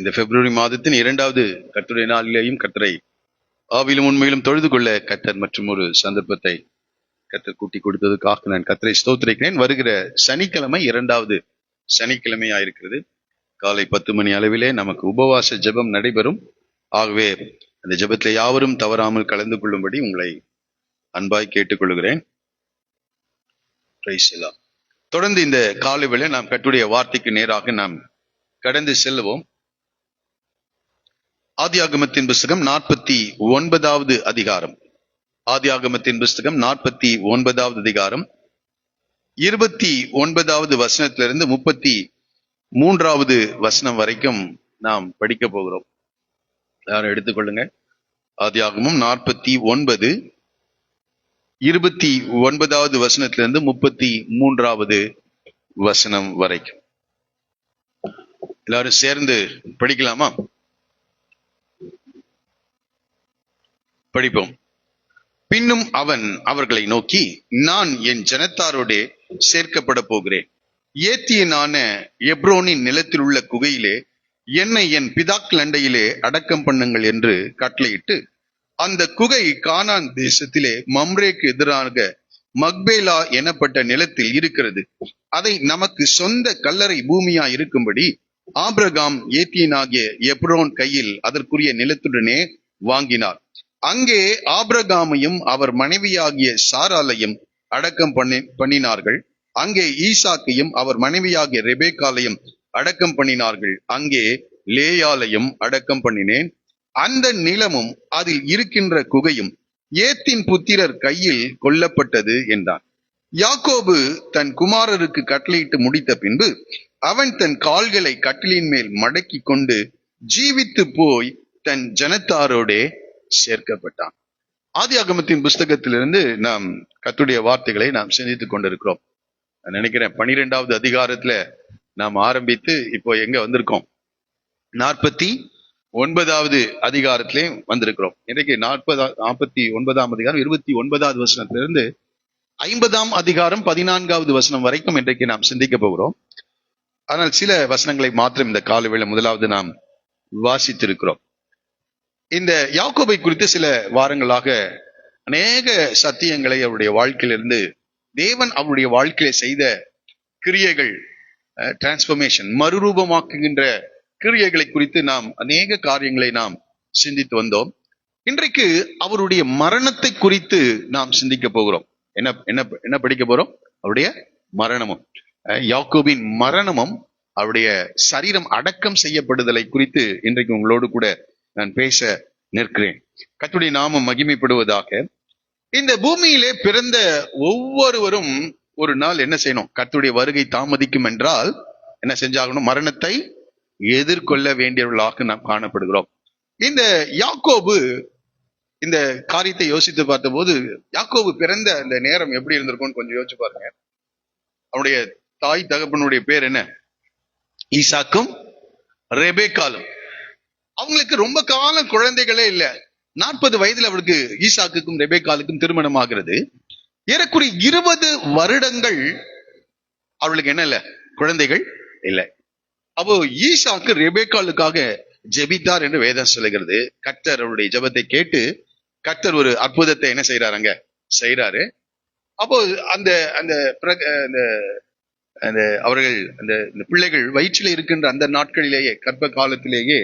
இந்த பிப்ரவரி மாதத்தின் 2வது கர்த்தருடைய நாளிலேயும் கர்த்தரை ஆவிலும் உண்மையிலும் தொழுது கொள்ள கர்த்தர் மற்றும் ஒரு சந்தர்ப்பத்தை கர்த்தர் கூட்டி கொடுத்ததுக்காக நான் கர்த்தரை ஸ்தோத்திரிக்கிறேன். வருகிற சனிக்கிழமை 2வது சனிக்கிழமையாயிருக்கிறது. காலை 10 மணி அளவிலே நமக்கு உபவாச ஜெபம் நடைபெறும். ஆகவே அந்த ஜெபத்தில் யாவரும் தவறாமல் கலந்து கொள்ளும்படி உங்களை அன்பாய் கேட்டுக்கொள்கிறேன். தொடர்ந்து இந்த காலை வேளை நாம் கர்த்தருடைய வார்த்தைக்கு நேராக நாம் கடந்து செல்லுவோம். ஆதியாகமத்தின் புஸ்தகம் 49வது அதிகாரம். ஆதியாகமத்தின் புஸ்தகம் 49வது அதிகாரம் 29வது வசனத்திலிருந்து 33வது வசனம் வரைக்கும் நாம் படிக்க போகிறோம். யாரும் எடுத்துக்கொள்ளுங்க. ஆதியாகமம் 49 29வது வசனத்திலிருந்து 33வது வசனம் வரைக்கும் எல்லாரும் சேர்ந்து படிக்கலாமா? படிப்போம். பின்னும் அவன் அவர்களை நோக்கி, நான் என் ஜனத்தாரோடே சேர்க்கப்பட போகிறேன். ஏத்தியனான எப்ரோனின் நிலத்தில் உள்ள குகையிலே என்னை என் பிதாக்கள் அண்டையிலே அடக்கம் பண்ணுங்கள் என்று கட்டளையிட்டு, அந்த குகை கானான் தேசத்திலே மம்ரேக்கு எதிராக மக்பேலா எனப்பட்ட நிலத்தில் இருக்கிறது. அதை நமக்கு சொந்த கல்லறை பூமியா இருக்கும்படி ஆபிரகாம் ஏத்தியனாகிய எப்ரோன் கையில் அதற்குரிய நிலத்துடனே வாங்கினார். அங்கே ஆபிரகாமையும் அவர் மனைவியாகிய சாராலையும் அடக்கம் பண்ணினார்கள். அங்கே ஈசாக்கையும் அவர் மனைவியாகிய ரெபேக்காலையும் அடக்கம் பண்ணினார்கள். அங்கே லேயாலையும் அடக்கம் பண்ணினேன். அந்த நிலமும் அதில் இருக்கின்ற குகையும் ஏத்தின் புத்திரர் கையில் கொல்லப்பட்டது என்றான். யாக்கோபு தன் குமாரருக்கு கட்டளையிட்டு முடித்த பின்பு அவன் தன் கால்களை கட்டிலின் மேல் மடக்கி கொண்டு ஜீவித்து போய் தன் ஜனத்தாரோடே சேர்க்கப்பட்டான். ஆதியாகமத்தின் புஸ்தகத்திலிருந்து நாம் கர்த்தருடைய வார்த்தைகளை நாம் சிந்தித்துக் கொண்டிருக்கிறோம். நான் நினைக்கிறேன் 12வது அதிகாரத்துல நாம் ஆரம்பித்து இப்போ எங்க வந்திருக்கோம்? 49வது அதிகாரத்திலே வந்திருக்கிறோம். இன்றைக்கு 49ஆம் அதிகாரம் 29வது வசனத்திலிருந்து 50ஆம் அதிகாரம் 14வது வசனம் வரைக்கும் இன்றைக்கு நாம் சிந்திக்க போகிறோம். ஆனால் சில வசனங்களை மாத்திரம் இந்த காலவேளை முதலாவது நாம் வாசித்திருக்கிறோம். இந்த யாக்கோபை குறித்து சில வாரங்களாக அநேக சத்தியங்களை அவருடைய வாழ்க்கையிலிருந்து தேவன் அவருடைய வாழ்க்கையில செய்த கிரியைகள், டிரான்ஸ்பர்மேஷன், மறுரூபமாக்குகின்ற கிரியைகளை குறித்து நாம் அநேக காரியங்களை நாம் சிந்தித்து வந்தோம். இன்றைக்கு அவருடைய மரணத்தை குறித்து நாம் சிந்திக்க போகிறோம். என்ன என்ன என்ன படிக்க போறோம்? அவருடைய மரணமும், யாக்கோபின் மரணமும், அவருடைய சரீரம் அடக்கம் செய்யப்படுதலை குறித்து இன்றைக்கு உங்களோடு கூட நான் பேச நிற்கிறேன். கர்த்தருடைய நாமம் மகிமைப்படுவதாக. இந்த பூமியிலே பிறந்த ஒவ்வொருவரும் ஒரு நாள் என்ன செய்யணும்? கர்த்தருடைய வருகை தாமதிக்கும் என்றால் என்ன செஞ்சாகணும்? மரணத்தை எதிர்கொள்ள வேண்டியவர்களாக நாம் காணப்படுகிறோம். இந்த யாக்கோபு இந்த காரியத்தை யோசித்து பார்த்த போது, யாக்கோபு பிறந்த அந்த நேரம் எப்படி இருந்திருக்கும்னு கொஞ்சம் யோசிச்சு பாருங்க. அவனுடைய தாய் தகப்பனுடைய பேர் என்ன? ஈசாக்கும் ரெபேக்காலும். அவங்களுக்கு ரொம்ப காலம் குழந்தைகளே இல்லை. 40 வயதுல அவளுக்கு ஈசாக்குக்கும் ரெபேக்காலுக்கும் திருமணம் ஆகிறது. ஏறக்குறைய 20 வருடங்கள் அவளுக்கு என்ன இல்லை? குழந்தைகள் இல்லை. அப்போ ஈசாக்கு ரெபேக்காலுக்காக ஜெபித்தார் என்று வேதம் சொல்லுகிறது. கர்த்தர் அவருடைய ஜெபத்தை கேட்டு கர்த்தர் ஒரு அற்புதத்தை என்ன செய்யறாருங்க? செய்யறாரு. அப்போ அந்த அந்த அந்த அவர்கள் அந்த பிள்ளைகள் வயிற்றில இருக்கின்ற அந்த நாட்களிலேயே, கர்ப்ப காலத்திலேயே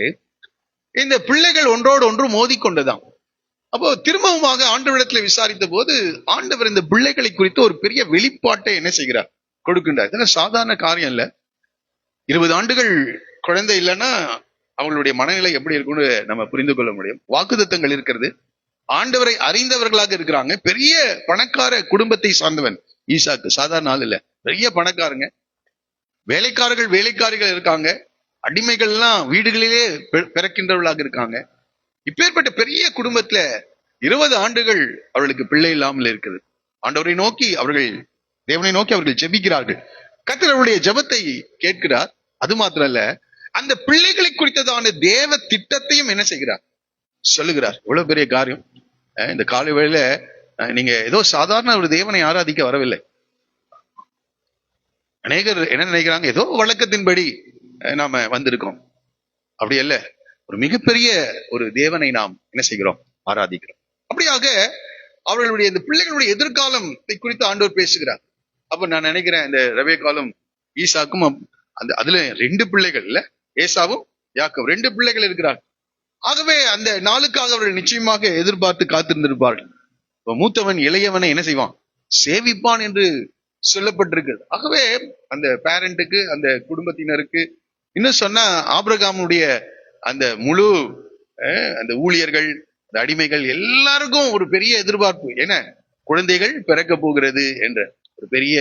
இந்த பிள்ளைகள் ஒன்றோடு ஒன்று மோதிக்கொண்டதாம். அப்போ திரும்பவுமாக ஆண்டவரிடத்துல விசாரித்த போது ஆண்டவர் இந்த பிள்ளைகளை குறித்து ஒரு பெரிய வெளிப்பாட்டை என்ன செய்கிறார்? கொடுக்கின்றார். இதெல்லாம் சாதாரண காரியம் இல்ல. 20 ஆண்டுகள் குழந்தை இல்லைன்னா அவங்களுடைய மனநிலை எப்படி இருக்கும்னு நம்ம புரிந்து கொள்ள முடியும். வாக்குத்தத்தங்கள் இருக்கிறது. ஆண்டவரை அறிந்தவர்களாக இருக்கிறாங்க. பெரிய பணக்கார குடும்பத்தை சார்ந்தவன் ஈசாக்கு. சாதாரண ஆள் இல்ல, பெரிய பணக்காரங்க. வேலைக்காரிகள் இருக்காங்க. அடிமைகள்லாம் வீடுகளிலே பிறக்கின்றவர்களாக இருக்காங்க. இப்பேற்பட்ட பெரிய குடும்பத்துல 20 ஆண்டுகள் அவர்களுக்கு பிள்ளை இல்லாமல் இருக்குது. ஆண்டவரை நோக்கி அவர்கள், தேவனை நோக்கி அவர்கள் ஜெபிக்கிறார்கள். கர்த்தர் அவருடைய ஜெபத்தை கேட்கிறார். அது மாத்திரம் இல்ல, அந்த பிள்ளைகளை குறித்ததான தேவ திட்டத்தையும் என்ன செய்கிறார்? சொல்லுகிறார். எவ்வளவு பெரிய காரியம். இந்த காலை வேளையில நீங்க ஏதோ சாதாரண ஒரு தேவனை ஆராதிக்க வரவில்லை. அநேகர் என்ன நினைக்கிறாங்க? ஏதோ வழக்கத்தின்படி நாம வந்திருக்கோம். அப்படி அல்ல, ஒரு மிகப்பெரிய ஒரு தேவனை நாம் என்ன செய்கிறோம்? ஆராதிக்கிறோம். அப்படியாக அவர்களுடைய இந்த பிள்ளைகளுடைய எதிர்காலத்தை குறித்து ஆண்டவர் பேசுகிறார். அப்ப நான் நினைக்கிறேன், இந்த ரெபெக்காலும் ஈசாக்கும் அந்த அதுல 2 பிள்ளைகள் இல்ல, ஏசாவும் யாக்கோபு 2 பிள்ளைகள் இருக்கிறார். ஆகவே அந்த நாளுக்காக அவர்கள் நிச்சயமாக எதிர்பார்த்து காத்திருந்திருப்பார்கள். இப்ப மூத்தவன் இளையவனை என்ன செய்வான்? சேவிப்பான் என்று சொல்லப்பட்டிருக்கிறது. ஆகவே அந்த பேரண்ட்டுக்கு, அந்த குடும்பத்தினருக்கு, இன்னும் சொன்னா ஆபிரகாமுடைய அந்த முழு அந்த ஊழியர்கள், அந்த அடிமைகள் எல்லாருக்கும் ஒரு பெரிய எதிர்பார்ப்பு. என்ன? குழந்தைகள் பிறக்க போகிறது என்ற ஒரு பெரிய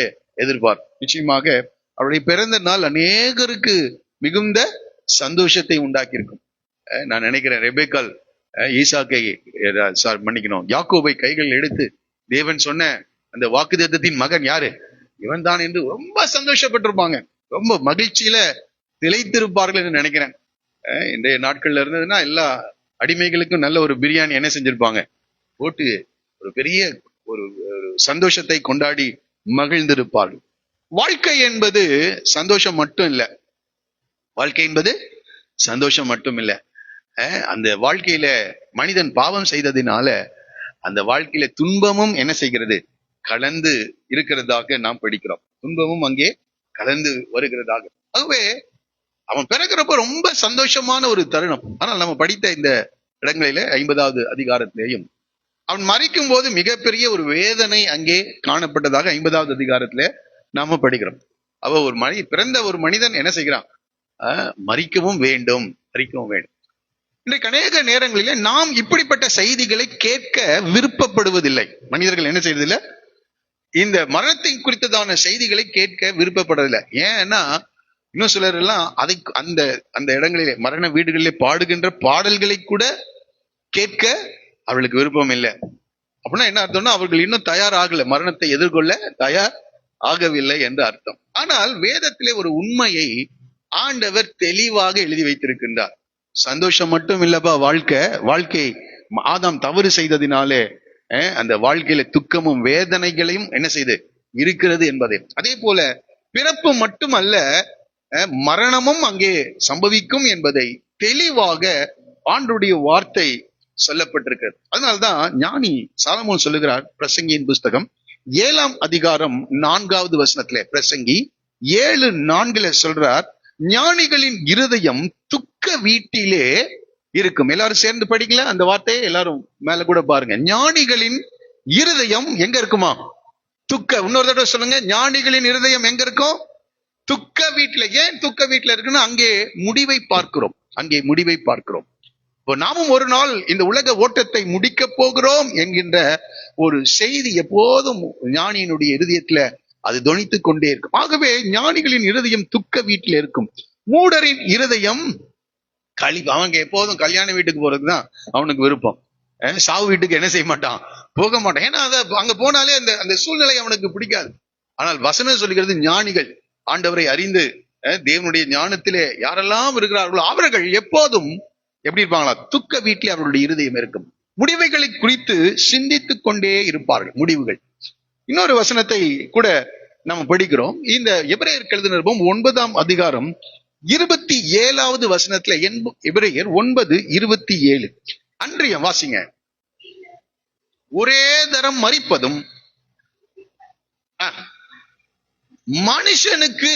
எதிர்பார்ப்பு. நிச்சயமாக அவருடைய பிறந்த நாள் அநேகருக்கு மிகுந்த சந்தோஷத்தை உண்டாக்கி இருக்கும். நான் நினைக்கிறேன், ரெபெக்காள் ஈசாக்கை மன்னிக்கணும், யாக்கோபை கைகள் எடுத்து தேவன் சொன்ன அந்த வாக்குத்தத்தத்தின் மகன் யாரு? இவன் தான் என்று ரொம்ப சந்தோஷப்பட்டிருப்பாங்க. ரொம்ப மகிழ்ச்சியில திளைத்திருப்பார்கள் என்று நினைக்கிறேன். இன்றைய நாட்கள்ல இருந்ததுன்னா எல்லா அடிமைகளுக்கும் நல்ல ஒரு பிரியாணி என்ன செஞ்சிருப்பாங்க? போட்டு ஒரு பெரிய ஒரு சந்தோஷத்தை கொண்டாடி மகிழ்ந்திருப்பார்கள். வாழ்க்கை என்பது சந்தோஷம் மட்டும் இல்ல. வாழ்க்கை என்பது சந்தோஷம் மட்டும் இல்ல. அந்த வாழ்க்கையில மனிதன் பாவம் செய்ததினால அந்த வாழ்க்கையில துன்பமும் என்ன செய்கிறது? கலந்து இருக்கிறதாக நாம் படிக்கிறோம். துன்பமும் அங்கே கலந்து வருகிறதாக. ஆகவே அவன் பிறக்கிறப்ப ரொம்ப சந்தோஷமான ஒரு தருணம். ஆனால் நம்ம படித்த இந்த இடங்களில 50வது அதிகாரத்திலேயும் அவன் மரிக்கும் போது மிகப்பெரிய ஒரு வேதனை அங்கே காணப்பட்டதாக 50வது அதிகாரத்திலே நாம படிக்கிறோம். அவ ஒரு பிறந்த ஒரு மனிதன் என்ன செய்கிறான்? மரிக்கவும் வேண்டும், மரிக்கவும் வேண்டும். இன்றைக்கு அநேக நேரங்களிலே நாம் இப்படிப்பட்ட செய்திகளை கேட்க விருப்பப்படுவதில்லை. மனிதர்கள் என்ன செய்யறதில்லை? இந்த மரணத்தை குறித்ததான செய்திகளை கேட்க விருப்பப்படுவதில்லை. ஏன்னா இன்னும் சிலர் எல்லாம் அதை அந்த அந்த இடங்களிலே மரண வீடுகளிலே பாடுகின்ற பாடல்களை கூட கேட்க அவர்களுக்கு விருப்பம் இல்லை. அப்படின்னா என்ன அர்த்தம்னா, அவர்கள் இன்னும் தயாராகல, மரணத்தை எதிர்கொள்ள தயார் ஆகவில்லை என்று அர்த்தம். ஆனால் வேதத்திலே ஒரு உண்மையை ஆண்டவர் தெளிவாக எழுதி வைத்திருக்கின்றார். சந்தோஷம் மட்டும் இல்லப்பா வாழ்க்கை ஆதாம் தவறு செய்ததினாலே அந்த வாழ்க்கையில துக்கமும் வேதனைகளையும் என்ன செய்து இருக்கிறது என்பதை, அதே போல பிறப்பு மட்டுமல்ல மரணமும் அங்கே சம்பவிக்கும் என்பதை தெளிவாக ஆண்டவருடைய வார்த்தை சொல்லப்பட்டிருக்கிறது. அதனால்தான் ஞானி சாலமோன் சொல்லுகிறார், பிரசங்கியின் புஸ்தகம் 7ஆம் அதிகாரம் 4வது வசனத்திலே, பிரசங்கி 7:4 சொல்றார், ஞானிகளின் இருதயம் துக்க வீட்டிலே இருக்கும். எல்லாரும் சேர்ந்து படிக்கல அந்த வார்த்தையை, எல்லாரும் மேல கூட பாருங்க. ஞானிகளின் இருதயம் எங்க இருக்குமா? துக்க. இன்னொரு தடவை சொல்லுங்க, ஞானிகளின் இருதயம் எங்க இருக்கும்? துக்க வீட்டுல. ஏன் துக்க வீட்டுல இருக்குன்னு அங்கே முடிவை பார்க்கிறோம். அங்கே முடிவை பார்க்கிறோம். இப்போ நாமும் ஒரு நாள் இந்த உலக ஓட்டத்தை முடிக்க போகிறோம் என்கின்ற ஒரு செய்தி எப்போதும் ஞானியினுடைய இருதயத்துல அது தொனித்துக் கொண்டே இருக்கும். ஆகவே ஞானிகளின் இருதயம் துக்க வீட்டில் இருக்கும். மூடரின் இருதயம் அவங்க எப்போதும் கல்யாண வீட்டுக்கு போறதுதான் அவனுக்கு விருப்பம். சாவு வீட்டுக்கு என்ன செய்ய மாட்டான்? போக மாட்டான். ஏன்னா அங்க போனாலே அந்த சூழ்நிலை அவனுக்கு பிடிக்காது. ஆனால் வசனம் சொல்லுகிறது, ஞானிகள் ஆண்டவரை அறிந்து தேவனுடைய ஞானத்திலே யாரெல்லாம் இருக்கிறார்களோ அவர்கள் எப்போதும் எப்படி இருப்பாங்களா? துக்க வீட்டிலே அவர்களுடைய இருதயம் இருக்கும். முடிவுகளை குறித்து சிந்தித்துக் கொண்டே இருப்பார்கள். முடிவுகள். இன்னொரு வசனத்தை கூட நம்ம படிக்கிறோம். இந்த எபிரேயர் எழுதின நிருபம் 9ஆம் அதிகாரம் 27வது வசனத்துல, எபிரேயர் 9:27. அன்றைய வாசிங்க. ஒரே தரம் மரிப்பதும் மனுஷனுக்கு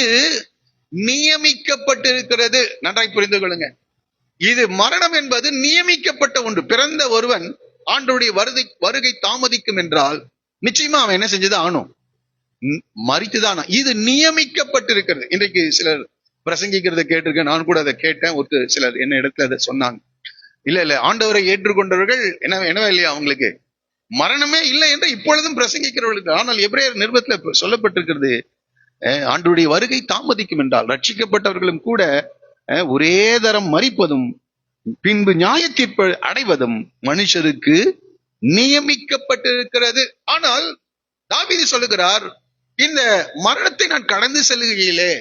நியமிக்கப்பட்டிருக்கிறது. நன்றாய் புரிந்து கொள்ளுங்க. இது மரணம் என்பது நியமிக்கப்பட்ட ஒன்று. பிறந்த ஒருவன் ஆண்டவருடைய வருகை தாமதிக்கும் என்றால் நிச்சயமா அவன் என்ன செஞ்சுதான் ஆனும்? மரித்துதான். இது நியமிக்கப்பட்டிருக்கிறது. இன்றைக்கு சிலர் பிரசங்கிக்கிறத கேட்டிருக்கேன், நான் கூட அதை கேட்டேன். ஒரு சிலர் என்ன இடத்துல அதை சொன்னாங்க, இல்ல ஆண்டவரை ஏற்றுக்கொண்டவர்கள் என்னவா இல்லையா, அவங்களுக்கு மரணமே இல்லை என்று இப்பொழுதும் பிரசங்கிக்கிறவர்களுக்கு. ஆனால் எபிரேயர் நிருபத்துல சொல்லப்பட்டிருக்கிறது, ஆண்டவருடைய வருகை தாமதிக்கும் என்றால் ரட்சிக்கப்பட்டவர்களும் கூட ஒரே தரம் மரிப்பதும் பின்பு நியாய தீர்ப்பு அடைவதும் மனுஷருக்கு நியமிக்கப்பட்டிருக்கிறது. ஆனால் தாவீது சொல்லுகிறார், இந்த மரணத்தை நான் கடந்து செல்லுகையிலே,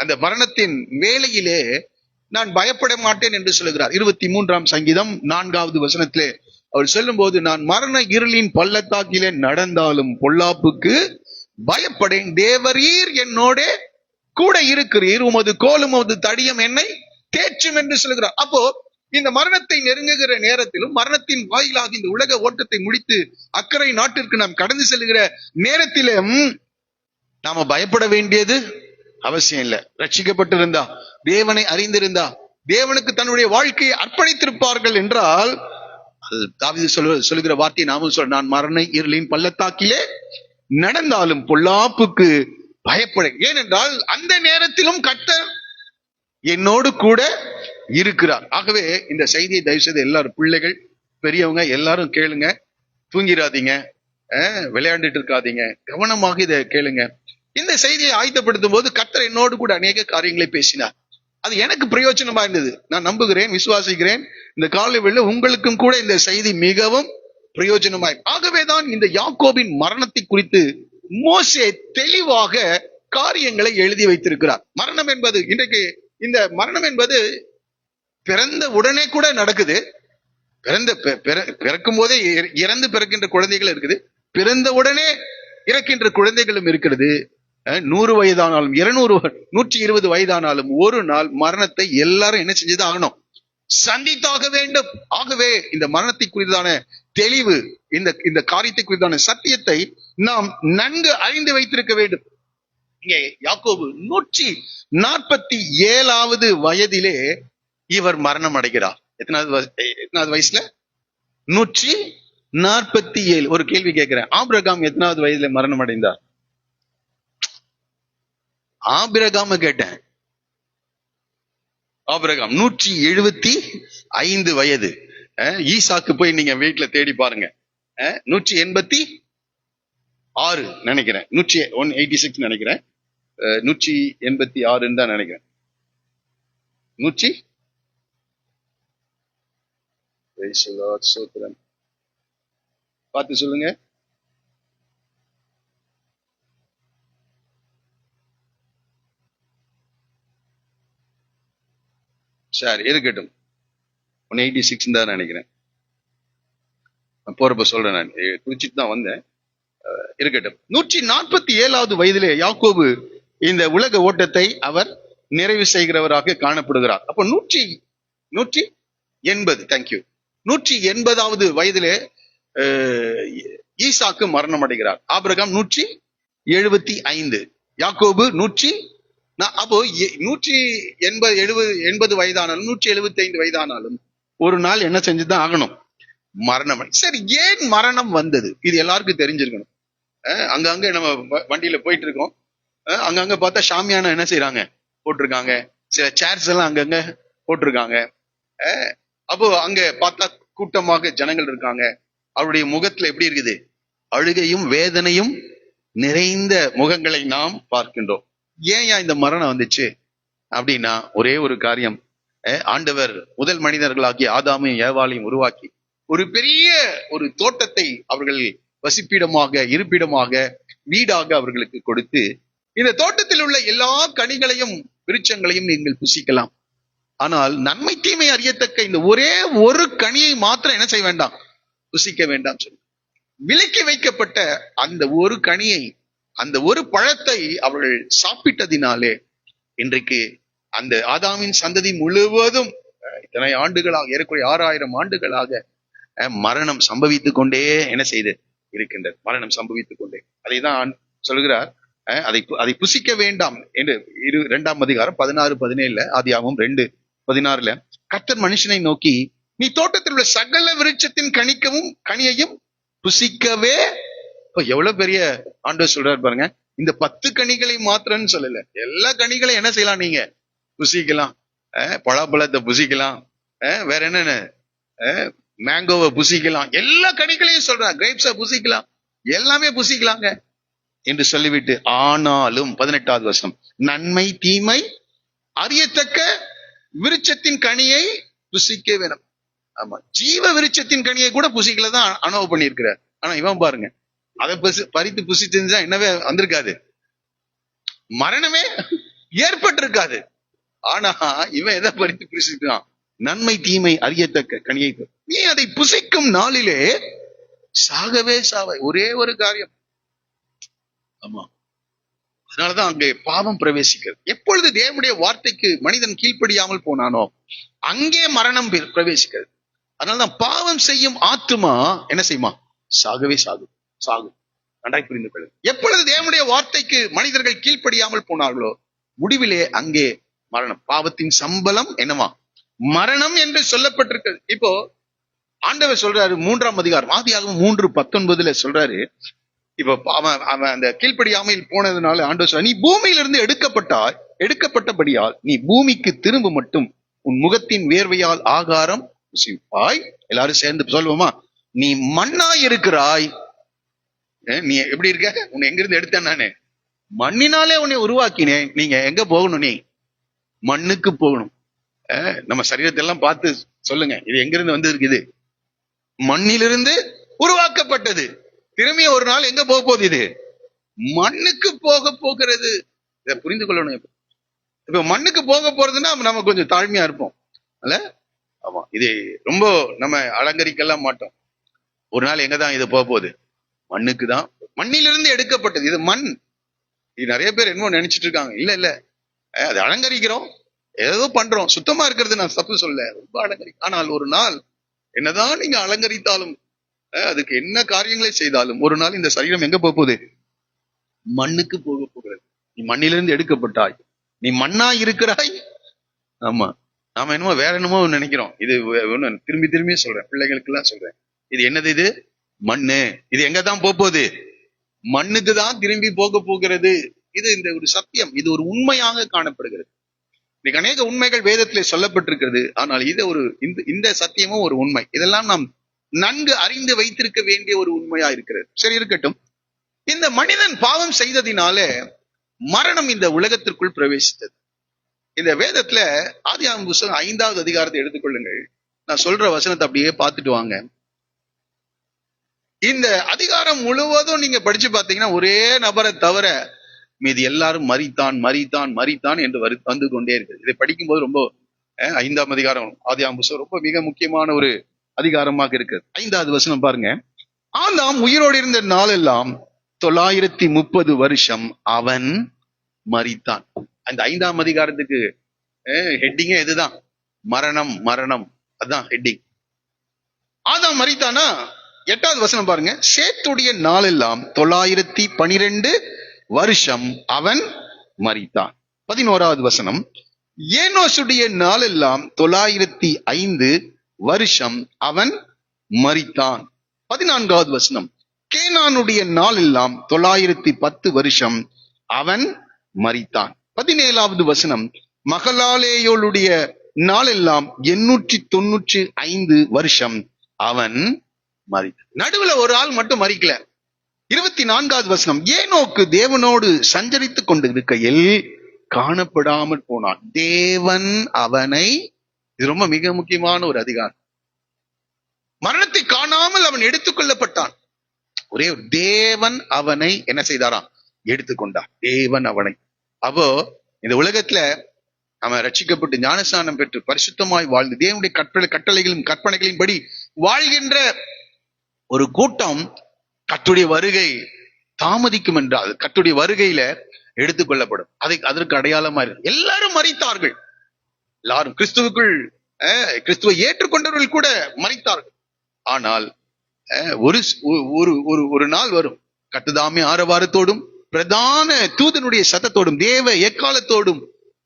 அந்த மரணத்தின் வேளையிலே நான் பயப்பட மாட்டேன் என்று சொல்லுகிறார். 23ஆம் சங்கீதம் 4வது வசனத்திலே அவர் சொல்லும் போது, நான் மரண இருளின் பள்ளத்தாக்கிலே நடந்தாலும் பொல்லாப்புக்கு பயப்படேன், தேவரீர் என்னோட கூட இருக்கிறீர், உமது கோலும் உமது தடியும் என்னை தேற்றும் என்று சொல்கிறார். அப்போ இந்த மரணத்தை நெருங்குகிற நேரத்திலும், மரணத்தின் வாயிலாக இந்த உலக ஓட்டத்தை முடித்து அக்கறை நாட்டிற்கு நாம் கடந்து செல்கிற நேரத்திலும் நாம பயப்பட வேண்டியது அவசியம் இல்லை. ரட்சிக்கப்பட்டிருந்தா, தேவனை அறிந்திருந்தா, தேவனுக்கு தன்னுடைய வாழ்க்கையை அர்ப்பணித்திருப்பார்கள் என்றால், தாவீது சொல்லுகிற வார்த்தையை நாமும் சொல்ல, நான் மரண இருளின் பள்ளத்தாக்கிலே நடந்தாலும் பொல்லாப்புக்கு பயப்பட. ஏனென்றால் அந்த நேரத்திலும் கர்த்தர் என்னோடு கூட இருக்கிறார். ஆகவே இந்த செய்தியை தயவு செய்து எல்லாரும், பிள்ளைகள், பெரியவங்க எல்லாரும் கேளுங்க. தூங்கிடாதீங்க, விளையாண்டுட்டு இருக்காதீங்க, கவனமாக இதை கேளுங்க. இந்த செய்தியை ஆயத்தப்படுத்தும் போது கர்த்தர் என்னோடு கூட அநேக காரியங்களை பேசினார். அது எனக்கு பிரயோஜனமா இருந்தது. நான் நம்புகிறேன், விசுவாசிக்கிறேன், இந்த காலை வேளையில உங்களுக்கும் கூட இந்த செய்தி மிகவும் பிரயோஜனமாய். ஆகவேதான் இந்த யாக்கோபின் மரணத்தை குறித்து மோசே தெளிவாக காரியங்களை எழுதி வைத்திருக்கிறார். மரணம் என்பது, இன்றைக்கு இந்த மரணம் என்பது பிறந்த உடனே கூட நடக்குது. பிறக்கும் போதே இறந்து பிறக்கின்ற குழந்தைகள் இருக்குது, பிறந்த உடனே இறக்கின்ற குழந்தைகளும் இருக்கிறது. 100 வயதானாலும் 200 120 வயதானாலும் ஒரு நாள் மரணத்தை எல்லாரும் என்ன செஞ்சுதான் ஆகணும், சந்தித்தாக வேண்டும். ஆகவே இந்த மரணத்தை குறித்தான தெளிவு, இந்த காரியத்தை குறித்தான சத்தியத்தை நாம் நன்கு அறிந்து வைத்திருக்க வேண்டும். இங்கே யாக்கோபு 147வது வயதிலே இவர் மரணம் அடைகிறார். எத்தனாவது வயசுல? 147. ஒரு கேள்வி கேட்கிறேன், ஆபிரகாம் எத்தனாவது வயதுல மரணம் அடைந்தார்? ஆபிரகாம கேட்டேன். ஆபிரகாம் 175 வயது. ஈசாக்கு போய் நீங்க வீட்டுல தேடி பாருங்க, 186 நினைக்கிறேன், 186 நினைக்கிறேன், 186 தான் நினைக்கிறேன். 100 பார்த்து சொல்லுங்க. சரி, இருக்கட்டும். 186 தான் நினைக்கிறேன். போறப்ப சொல்றேன், நான் குறிச்சிட்டு தான் வந்தேன். இருக்கட்டும். 147வது வயதிலே யாக்கோபு இந்த உலக ஓட்டத்தை அவர் நிறைவு செய்கிறவராக காணப்படுகிறார். அப்ப 180, தேங்க்யூ, 180வது வயதிலே ஈசாக்கு மரணம் அடைகிறார். ஆபிரகாம் 175, யாக்கோபு அப்போ 180 வயதானாலும் 175 வயதானாலும் ஒரு நாள் என்ன செஞ்சுதான் ஆகணும், மரணம். சரி, ஏன் மரணம் வந்தது? இது எல்லாருக்கும் தெரிஞ்சிருக்கணும். அங்கங்க நம்ம வண்டியில போயிட்டு இருக்கோம், அங்கங்க பார்த்தா ஷாமியானா என்ன செய்யறாங்க, போட்டிருக்காங்க. சில சேர்ஸ் எல்லாம் அங்கங்க போட்டிருக்காங்க. அப்போ அங்க பார்த்தா கூட்டமாக ஜனங்கள் இருக்காங்க. அவருடைய முகத்துல எப்படி இருக்குது, அழுகையும் வேதனையும் நிறைந்த முகங்களை நாம் பார்க்கின்றோம். ஏன் இந்த மரணம் வந்துச்சு அப்படின்னா, ஒரே ஒரு காரியம். ஆண்டவர் முதல் மனிதர்களாகிய ஆதாமையும் ஏவாளையும் உருவாக்கி ஒரு பெரிய ஒரு தோட்டத்தை அவர்கள் வசிப்பிடமாக, இருப்பிடமாக, வீடாக அவர்களுக்கு கொடுத்து, இந்த தோட்டத்தில் உள்ள எல்லா கனிகளையும் விருட்சங்களையும் நீங்கள் புசிக்கலாம், ஆனால் நன்மை தீமை அறியத்தக்க இந்த ஒரே ஒரு கனியை மாத்திரம் என்ன செய்ய வேண்டாம், புசிக்க வேண்டாம் சொல்லி விலக்கி வைக்கப்பட்ட அந்த ஒரு கனியை, அந்த ஒரு பழத்தை அவர்கள் சாப்பிட்டதினாலே இன்றைக்கு அந்த ஆதாமின் சந்ததி முழுவதும் இத்தனை ஆண்டுகளாக, ஏறக்குறைய 6000 ஆண்டுகளாக மரணம் சம்பவித்துக் கொண்டே என்ன செய்து இருக்கின்றது, மரணம் சம்பவித்துக் கொண்டே. அதை தான் சொல்கிறார், அதை புசிக்க வேண்டாம் என்று 2ஆம் அதிகாரம் 16-17 ஆதியாகமம் 2:16 கர்த்தர் மனுஷனை நோக்கி, நீ தோட்டத்தில் உள்ள சகல விருட்சத்தின் கனியையும் புசிக்கவே. எவ்வளவு பெரிய ஆண்டவர் சொல்றாரு பாருங்க. இந்த 10 கனிகளை மாத்திரம்னு சொல்லல, எல்லா கனிகளையும் என்ன செய்யலாம், நீங்க புசிக்கலாம். பலாப்பழத்தை புசிக்கலாம், வேற என்னென்ன, மேங்கோவை புசிக்கலாம், எல்லா கனிகளையும் சொல்றாங்க, கிரேப்ஸை புசிக்கலாம், எல்லாமே புசிக்கலாங்க என்று சொல்லிவிட்டு, ஆனாலும் 18வது வசனம், நன்மை தீமை அறியத்தக்க விருட்சத்தின் கனியை புசிக்க வேணும். ஆமா, ஜீவ விருட்சத்தின் கனியை கூட புசிக்கலதான் அனுபவம் பண்ணியிருக்கிறார். ஆனா இவன் பாருங்க, அதை பறித்து புசிச்சிருந்தா என்னவே வந்திருக்காது, மரணமே ஏற்பட்டிருக்காது. ஆனா இவன் எதை பறித்து புசிக்கிறான், நன்மை தீமை அறியத்தக்க கனியை. நீ அதை புசிக்கும் நாளிலே சாகவே சாவாய். ஒரே ஒரு காரியம், ஆமா, அதனாலதான் அங்கே பாவம் பிரவேசிக்கிறது. எப்பொழுது தேவனுடைய வார்த்தைக்கு மனிதன் கீழ்ப்படியாமல் போனானோ அங்கே மரணம் பிரவேசிக்கிறது. அதனாலதான் பாவம் செய்யும் ஆத்துமா என்ன செய்யுமா? சாகவே சாகும். நன்றாய் புரிந்து கொள்ளுங்கள். எப்பொழுது தேவனுடைய வார்த்தைக்கு மனிதர்கள் கீழ்ப்படியாமல் போனார்களோ முடிவிலே அங்கே மரணம். பாவத்தின் சம்பளம் என்னவா? மரணம் என்று சொல்லப்பட்டிருக்கிறது. இப்போ ஆண்டவர் சொல்றாரு 3ஆம் அதிகாரம் ஆதியாகமம் 3:19 சொல்றாரு. இப்போ அவன் அந்த கீழ்ப்படியாமல் போனதுனால ஆண்டவர் சொல்ற, நீ பூமியிலிருந்து எடுக்கப்பட்டபடியால் நீ பூமிக்கு திரும்ப மட்டும் உன் முகத்தின் வேர்வையால் ஆகாரம் புசிப்பாய். எல்லாரும் சேர்ந்து சொல்லுவோமா? நீ மண்ணாய் இருக்கிறாய். நீ எப்படி இருக்க? உன்னை எங்கிருந்து எடுத்தேன் நானு? மண்ணினாலே உன்னை உருவாக்கினேன். நீங்க எங்க போகணும்? நீ மண்ணுக்கு போகணும். நம்ம சரீரத்தை எல்லாம் பார்த்து சொல்லுங்க, இது எங்கிருந்து வந்து இருக்குது? மண்ணிலிருந்து உருவாக்கப்பட்டது. திரும்பிய ஒரு நாள் எங்க போக போகுது? இது மண்ணுக்கு போக போகிறது. இதை புரிந்து கொள்ளணும். இப்ப மண்ணுக்கு போக போறதுன்னா நம்ம கொஞ்சம் தாழ்மையா இருப்போம் அல்ல? ஆமா, இது ரொம்ப நம்ம அலங்கரிக்கலாம் மாட்டோம். ஒரு நாள் எங்கதான் இது போக போகுது? மண்ணுக்கு தான். மண்ணிலிருந்து எடுக்கப்பட்டது. இது மண். இது நிறைய பேர் என்னமோ நினைச்சிட்டு இருக்காங்க. இல்ல அது அலங்கரிக்கிறோம், ஏதோ பண்றோம். சுத்தமா இருக்கிறது நான் தப்பு சொல்ல, ரொம்ப ஆனால் ஒரு நாள் என்னதான் நீங்க அலங்கரித்தாலும் அதுக்கு என்ன காரியங்களை செய்தாலும் ஒரு நாள் இந்த சரீரம் எங்க போக போகுது? மண்ணுக்கு போக போகிறது. நீ மண்ணிலிருந்து எடுக்கப்பட்டாய், நீ மண்ணாய் இருக்கிறாய். ஆமா, நாம என்னமோ வேற என்னமோ நினைக்கிறோம். இது திரும்பி சொல்றேன், பிள்ளைகளுக்கு எல்லாம் சொல்றேன். இது என்னது? இது மண்ணு. இது எங்கதான் போகுது? மண்ணுக்கு தான் திரும்பி போக போகிறது. இது இந்த ஒரு சத்தியம், இது ஒரு உண்மையாக காணப்படுகிறது. இன்னைக்கு அநேக உண்மைகள் வேதத்திலே சொல்லப்பட்டிருக்கிறது. ஆனால் இது ஒரு இந்த சத்தியமும் ஒரு உண்மை. இதெல்லாம் நாம் நன்கு அறிந்து வைத்திருக்க வேண்டிய ஒரு உண்மையா இருக்கிறது. சரி, இருக்கட்டும். இந்த மனிதன் பாவம் செய்ததினால மரணம் இந்த உலகத்திற்குள் பிரவேசித்தது. இந்த வேதத்துல ஆதியாகமம் புத்தகம் 5வது அதிகாரத்தை எடுத்துக்கொள்ளுங்கள். நான் சொல்ற வசனத்தை அப்படியே பார்த்துட்டு வாங்க. இந்த அதிகாரம் முழுவதும் நீங்க படிச்சு பார்த்தீங்கன்னா ஒரே நபரை தவிர மீது எல்லாரும் மரித்தான் என்று வந்து கொண்டே இருக்கு. இதை படிக்கும்போது ரொம்ப 5ஆம் அதிகாரம் ஆதியாகமம் புத்தகம் ரொம்ப மிக முக்கியமான ஒரு அதிகாரமாக இருக்கு. 5வது வசனம் பாருங்க. ஆதாம் உயிரோடு இருந்த நாளெல்லாம் 930 வருஷம் அவன் மரித்தான். அந்த 5ஆம் அதிகாரத்துக்கு ஹெட்டிங்கே இதுதான், மரணம். அதுதான் ஹெட்டிங். ஆதாம் மரித்தானா? 8வது வசனம் பாருங்க. சேத்துடைய நாளெல்லாம் 912 வருஷம் அவன் மரித்தான். 11வது வசனம். ஏனோசுடைய நாளெல்லாம் 905 வருஷம் அவன் மரித்தான். 14வது வசனம். கேனானுடைய நாளெல்லாம் 910 வருஷம் அவன் மரித்தான். 17வது வசனம். மகலாலேயோளுடைய நாளெல்லாம் 895 வருஷம் அவன் மரித்தான். நடுவுல ஒரு ஆள் மட்டும் மரிக்கல. 24வது வசனம். ஏனோக்கு தேவனோடு சஞ்சரித்துக் கொண்டு இருக்கையில் காணப்படாமல் போனான். தேவன் அவனை, இது ரொம்ப மிக முக்கியமான ஒரு அதிகாரம். மரணத்தை காணாமல் அவன் எடுத்துக்கொள்ளப்பட்டான். ஒரே தேவன் அவனை என்ன செய்தாராம்? எடுத்துக்கொண்டார். தேவன் அவனை. அப்போ இந்த உலகத்துல நம்ம ரட்சிக்கப்பட்டு ஞானஸ்நானம் பெற்று பரிசுத்தமாய் வாழ்ந்து தேவனுடைய கட்டளைகளும் கற்பனைகளின் படி வாழ்கின்ற ஒரு கூட்டம் கர்த்தருடைய வருகை தாமதிக்கும் என்றால் கர்த்தருடைய வருகையில எடுத்துக்கொள்ளப்படும். அதற்கு அடையாளமா இருக்கு. எல்லாரும் மரித்தார்கள். எல்லாரும் கிறிஸ்துவை ஏற்றுக்கொண்டவர்கள் கூட மரித்தார்கள். ஆனால் ஒரு நாள் வரும், கர்த்ததாமே ஆரவாரத்தோடும் பிரதான தூதனுடைய சத்தத்தோடும் தேவ எக்காலத்தோடும்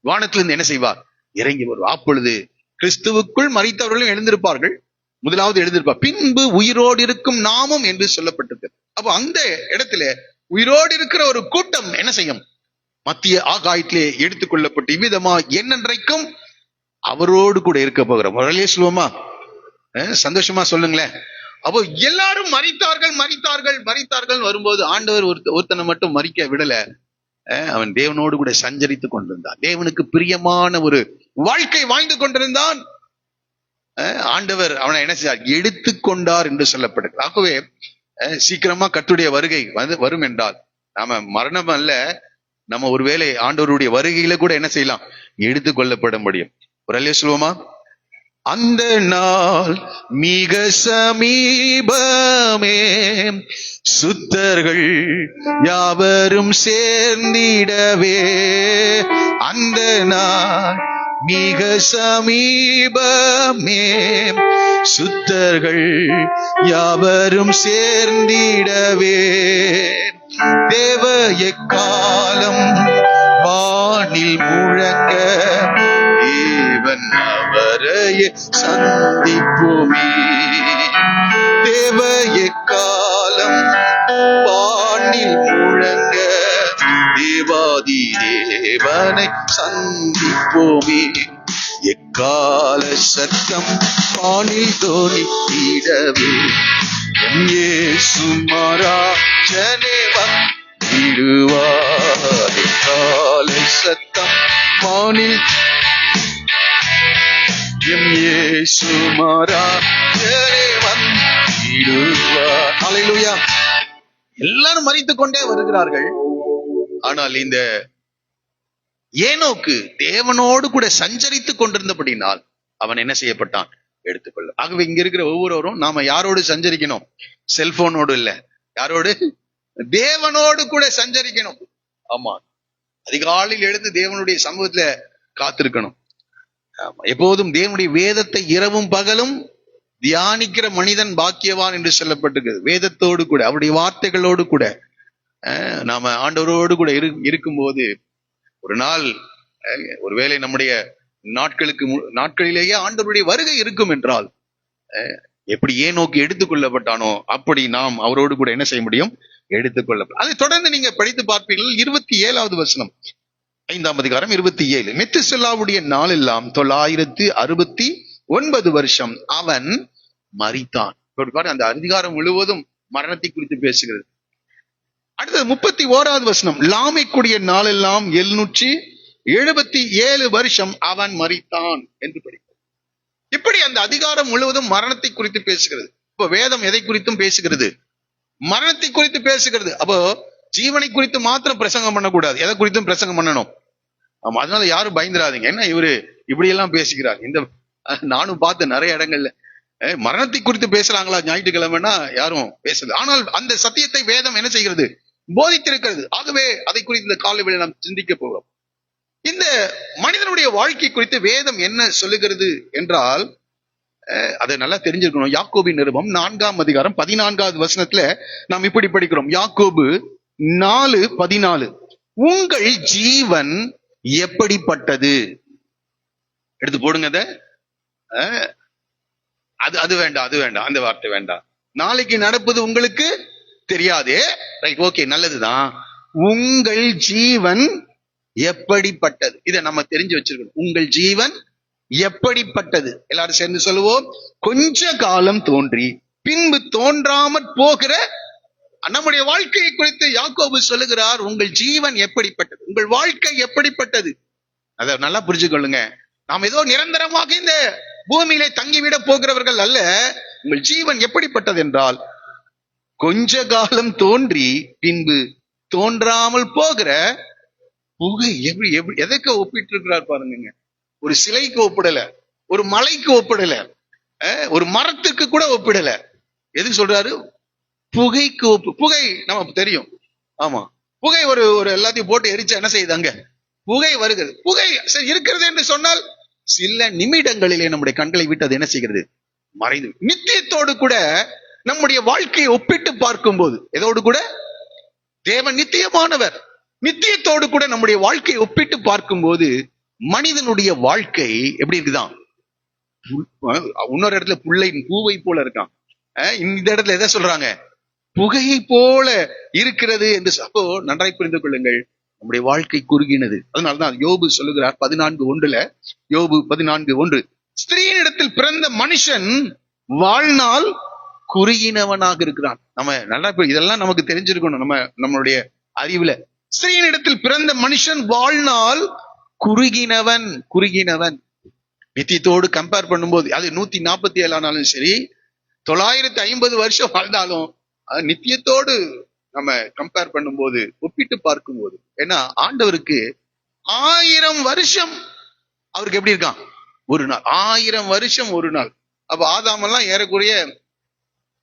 வானத்திலிருந்து என்ன செய்வார்? இறங்கி வருவார். அப்பொழுது கிறிஸ்துவுக்குள் மரித்தவர்களும் எழுந்திருப்பார்கள். முதலாவது எழுந்திருப்பார். பின்பு உயிரோடு இருக்கும் நாமும் என்று சொல்லப்பட்டிருக்கு. அப்போ அந்த இடத்துல உயிரோடு இருக்கிற ஒரு கூட்டம் என்ன செய்யும்? மத்திய ஆகாயத்திலே எடுத்துக்கொள்ளப்பட்டு இவ்விதமா என்னென்றைக்கும் அவரோடு கூட இருக்க போகிறோம். வரலையே சொல்லுவோமா? சந்தோஷமா சொல்லுங்களேன். அப்போ எல்லாரும் மரித்தார்கள் வரும்போது ஆண்டவர் ஒருத்தனை மட்டும் மரிக்க விடல. அவன் தேவனோடு கூட சஞ்சரித்துக் கொண்டிருந்தான். தேவனுக்கு பிரியமான ஒரு வாழ்க்கை வாழ்ந்து கொண்டிருந்தான். ஆண்டவர் அவனை என்ன செய்தார்? எடுத்துக்கொண்டார் என்று சொல்லப்படுது. ஆகவே சீக்கிரமா கர்த்தருடைய வருகை வரும் என்றால் நாம மரணம் அல்ல, நம்ம ஒருவேளை ஆண்டவருடைய வருகையில கூட என்ன செய்யலாம்? எடுத்துக்கொள்ளப்பட முடியும். ஒரு அல்லேலூயா சொல்லுவோமா? அந்த நாள் மிக சமீபமே, சுத்தர்கள் யாவரும் சேர்ந்திடவே. அந்த நாள் மிக சமீபமே, சுத்தர்கள் யாவரும் சேர்ந்திடவே. தேவ எக்காலம் வானில் முழங்க, தேவன் அவரையே சந்திப்போமே. தேவ எக்காலம் வானில் முழங்க, தேவாதி தேவனை சந்திப்போமே. எக்கால சத்தம் வானில் தோனித்திடவே, இயேசு மராஜனே வந்திடுவார். எக்கால சத்தம் வானில், இயேசு மராஜனே வந்திடுவார். ஹல்லேலூயா. எல்லாரும் மரித்துக் கொண்டே வருகிறார்கள். ஆனால் இந்த ஏனோக்கு தேவனோடு கூட சஞ்சரித்துக் கொண்டிருந்தபடினால் அவன் என்ன செய்யப்பட்டான்? எடுத்துக்கொள்ள. ஆகவே இங்க இருக்கிற ஒவ்வொருவரும் நாம யாரோடு சஞ்சரிக்கணும்? செல்போனோடு இல்ல, யாரோடு? தேவனோடு கூட சஞ்சரிக்கணும். ஆமா, அதிகாலையில் எழுந்து தேவனுடைய சமூகத்துல காத்திருக்கணும். எப்போதும் தேவனுடைய வேதத்தை இரவும் பகலும் தியானிக்கிற மனிதன் பாக்கியவான் என்று சொல்லப்பட்டிருக்கிறது. வேதத்தோடு கூட, அவருடைய வார்த்தைகளோடு கூட நாம ஆண்டவரோடு கூட இருக்கும்போது, ஒரு நாள் ஒருவேளை நம்முடைய நாட்களிலேயே ஆண்டவருடைய வருகை இருக்கும் என்றால், எப்படி ஏனோக்கு எடுத்துக்கொள்ளப்பட்டானோ அப்படி நாம் அவரோடு கூட என்ன செய்ய முடியும்? எடுத்துக்கொள்ளப்படும். அதை தொடர்ந்து நீங்க படித்து பார்ப்பீர்கள். 27வது வசனம், 5ஆம் அதிகாரம் 27. மெத்துசெல்லாவுடைய நாளெல்லாம் 969 வருஷம் அவன் மரித்தான். அந்த அதிகாரம் முழுவதும் மரணத்தை குறித்து பேசுகிறது. அடுத்தது 31வது வசனம், லாமைக்குடைய நாளெல்லாம் 777 வருஷம் அவன் மரித்தான் என்று படிக்கிறது. இப்படி அந்த அதிகாரம் முழுவதும் மரணத்தை குறித்து பேசுகிறது. இப்போ வேதம் எதை குறித்தும் பேசுகிறது? மரணத்தை குறித்து பேசுகிறது. அப்போ ஜீவனை குறித்து மாத்திரம் பிரசங்கம் பண்ணக்கூடாது, எதை குறித்தும் பிரசங்கம் பண்ணணும். ஆமா, அதனால யாரும் பயந்துடாதீங்க. என்ன இவரு இப்படி எல்லாம் பேசுகிறார்? இந்த நானும் பார்த்த நிறைய இடங்கள்ல மரணத்தை குறித்து பேசுறாங்களா ஞாயிற்றுக்கிழமைன்னா யாரும் பேசுது. ஆனால் அந்த சத்தியத்தை வேதம் என்ன செய்கிறது? போதித்திருக்கிறது. ஆகவே அதை குறித்து இந்த காலையில் நாம் சிந்திக்க போகிறோம். இந்த மனிதனுடைய வாழ்க்கை குறித்து வேதம் என்ன சொல்லுகிறது என்றால், அதை நல்லா தெரிஞ்சிருக்கணும். யாக்கோபின் நிருபம் 4ஆம் அதிகாரம் 14வது வசனத்துல நாம் இப்படி படிக்கிறோம். யாக்கோபு 4:14, உங்கள் ஜீவன் எப்படிப்பட்டது? எடுத்து போடுங்க. அது வேண்டாம், அது வேண்டாம், அந்த வார்த்தை வேண்டாம். நாளைக்கு நடப்பது உங்களுக்கு தெரியாதே. ரைட், ஓகே, நல்லதுதான். உங்கள் ஜீவன் எப்படிப்பட்டது, இதை நம்ம தெரிஞ்சு வச்சிருக்கணும். உங்கள் ஜீவன் எப்படிப்பட்டது? எல்லாரும் சேர்ந்து சொல்லுவோம். கொஞ்ச காலம் தோன்றி பின்பு தோன்றாமற் போகிற நம்முடைய வாழ்க்கையை குறித்து யாக்கோபு சொல்லுகிறார். உங்கள் ஜீவன் எப்படிப்பட்டது? உங்கள் வாழ்க்கை எப்படிப்பட்டது? அதை நல்லா புரிஞ்சுக்கொள்ளுங்க. நாம் ஏதோ நிரந்தரமாக இந்த பூமியிலே தங்கிவிட போகிறவர்கள் அல்ல. உங்கள் ஜீவன் எப்படிப்பட்டது என்றால், கொஞ்ச காலம் தோன்றி பின்பு தோன்றாமல் போகிற புகை. எப்படி எதற்கு ஒப்பிட்டு இருக்கிறார் பாருங்க. ஒரு சிலைக்கு ஒப்பிடல, ஒரு மலைக்கு ஒப்பிடல, ஒரு மரத்துக்கு கூட ஒப்பிடல. எதுக்கு சொல்றாரு? புகைக்கு புகை நமக்கு தெரியும். ஆமா, புகை ஒரு எல்லாத்தையும் போட்டு எரிச்சா என்ன செய்யுதாங்க? புகை வருகிறது. புகை இருக்கிறது என்று சொன்னால் சில நிமிடங்களிலே நம்முடைய கண்களை விட்டு அது என்ன செய்கிறது? மறைந்து. நித்தியத்தோடு கூட நம்முடைய வாழ்க்கையை ஒப்பிட்டு பார்க்கும் போது, எதோடு கூட? தேவன் நித்தியமானவர். நித்தியத்தோடு கூட நம்முடைய வாழ்க்கையை ஒப்பிட்டு பார்க்கும் போது மனிதனுடைய வாழ்க்கை எப்படி இருக்குதான்? இன்னொரு இடத்துல பூவை போல இருக்கான். இந்த இடத்துல எதை சொல்றாங்க? புகையை போல இருக்கிறது என்று. அப்போ நன்றாய் புரிந்து கொள்ளுங்கள், நம்முடைய வாழ்க்கை குறுகினது. அதனால்தான் யோபு சொல்லுகிறார் 14:1. யோபு 14:1, ஸ்திரீனிடத்தில் பிறந்த மனுஷன் வாழ்நாள் குறுகினவனாக இருக்கிறான். நம்ம நல்லா இதெல்லாம் நமக்கு தெரிஞ்சிருக்கணும். நம்மளுடைய அறிவுல ஸ்திரீனிடத்தில் பிறந்த மனுஷன் வாழ்நாள் குறுகினவன். நித்தியத்தோடு கம்பேர் பண்ணும்போது, அது 147 ஆனாலும் சரி, 950 வருஷம் வாழ்ந்தாலும் நித்தியத்தோடு நம்ம கம்பேர் பண்ணும்போது, ஒப்பிட்டு பார்க்கும்போது, ஏன்னா ஆண்டவருக்கு 1000 வருஷம் அவருக்கு எப்படி இருக்கான்? ஒரு நாள். 1000 வருஷம் ஒரு நாள். அப்ப ஆதாமெல்லாம் ஏறக்குறைய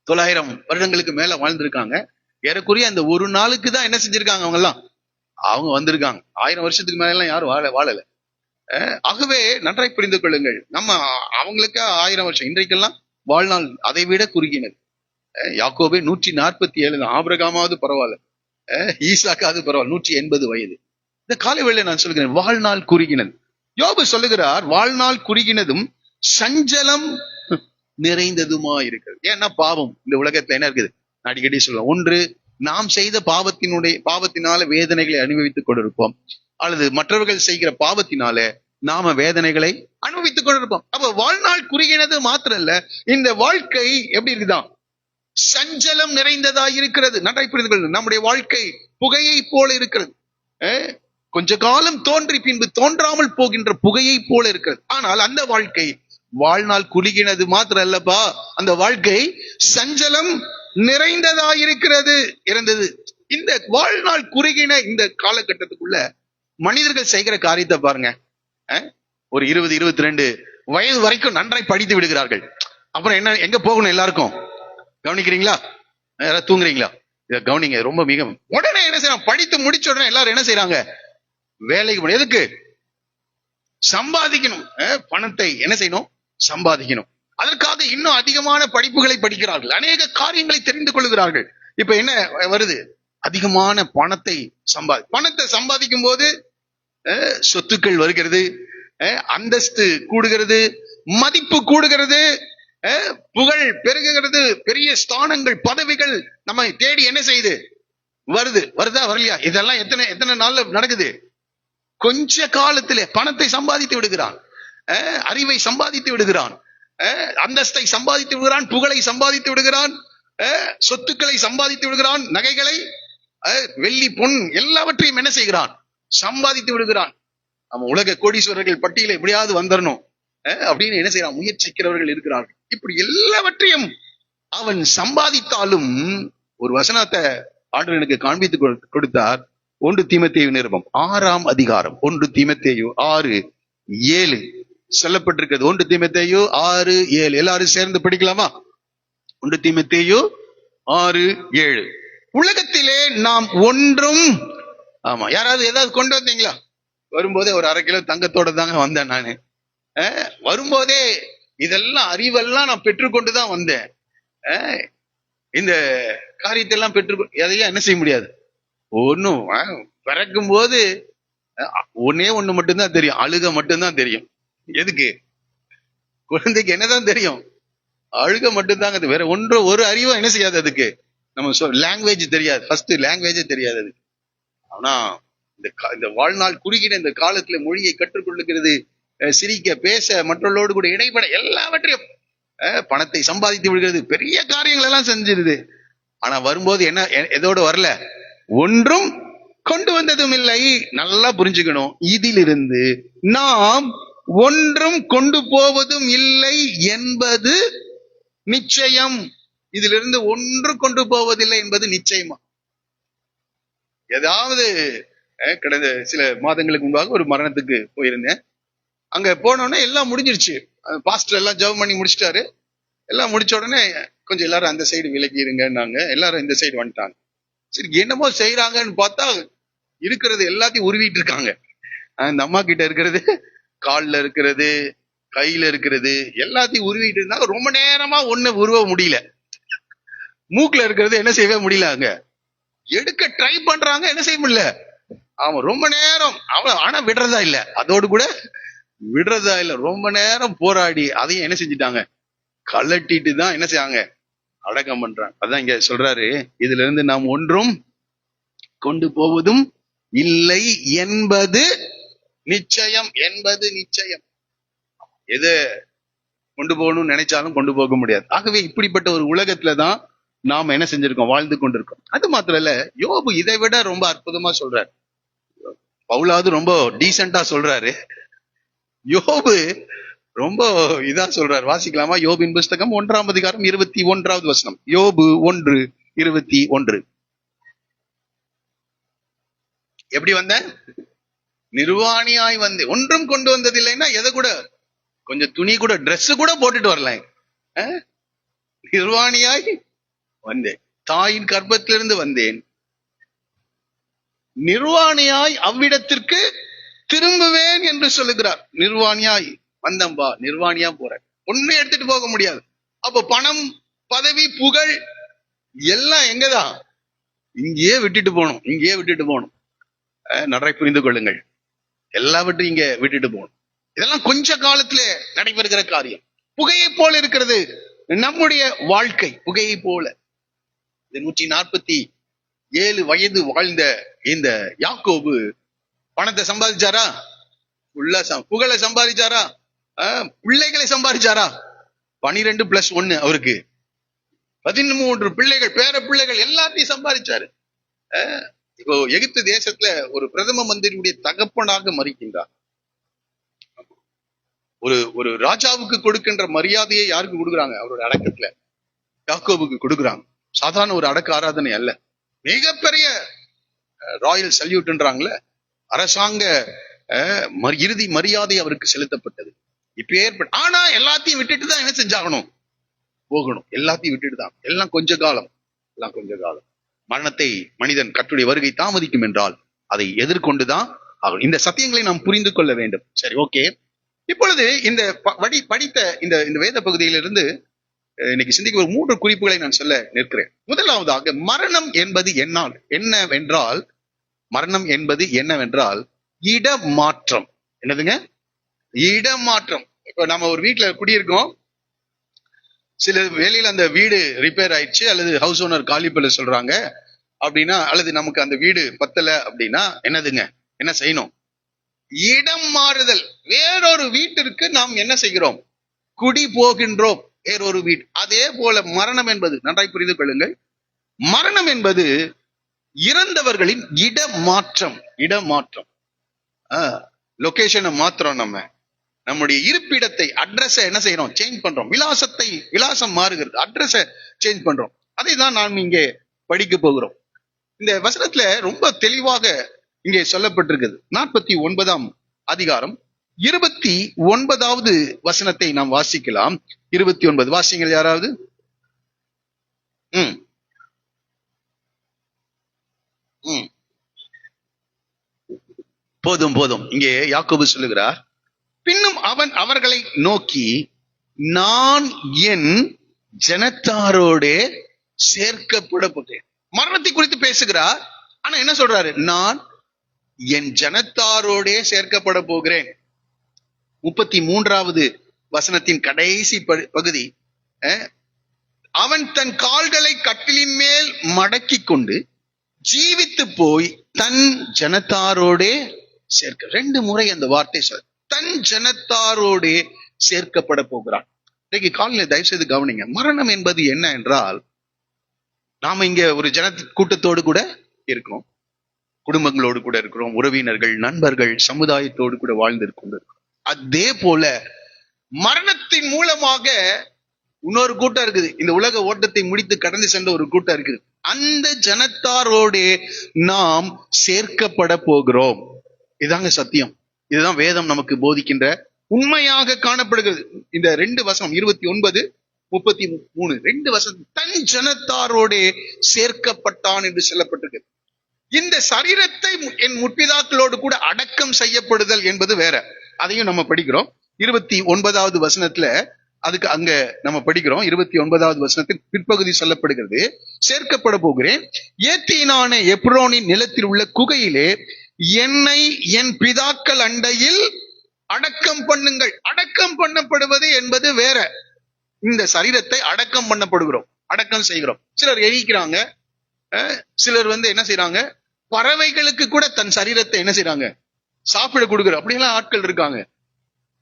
900 வருடங்களுக்கு மேல வாழ்ந்திருக்காங்க. ஏறக்குறைய அந்த ஒரு நாளுக்கு தான் என்ன செஞ்சிருக்காங்க அவங்க வந்திருக்காங்க. 1000 வருஷத்துக்கு மேல எல்லாம் யாரும் வாழல. ஆகவே நன்றாய் புரிந்து கொள்ளுங்கள், நம்ம அவங்களுக்கு 1000 வருஷம், இன்றைக்கெல்லாம் வாழ்நாள் அதை விட குறுகினது. யாக்கோபே 147 தான். ஆபிரகாமாவது பரவாயில்ல, ஈசாக்காவது பரவாயில்ல, 180 வயது. இந்த காலை வேளையில நான் சொல்கிறேன், வாழ்நாள் குறுகினது. யோபு சொல்லுகிறார், வாழ்நாள் குறுகினதும் சஞ்சலம் நிறைந்ததுமா இருக்கிறது. ஏன்னா பாவம் இந்த உலகத்துல என்ன இருக்குது, அடிக்கடி சொல்லுவோம். ஒன்று, நாம் செய்த பாவத்தினால வேதனைகளை அனுபவித்துக் கொண்டிருப்போம், அல்லது மற்றவர்கள் செய்கிற பாவத்தினால நாம வேதனைகளை அனுபவித்துக் கொண்டிருப்போம். அப்ப வாழ்நாள் குறுகினது மாத்திரம் இல்ல, இந்த வாழ்க்கை எப்படி இருக்குதான், சஞ்சலம் நிறைந்ததா இருக்கிறது. நன்றாய் புரிந்து கொள்ளுங்கள், நம்முடைய வாழ்க்கை புகையை போல இருக்கிறது. கொஞ்ச காலம் தோன்றி பின்பு தோன்றாமல் போகின்ற புகையை போல இருக்கிறது. ஆனால் அந்த வாழ்க்கை வாழ்நாள் குறுகினது மாத்திரம் அல்லப்பா, அந்த வாழ்க்கை சஞ்சலம் நிறைந்ததா இருக்கிறது இருந்தது. இந்த வாழ்நாள் குறுகின இந்த காலகட்டத்துக்குள்ள மனிதர்கள் செய்கிற காரியத்தை பாருங்க. ஒரு 20, 22 வயது வரைக்கும் நன்றாய் படித்து விடுகிறார்கள். அப்புறம் என்ன, எங்க போகணும் எல்லாருக்கும்? கவனிக்கிறீங்களா? யாராவது தூங்குறீங்களா? இதை கவனிங்க, ரொம்ப மிக. உடனே என்ன செய்யறாங்க, படித்து முடிச்ச உடனே எல்லாரும் என்ன செய்யறாங்க, வேலைக்கு போகணும். எதுக்கு? சம்பாதிக்கணும். பணத்தை என்ன செய்யணும், சம்பாதிக்கணும். அதற்காக இன்னும் அதிகமான படிப்புகளை படிக்கிறார்கள், அநேக காரியங்களை தெரிந்து கொள்கிறார்கள். இப்ப என்ன வருது, அதிகமான பணத்தை சம்பாதிக்கும் போது சொத்துக்கள் வருகிறது, அந்தஸ்து கூடுகிறது, மதிப்பு கூடுகிறது, புகழ் பெருகுகிறது, பெரிய ஸ்தானங்கள் பதவிகள் நம்ம தேடி என்ன செய்யுது, வருதா வரலையா? இதெல்லாம் எத்தனை நாள்ல நடக்குது? கொஞ்ச காலத்திலே பணத்தை சம்பாதித்து விடுகிறான், அறிவை சம்பாதித்து விடுகிறான், அந்தஸ்தை சம்பாதித்து விடுகிறான், புகழை சம்பாதித்து விடுகிறான், சொத்துக்களை சம்பாதித்து விடுகிறான், நகைகளை, வெள்ளி பொன் எல்லாவற்றையும் என்ன செய்கிறான், சம்பாதித்து விடுகிறான். நம்ம உலக கோடீஸ்வரர்கள் பட்டியல எப்படியாவது வந்துடணும் அப்படின்னு என்ன செய்யறான், முயற்சிக்கிறவர்கள் இருக்கிறார்கள். இப்படி எல்லாவற்றையும் அவன் சம்பாதித்தாலும் ஒரு வசனத்தை ஆண்டவர் எனக்கு காண்பித்து கொடுத்தார். 1 தீமோத்தேயு நிருபம் 6ஆம் அதிகாரம், 1 தீமோத்தேயு 6:7 சொல்லப்பட்டிருக்கிறது. 1 தீமோத்தேயு 6:7 எல்லாரும் சேர்ந்து படிக்கலாமா? 1 தீமோத்தேயு 6:7. உலகத்திலே நாம் ஒன்றும், ஆமா, யாராவது ஏதாவது கொண்டு வந்தீங்களா? வரும்போதே ஒரு 1/2 கிலோ தங்கத்தோட தாங்க வந்தேன் நானு. வரும்போதே இதெல்லாம் அறிவெல்லாம் நான் பெற்றுக்கொண்டுதான் வந்தேன். இந்த காரியத்தை எல்லாம் எதையும் என்ன செய்ய முடியாது. ஒன்னும் பிறக்கும் போது ஒண்ணு மட்டும்தான் தெரியும், அழுக மட்டும்தான் தெரியும். எதுக்கு? குழந்தைக்கு என்னதான் தெரியும்? அழுக மட்டும்தாங்க. வேற ஒரு அறிவும் என்ன செய்யாது அதுக்கு. நம்ம லாங்குவேஜ் தெரியாது, ஃபர்ஸ்ட் லாங்குவேஜே தெரியாது அதுக்கு. ஆனா இந்த வாழ்நாள் குறுகின இந்த காலத்துல மொழியை கற்றுக்கொள்ளுகிறது, சிரிக்க, பேச, மற்றவர்களோடு கூட இடைப்பட, எல்லாவற்றையும் பணத்தை சம்பாதித்து விடுகிறது, பெரிய காரியங்கள் எல்லாம் செஞ்சிருது. ஆனா வரும்போது என்ன, எதோடு வரல, ஒன்றும் கொண்டு வந்ததும் இல்லை. நல்லா புரிஞ்சுக்கணும், இதிலிருந்து நாம் ஒன்றும் கொண்டு போவதும் இல்லை என்பது நிச்சயம். இதிலிருந்து ஒன்றும் கொண்டு போவதில்லை என்பது நிச்சயமா. ஏதாவது கடந்த சில மாதங்களுக்கு முன்பாக ஒரு மரணத்துக்கு போயிருந்தேன். அங்க போனோடனே எல்லாம் முடிஞ்சிருச்சு, பாஸ்டர் எல்லாம் ஜெபம் பண்ணி முடிச்சிட்டாரு. எல்லாம் முடிச்ச உடனே கொஞ்சம் எல்லாரும் அந்த சைடு விலகி இருங்கன்னாங்க, எல்லாரும் இந்த சைடு வந்துட்டாங்க. சரி, என்னமோ செய்யறாங்கன்னு பார்த்தா இருக்கிறது எல்லாத்தையும் உருவிட்டு இருக்காங்க. அந்த அம்மா கிட்ட இருக்கிறது, கால்ல இருக்கிறது, கையில இருக்கிறது, எல்லாத்தையும் உருவிட்டு இருந்தாங்க. ரொம்ப நேரமா ஒண்ணு உருவ முடியல. மூக்குல இருக்கிறது என்ன செய்யவே முடியல, அங்க எடுக்க ட்ரை பண்றாங்க, என்ன செய்ய முடியல. அவன் ரொம்ப நேரம் ஆனா விடுறதா இல்ல, அதோடு கூட விடுறதா இல்ல. ரொம்ப நேரம் போராடி அதையும் என்ன செஞ்சிட்டாங்க, கலட்டிட்டு தான் என்ன செய்யாங்க, அடக்கம் பண்றாங்க. அதான் இங்க சொல்றாரு, இதுல இருந்து நாம் ஒன்றும் கொண்டு போவதும் இல்லை என்பது நிச்சயம். எது கொண்டு போகணும்னு நினைச்சாலும் கொண்டு போக முடியாது. ஆகவே இப்படிப்பட்ட ஒரு உலகத்துலதான் நாம என்ன செஞ்சிருக்கோம், வாழ்ந்து கொண்டிருக்கோம். அது மாத்திரம் இல்ல, யோபு இதை விட ரொம்ப அற்புதமா சொல்றாரு. பவுலாவது ரொம்ப டீசெண்டா சொல்றாரு, யோபு ரொம்ப இதா சொல்றாரு. வாசிக்கலாமா? யோபின் புஸ்தகம் 1ஆம் அதிகாரம் 21வது வசனம். யோபு 1:21. எப்படி வந்த? நிர்வாணியாய் வந்து ஒன்றும் கொண்டு வந்ததில்லைன்னா எதை கூட கொஞ்சம் துணி கூட, Dress கூட போட்டுட்டு வரலாம். நிர்வாணியாய் வந்தேன், தாயின் கர்ப்பத்திலிருந்து வந்தேன், நிர்வாணியாய் அவ்விடத்திற்கு திரும்புவேன் என்று சொல்லுகிறார். நிர்வாணியாய் வந்தம்பா, நிர்வாணியா போறேன், ஒண்ணு எடுத்துட்டு போக முடியாது. அப்ப பணம், பதவி, புகழ் எல்லாம் எங்கதான்? இங்கேயே விட்டுட்டு போகணும், இங்கேயே விட்டுட்டு போகணும். நன்றாய் புரிந்து கொள்ளுங்கள், எல்லாவற்றையும் இங்க விட்டுட்டு போகணும். இதெல்லாம் கொஞ்ச காலத்திலே நடைபெறுகிற காரியம். புகையை போல இருக்கிறது நம்முடைய வாழ்க்கை, புகையை போல. 147 வயது வாழ்ந்த இந்த யாக்கோபு பணத்தை சம்பாதிச்சாரா? புகழை சம்பாதிச்சாரா? பிள்ளைகளை சம்பாதிச்சாரா? 12+1 அவருக்கு 13 பிள்ளைகள், பேர பிள்ளைகள் எல்லாத்தையும் சம்பாதிச்சாரு. இப்போ எகிப்து தேசத்துல ஒரு பிரதம மந்திரியுடைய தகப்பனாக மறிக்கின்றார். ஒரு ராஜாவுக்கு கொடுக்கின்ற மரியாதையை யாருக்கு கொடுக்குறாங்க? அவரோட அடக்கத்துல யாக்கோபுக்கு கொடுக்குறாங்க. சாதாரண ஒரு அடக்க ஆராதனை அல்ல, மிகப்பெரிய ராயல் சல்யூட்ன்றாங்களே, அரசாங்க இறுதி மரியாதை அவருக்கு செலுத்தப்பட்டது. இப்ப ஆனா எல்லாத்தையும் விட்டுட்டு தான் என்ன செஞ்சாகணும்? போகணும். எல்லாத்தையும் விட்டுட்டு தான். எல்லாம் கொஞ்ச காலம், எல்லாம் கொஞ்ச காலம். மரணத்தை மனிதன் கர்த்தருடைய வருகை தாமதிக்கும் என்றால் அதை எதிர்கொண்டுதான் ஆகணும். இந்த சத்தியங்களை நாம் புரிந்து கொள்ள வேண்டும். சரி, ஓகே. இப்பொழுது இந்த படித்த இந்த வேத பகுதியிலிருந்து இன்னைக்கு சிந்திக்க ஒரு 3 குறிப்புகளை நான் சொல்ல நிற்கிறேன். முதலாவதாக, மரணம் என்பது என்னவென்றால், மரணம் என்பது என்னவென்றால் இடமாற்றம். என்னதுங்க? இடமாற்றம். இப்ப நம்ம ஒரு வீட்டுல குடியிருக்கோம், சில வேலையில அந்த வீடு ரிப்பேர் ஆயிடுச்சு, அல்லது ஹவுஸ் ஓனர் காலி பண்ண சொல்றாங்க அப்படின்னா, அல்லது நமக்கு அந்த வீடு பத்தல அப்படின்னா என்னதுங்க? என்ன செய்யணும்? இடம் மாறுதல். வேறொரு வீட்டிற்கு நாம் என்ன செய்கிறோம்? குடி போகின்றோம், வேறொரு வீடு. அதே போல மரணம் என்பது, நன்றாய் புரிந்து கொள்ளுங்கள், மரணம் என்பது இறந்தவர்களின் இடமாற்றம். இடமாற்றம், லொகேஷனை மாத்திரம், நம்முடைய இருப்பிடத்தை, அட்ரஸை என்ன செய்யறோம்? சேஞ்ச் பண்றோம். விலாசம் மாறுகிறது, அட்ரஸை சேஞ்ச் பண்றோம். அதை தான் நாம் இங்கே படிக்க போகிறோம். இந்த வசனத்துல ரொம்ப தெளிவாக இங்கே சொல்லப்பட்டிருக்கிறது. 49ஆம் அதிகாரம் 29வது வசனத்தை நாம் வாசிக்கலாம். 29 வாசிங்கள் யாராவது. போதும். இங்கே யாக்கோபு சொல்லுகிறார், பின்னும் அவன் அவர்களை நோக்கி, நான் என் ஜனத்தாரோட சேர்க்கப்பட போகிறேன். மரணத்தை குறித்து பேசுகிறார், ஆனா என்ன சொல்றாரு? நான் என் ஜனத்தாரோட சேர்க்கப்பட போகிறேன். 33வது வசனத்தின் கடைசி பகுதி, அவன் தன் கால்களை கட்டிலின் மேல் மடக்கி கொண்டு ஜீவித்து போய் தன் ஜனத்தாரோட சேர்க்க. 2 முறை அந்த வார்த்தை சொல், தன் ஜனத்தாரோட சேர்க்கப்பட போகிறான். இன்னைக்கு காலையில தயவு செய்து கவனிங்க. மரணம் என்பது என்ன என்றால், நாம இங்க ஒரு கூட்டத்தோடு கூட இருக்கிறோம், குடும்பங்களோடு கூட இருக்கிறோம், உறவினர்கள், நண்பர்கள், சமுதாயத்தோடு கூட வாழ்ந்து அதே போல மரணத்தின் மூலமாக இன்னொரு கூட்டம் இருக்குது. இந்த உலக ஓட்டத்தை முடித்து கடந்து சென்ற ஒரு கூட்டம் இருக்குது. அந்த ஜனத்தாரோட நாம் சேர்க்கப்பட போகிறோம். இதுதாங்க சத்தியம். இதுதான் வேதம் நமக்கு போதிக்கின்ற உண்மையாக காணப்படுகிறது. இந்த 2 வசனம் 29, 33 2 வசனம், தன் ஜனத்தாரோட சேர்க்கப்பட்டான் என்று சொல்லப்பட்டிருக்கு. இந்த சரீரத்தை என் முற்பிதாக்களோடு கூட அடக்கம் செய்யப்படுதல் என்பது வேற. அதையும் நம்ம படிக்கிறோம். 29வது வசனத்துல அதுக்கு அங்க நம்ம படிக்கிறோம். 29வது வசனத்தின் பிற்பகுதி சொல்லப்படுகிறது, சேர்க்கப்பட போகிறேன். ஏத்தினான எப்ரோனின் நிலத்தில் உள்ள குகையிலே என்னை என் பிதாக்கள் அண்டையில் அடக்கம் பண்ணுங்கள். அடக்கம் பண்ணப்படுவது என்பது வேற. இந்த சரீரத்தை அடக்கம் பண்ணப்படுகிறோம், அடக்கம் செய்கிறோம். சிலர் எரிக்கிறாங்க, சிலர் என்ன செய்யறாங்க, பறவைகளுக்கு கூட தன் சரீரத்தை என்ன செய்யறாங்க, சாப்பிட கொடுக்குற அப்படியெல்லாம் ஆட்கள் இருக்காங்க.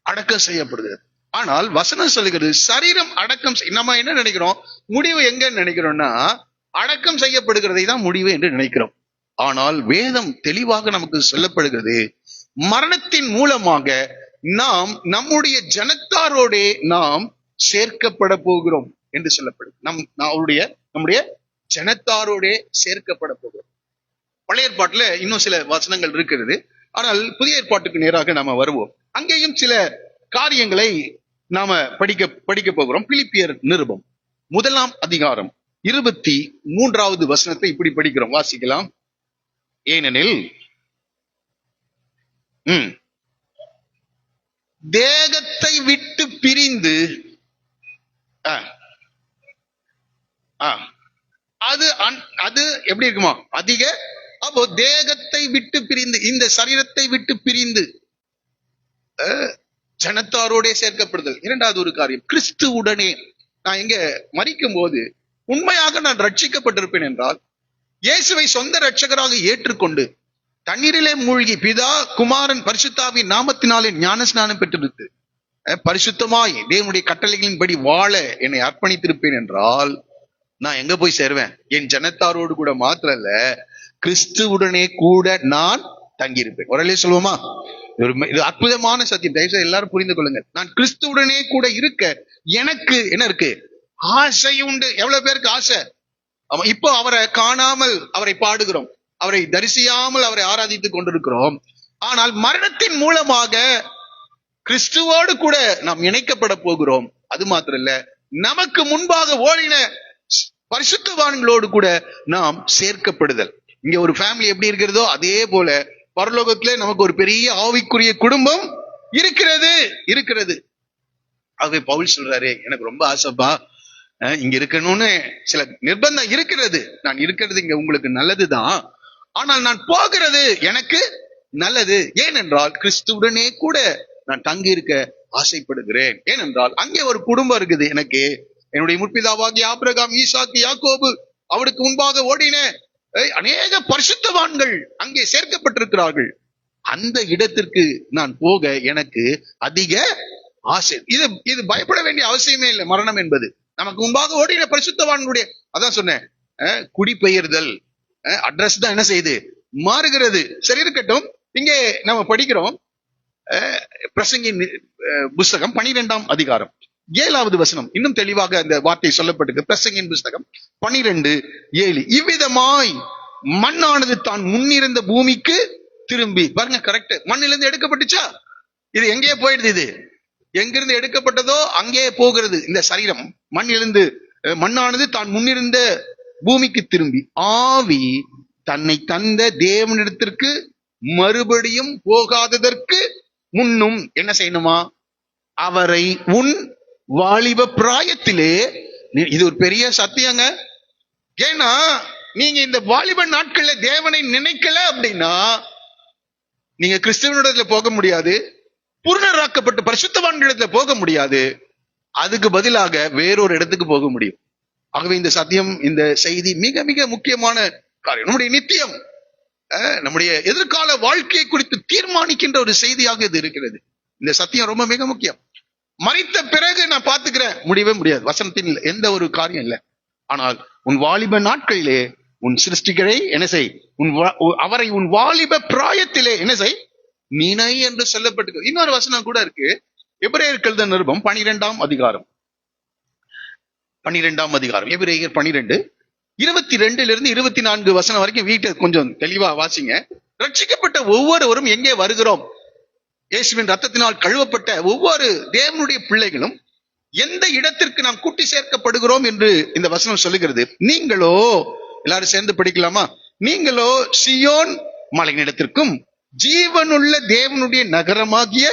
அடக்கம் செய்யப்படுகிறது. ஆனால் வசனம் சொல்லுகிறது சரீரம் அடக்கம். நம்ம என்ன நினைக்கிறோம்? முடிவு எங்க நினைக்கிறோம்னா, அடக்கம் செய்யப்படுகிறதை தான் முடிவு என்று நினைக்கிறோம். ஆனால் வேதம் தெளிவாக நமக்கு சொல்லப்படுகிறது, மரணத்தின் மூலமாக நாம் நம்முடைய ஜனத்தாரோட நாம் சேர்க்கப்பட போகிறோம் என்று சொல்லப்படுது. நம்முடைய ஜனத்தாரோட சேர்க்கப்பட போகிறோம். பழைய ஏற்பாட்டுல இன்னும் சில வசனங்கள் இருக்கிறது. ஆனால் புதிய ஏற்பாட்டுக்கு நேராக நாம வருவோம். அங்கேயும் சில காரியங்களை நாம படிக்க போகிறோம். பிலிப்பியர் நிருபம் 1 அதிகாரம் 23வது வசனத்தை இப்படி படிக்கிறோம், வாசிக்கலாம். ஏனெனில் தேகத்தை விட்டு பிரிந்து அது எப்படி இருக்குமா? அதிக. அப்போ தேகத்தை விட்டு பிரிந்து, இந்த சரீரத்தை விட்டு பிரிந்து ஜனத்தாரோட சேர்க்கப்படுதல். இரண்டாவது ஒரு காரியம், கிறிஸ்துவுடனே. நான் இங்க மரிக்கும் போது உண்மையாக நான் ரட்சிக்கப்பட்டிருப்பேன் என்றால், இயேசுவை சொந்த ரட்சகராக ஏற்றுக்கொண்டு தண்ணீரிலே மூழ்கி பிதா குமாரன் பரிசுத்தாவின் நாமத்தினாலே ஞான ஸ்நானம் பெற்றிருக்கு பரிசுத்தமாய் தேவனுடைய கட்டளைகளின்படி வாழ என்னை அர்ப்பணித்திருப்பேன் என்றால், நான் எங்க போய் சேருவேன்? என் ஜனத்தாரோடு கூட மாத்திரல்ல, கிறிஸ்துவுடனே கூட நான் தங்கியிருப்பேன். ஒரே சொல்லுவோமா? இது அற்புதமான சத்தியம். தயவுசெய்து எல்லாரும் புரிந்து கொள்ளுங்க. நான் கிறிஸ்துவுடனே கூட இருக்க எனக்கு என்ன இருக்கு? ஆசை உண்டு. எவ்வளவு பேருக்கு ஆசை? இப்போ அவரை காணாமல் அவரை பாடுகிறோம், அவரை தரிசியாமல் அவரை ஆராதித்துக் கொண்டிருக்கிறோம். ஆனால் மரணத்தின் மூலமாக கிறிஸ்துவோடு கூட நாம் இணைக்கப்பட போகிறோம். அது மாத்திரம் இல்ல, நமக்கு முன்பாக ஓடின பரிசுத்தவான்களோடு கூட நாம் சேர்க்கப்படுதல். இங்க ஒரு ஃபேமிலி எப்படி இருக்கிறதோ அதே போல பரலோகத்திலே நமக்கு ஒரு பெரிய ஆவிக்குரிய குடும்பம் இருக்கிறது. ஆகவே பவுல் சொல்றாரு, எனக்கு ரொம்ப ஆசைப்பா இங்க இருக்கணும்னு சில நிர்பந்தம் இருக்கிறது. நான் இருக்கிறது இங்க உங்களுக்கு நல்லதுதான், ஆனால் நான் போகிறது எனக்கு நல்லது. ஏனென்றால் கிறிஸ்துவுடனே கூட நான் தங்கி இருக்க ஆசைப்படுகிறேன். ஏனென்றால் அங்கே ஒரு குடும்பம் இருக்குது. எனக்கு என்னுடைய முற்பிதாவாகிய ஆபிரகாம், ஈசாக்கு, யாக்கோபு, அவருக்கு முன்பாக ஓடின அநேக பரிசுத்தவான்கள் அங்கே சேர்க்கப்பட்டிருக்கிறார்கள். அந்த இடத்திற்கு நான் போக எனக்கு அதிக ஆசை. இது பயப்பட வேண்டிய அவசியமே இல்லை. மரணம் என்பது நமக்கு முன்பாக ஓடின பரிசுத்தவான்களுடைய, அதான் சொன்னேன், குடிபெயர்தல் அட்ரஸ் தான் என்ன செய்யுது? மாறுகிறது. சரி, இருக்கட்டும். இங்கே நம்ம படிக்கிறோம் பிரசங்கின் புஸ்தகம் 12 அதிகாரம் 7வது வசனம். இன்னும் தெளிவாக அந்த வார்த்தை சொல்லப்பட்டிருக்கு. பிரசங்கின் புஸ்தகம் 12:7. இவ்விதமாய் மண்ணானது தான் முன்னிருந்த பூமிக்கு திரும்பி. பாருங்க, கரெக்ட். மண்ணிலிருந்து எடுக்கப்பட்டுச்சா? இது எங்கே போயிடுது? இது எங்கிருந்து எடுக்கப்பட்டதோ அங்கே போகிறது. இந்த சரீரம் மண்ணானது தான் முன்னிருந்த பூமிக்கு திரும்பி, ஆவி தன்னை தந்த தேவனிடத்திற்கு மறுபடியும் போகாததற்கு முன்னும் என்ன செய்யணுமா? அவரை உன் வாலிப பிராயத்திலே. இது ஒரு பெரிய சத்தியங்க. ஏன்னா நீங்க இந்த வாலிப நாட்கள்ல தேவனை நினைக்கல அப்படின்னா நீங்க கிறிஸ்துவனிடத்துல போக முடியாது, பூர்ணராக்கப்பட்ட பரிசுத்தவான்களிடத்துல போக முடியாது. அதுக்கு பதிலாக வேறொரு இடத்துக்கு போக முடியும். ஆகவே இந்த சத்தியம், இந்த செய்தி மிக மிக முக்கியமான காரியம். நம்முடைய நித்தியம், நம்முடைய எதிர்கால வாழ்க்கையை குறித்து தீர்மானிக்கின்ற ஒரு செய்தியாக இது இருக்கிறது. இந்த சத்தியம் ரொம்ப மிக முக்கியம். மரித்த பிறகு நான் பார்த்துக்கிறேன், முடியவே முடியாது. வசனத்தின் எந்த ஒரு காரியம் இல்லை. ஆனால் உன் வாலிப நாட்களிலே உன் சிருஷ்டிகளை என்ன செய்? அவரை உன் வாலிப பிராயத்திலே என்ன செய்? நினை என்று சொல்லப்பட்டு இன்னொரு வசனம் கூட இருக்கு. எபிரேயர் எழுதின நிருபம் 12 அதிகாரம் எபிரேயர் 12 22 24 வசனம் வரைக்கும் வீட்டை கொஞ்சம் தெளிவா வாசிங்க. ரட்சிக்கப்பட்ட ஒவ்வொருவரும் எங்கே வருகிறோம்? இயேசுவின் ரத்தத்தினால் கழுவப்பட்ட ஒவ்வொரு தேவனுடைய பிள்ளைகளும் எந்த இடத்திற்கு நாம் கூட்டி சேர்க்கப்படுகிறோம் என்று இந்த வசனம் சொல்லுகிறது. நீங்களோ, எல்லாரும் சேர்ந்து படிக்கலாமா? நீங்களோ சியோன் மலையிடத்திற்கும் ஜீவனுள்ள தேவனுடைய நகரமாகிய